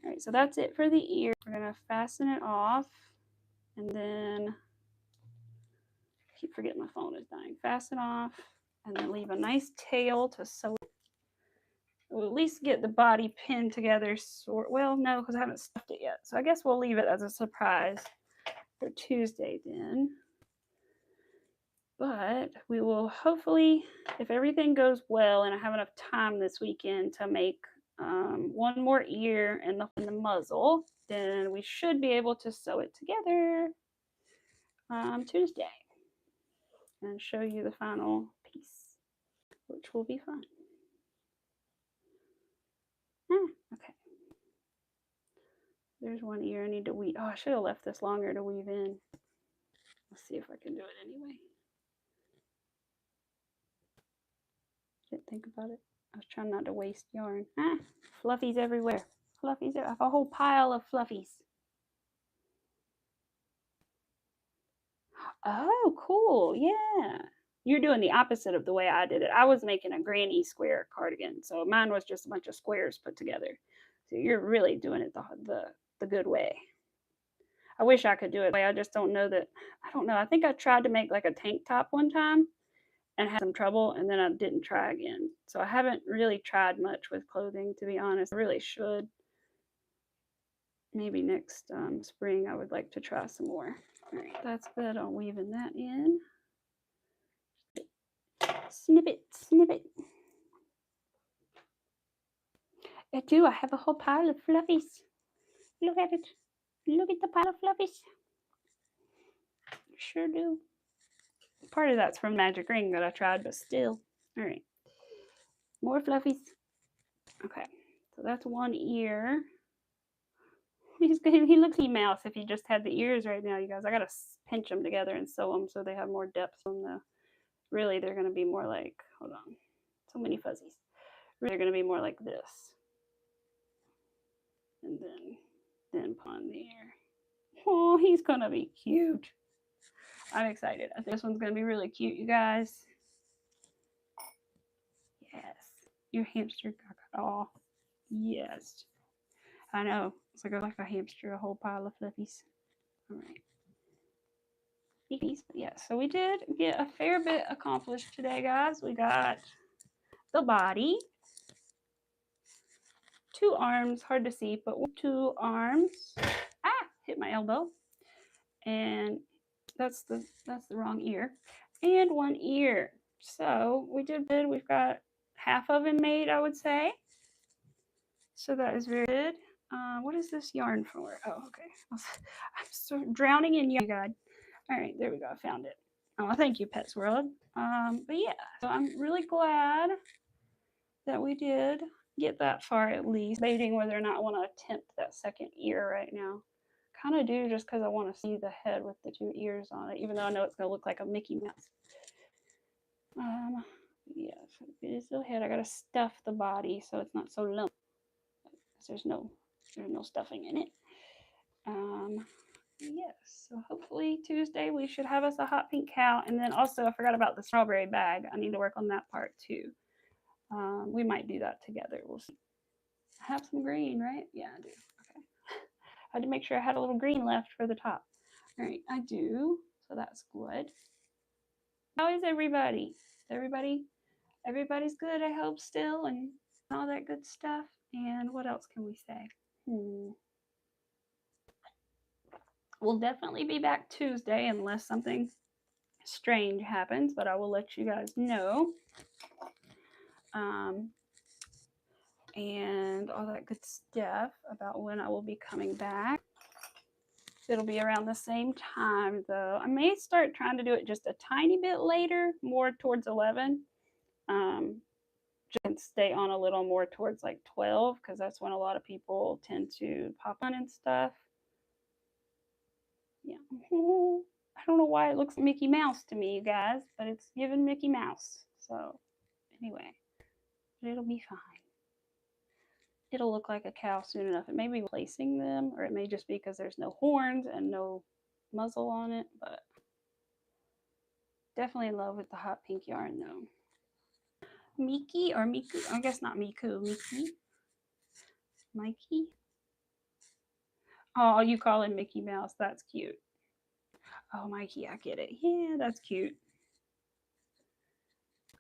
All right, so that's it for the ear. We're gonna fasten it off, and then I keep forgetting my phone is dying. Fasten off, and then leave a nice tail to sew. We'll at least get the body pinned together. Well, no, because I haven't stuffed it yet. So I guess we'll leave it as a surprise for Tuesday then. But we will hopefully, if everything goes well and I have enough time this weekend to make one more ear and the muzzle, then we should be able to sew it together Tuesday and show you the final piece, which will be fun. Okay. There's one ear I need to weave. Oh, I should have left this longer to weave in. Let's see if I can do it anyway. Didn't think about it. I was trying not to waste yarn. Fluffies everywhere. Fluffies. I have a whole pile of fluffies. Oh, cool. Yeah. You're doing the opposite of the way I did it. I was making a granny square cardigan. So mine was just a bunch of squares put together. So you're really doing it the good way. I wish I could do it. I just don't know that. I don't know. I think I tried to make like a tank top one time and had some trouble, and then I didn't try again. So I haven't really tried much with clothing, to be honest. I really should. Maybe next spring I would like to try some more. All right, that's good. I'm weaving that in. Snip it, snip it. I do. I have a whole pile of fluffies. Look at it. Look at the pile of fluffies. Sure do. Part of that's from Magic Ring that I tried, but still. All right. More fluffies. Okay. So that's one ear. He looks like a mouse if he just had the ears right now, you guys. I gotta pinch them together and sew them so they have more depth on the. Really, they're gonna be more like. Hold on. So many fuzzies. Really, they're gonna be more like this. And then put the ear. Oh, he's gonna be cute. I'm excited. I think this one's gonna be really cute, you guys. Yes. Your hamster. Oh, yes. I know. It's like a hamster, a whole pile of fluffies. All right. Yeah, so we did get a fair bit accomplished today, guys. We got the body, 2 arms, hard to see, but 2 arms. Hit my elbow. And that's the wrong ear. And 1 ear. So we did good. We've got half of him made, I would say. So that is very good. What is this yarn for? Oh, okay. I'm so drowning in yarn, God. All right, there we go. I found it. Oh, thank you, Pets World. But yeah, so I'm really glad that we did get that far at least. Debating whether or not I want to attempt that second ear right now. Kind of do just because I want to see the head with the 2 ears on it, even though I know it's going to look like a Mickey Mouse. Yeah, so it is the head. I got to stuff the body so it's not so lumpy. There's no stuffing in it. Yes, so hopefully Tuesday we should have us a hot pink cow. And then also I forgot about the strawberry bag. I need to work on that part too. We might do that together. We'll see. I have some green, right? Yeah, I do. Okay. I had to make sure I had a little green left for the top. All right, I do. So that's good. How is everybody? Everybody's good, I hope, still, and all that good stuff. And what else can we say? We'll definitely be back Tuesday unless something strange happens, but I will let you guys know. And all that good stuff about when I will be coming back. It'll be around the same time, though. I may start trying to do it just a tiny bit later, more towards 11. Just stay on a little more towards like 12, because that's when a lot of people tend to pop on and stuff. Yeah. I don't know why it looks like Mickey Mouse to me, you guys, but it's giving Mickey Mouse. So, anyway, it'll be fine. It'll look like a cow soon enough. It may be replacing them, or it may just be because there's no horns and no muzzle on it, but Definitely in love with the hot pink yarn though. Miki or Miku? I guess not Miku. Miki? Mikey? Oh, you call him Mickey Mouse. That's cute. Oh, Mikey, I get it. Yeah, that's cute.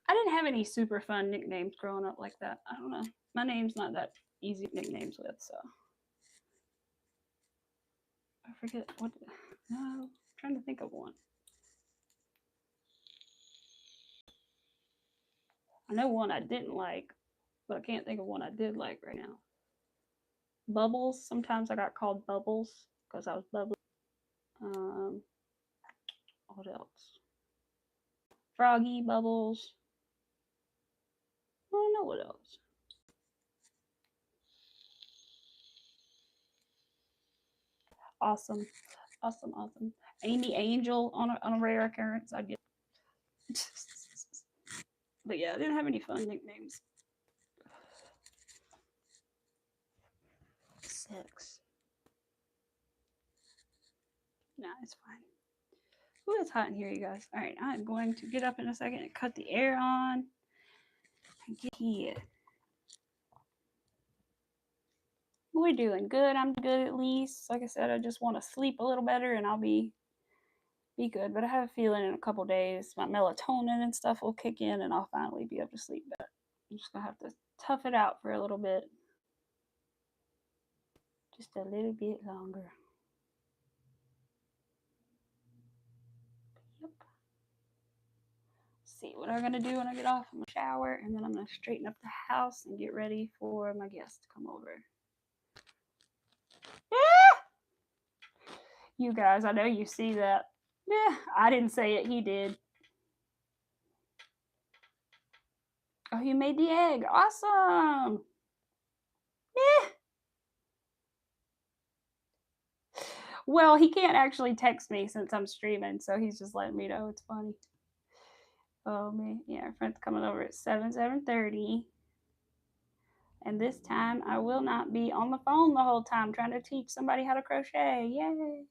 I didn't have any super fun nicknames growing up like that. I don't know. My name's not that easy nicknames with, so. I forget what. No, I'm trying to think of one. I know one I didn't like, but I can't think of one I did like right now. Bubbles. Sometimes I got called Bubbles because I was bubbly. What else? Froggy, Bubbles. I don't know what else. Awesome. Awesome, awesome. Amy Angel on a rare occurrence, I'd get. But yeah, I didn't have any fun nicknames. 6. Nah, it's fine. Ooh, it's hot in here, you guys. All right, I'm going to get up in a second and cut the air on and get here. We're doing good. I'm good at least. Like I said, I just want to sleep a little better and I'll be good. But I have a feeling in a couple days my melatonin and stuff will kick in and I'll finally be able to sleep better. I'm just gonna have to tough it out for a little bit. Just a little bit longer. Yep. See what I'm gonna do when I get off. I'm gonna shower and then I'm gonna straighten up the house and get ready for my guest to come over. You guys, I know you see that. Yeah, I didn't say it, he did. Oh, you made the egg. Awesome. Yeah. Well, he can't actually text me since I'm streaming, so he's just letting me know it's funny. Oh man, yeah, our friend's coming over at 7:30. And this time I will not be on the phone the whole time trying to teach somebody how to crochet. Yay.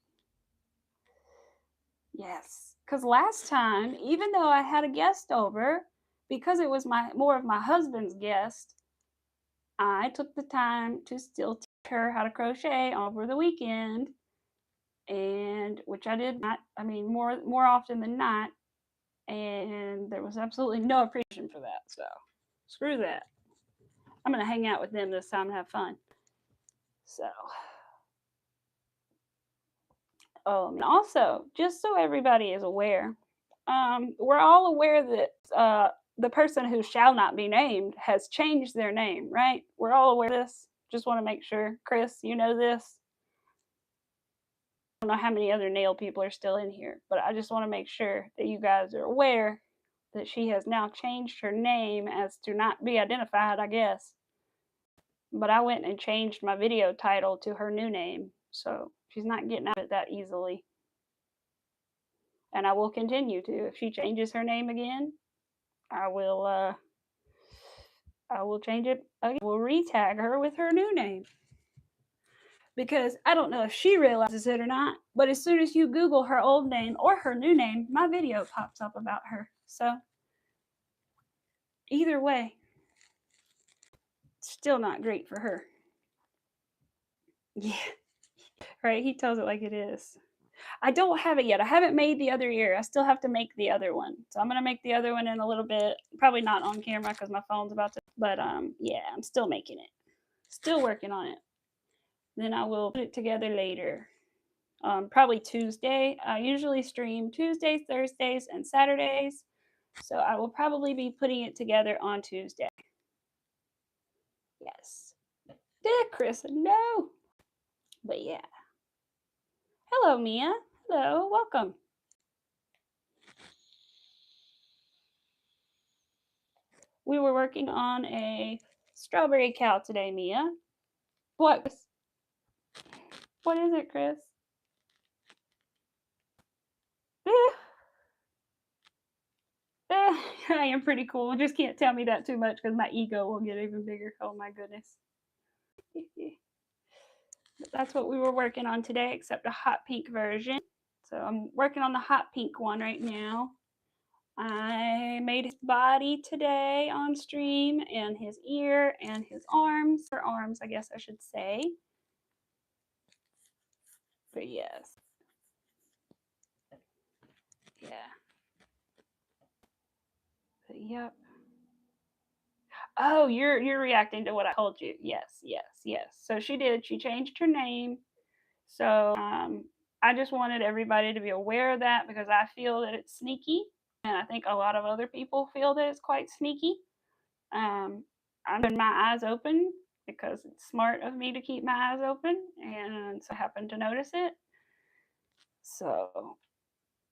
Yes. Because last time, even though I had a guest over, because it was more of my husband's guest, I took the time to still teach her how to crochet over the weekend, and which I did not. I mean, more often than not, and there was absolutely no appreciation for that. So screw that. I'm gonna hang out with them this time and have fun. So, and also, just so everybody is aware, we're all aware that the person who shall not be named has changed their name, right? We're all aware of this. Just want to make sure, Chris, you know this. I don't know how many other nail people are still in here, but I just want to make sure that you guys are aware that she has now changed her name as to not be identified, I guess. But I went and changed my video title to her new name, so she's not getting out of it that easily. And I will continue to. If she changes her name again, I will change it again. We'll retag her with her new name. Because I don't know if she realizes it or not, but as soon as you Google her old name or her new name, my video pops up about her. So either way, still not great for her. Yeah. Right, he tells it like it is. I don't have it yet. I haven't made the other ear. I still have to make the other one. So I'm gonna make the other one in a little bit. Probably not on camera because my phone's about to. But yeah, I'm still making it. Still working on it. Then I will put it together later. Probably Tuesday. I usually stream Tuesdays, Thursdays, and Saturdays. So I will probably be putting it together on Tuesday. Yes. Chris, no. But yeah. Hello, Mia. Hello, welcome. We were working on a strawberry cow today, Mia. What? What is it, Chris? I am pretty cool. Just can't tell me that too much because my ego will get even bigger. Oh my goodness. That's what we were working on today, except a hot pink version. So I'm working on the hot pink one right now. I made his body today on stream, and his ear, and his arms. Or arms, I guess I should say. But yes. Yeah. But yep. Oh, you're reacting to what I told you. Yes, yes, yes. So she did. She changed her name. So I just wanted everybody to be aware of that because I feel that it's sneaky, and I think a lot of other people feel that it's quite sneaky. I'm keeping my eyes open because it's smart of me to keep my eyes open, and so I happened to notice it. So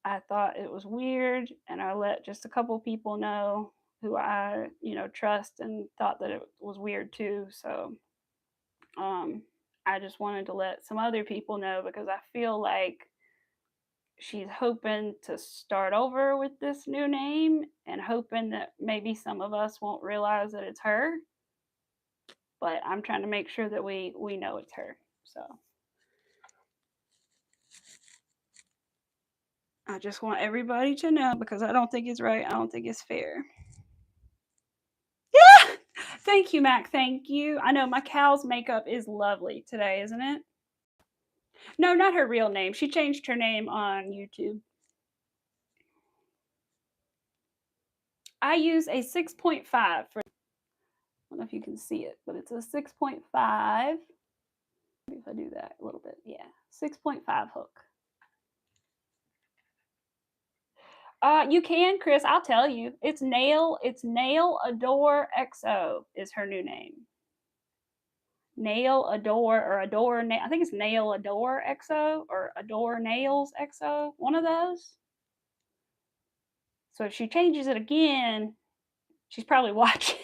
I thought it was weird, and I let just a couple people know who I, trust and thought that it was weird too. So I just wanted to let some other people know because I feel like she's hoping to start over with this new name and hoping that maybe some of us won't realize that it's her. But I'm trying to make sure that we know it's her. So I just want everybody to know because I don't think it's right. I don't think it's fair. Yeah. Thank you, Mac. Thank you. I know my cow's makeup is lovely today, isn't it? No, not her real name. She changed her name on YouTube. I use a 6.5 for, I don't know if you can see it, but it's a 6.5. Maybe if I do that a little bit. Yeah, 6.5 hook. You can, Chris. I'll tell you. It's Nail Adore XO is her new name. Nail Adore or Adore. I think it's Nail Adore XO or Adore Nails XO. One of those. So if she changes it again, she's probably watching.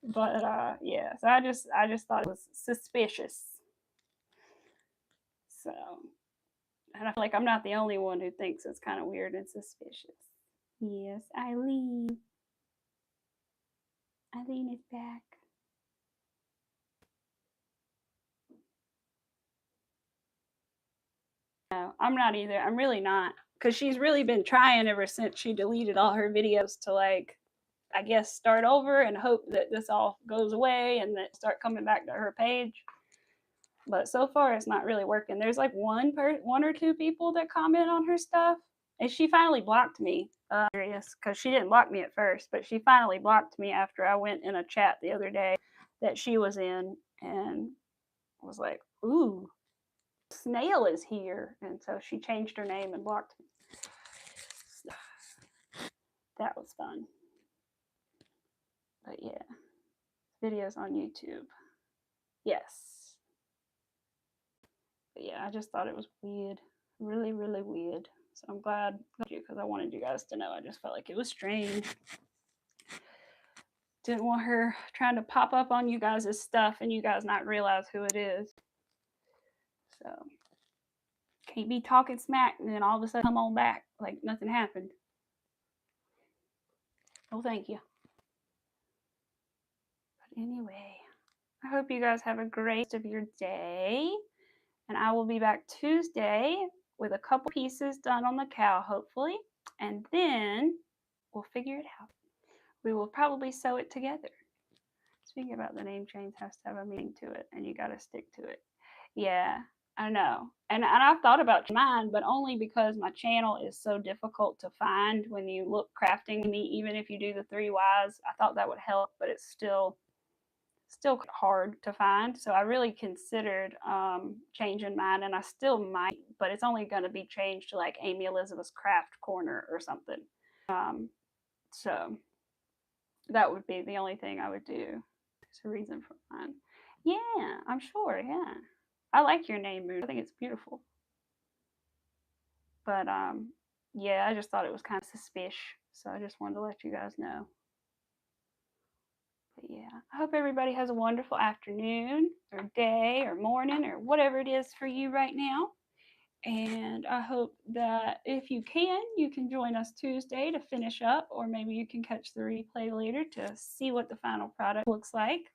But yeah. So I just thought it was suspicious. So, and I feel like I'm not the only one who thinks it's kind of weird and suspicious. Yes, Eileen. Eileen is back. No, I'm not either. I'm really not. Because she's really been trying ever since she deleted all her videos to, like, I guess, start over and hope that this all goes away and that start coming back to her page. But so far, it's not really working. There's like one or two people that comment on her stuff, and she finally blocked me. Because she didn't block me at first, but she finally blocked me after I went in a chat the other day that she was in, and was like, "Ooh, Snail is here," and so she changed her name and blocked me. So, that was fun. But yeah, videos on YouTube. Yes. But yeah, I just thought it was weird. Really, really weird. So I'm glad because I wanted you guys to know. I just felt like it was strange. Didn't want her trying to pop up on you guys' stuff and you guys not realize who it is. So can't be talking smack and then all of a sudden come on back like nothing happened. Well, thank you. But anyway, I hope you guys have a great rest of your day. And I will be back Tuesday with a couple pieces done on the cow, hopefully. And then we'll figure it out. We will probably sew it together. Speaking about the name change has to have a meaning to it, and you got to stick to it. Yeah, I know. And I've thought about mine, but only because my channel is so difficult to find when you look crafting me, even if you do the 3 Ys. I thought that would help, but it's still hard to find. So I really considered changing mine, and I still might, but it's only going to be changed to like Amy Elizabeth's Craft Corner or something. So that would be the only thing I would do. There's a reason for mine. Yeah, I'm sure. Yeah, I like your name, Moon. I think it's beautiful. But yeah, I just thought it was kind of suspicious, so I just wanted to let you guys know. But yeah, I hope everybody has a wonderful afternoon or day or morning or whatever it is for you right now. And I hope that if you can join us Tuesday to finish up, or maybe you can catch the replay later to see what the final product looks like.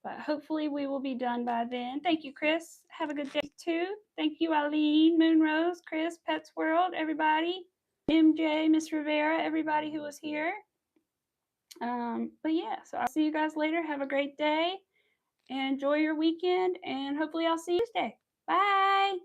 But hopefully we will be done by then. Thank you, Chris. Have a good day too. Thank you, Eileen, Moonrose, Chris, Pets World, everybody. MJ, Miss Rivera, everybody who was here. But yeah, so I'll see you guys later. Have a great day. Enjoy your weekend, and hopefully I'll see you Tuesday. Bye.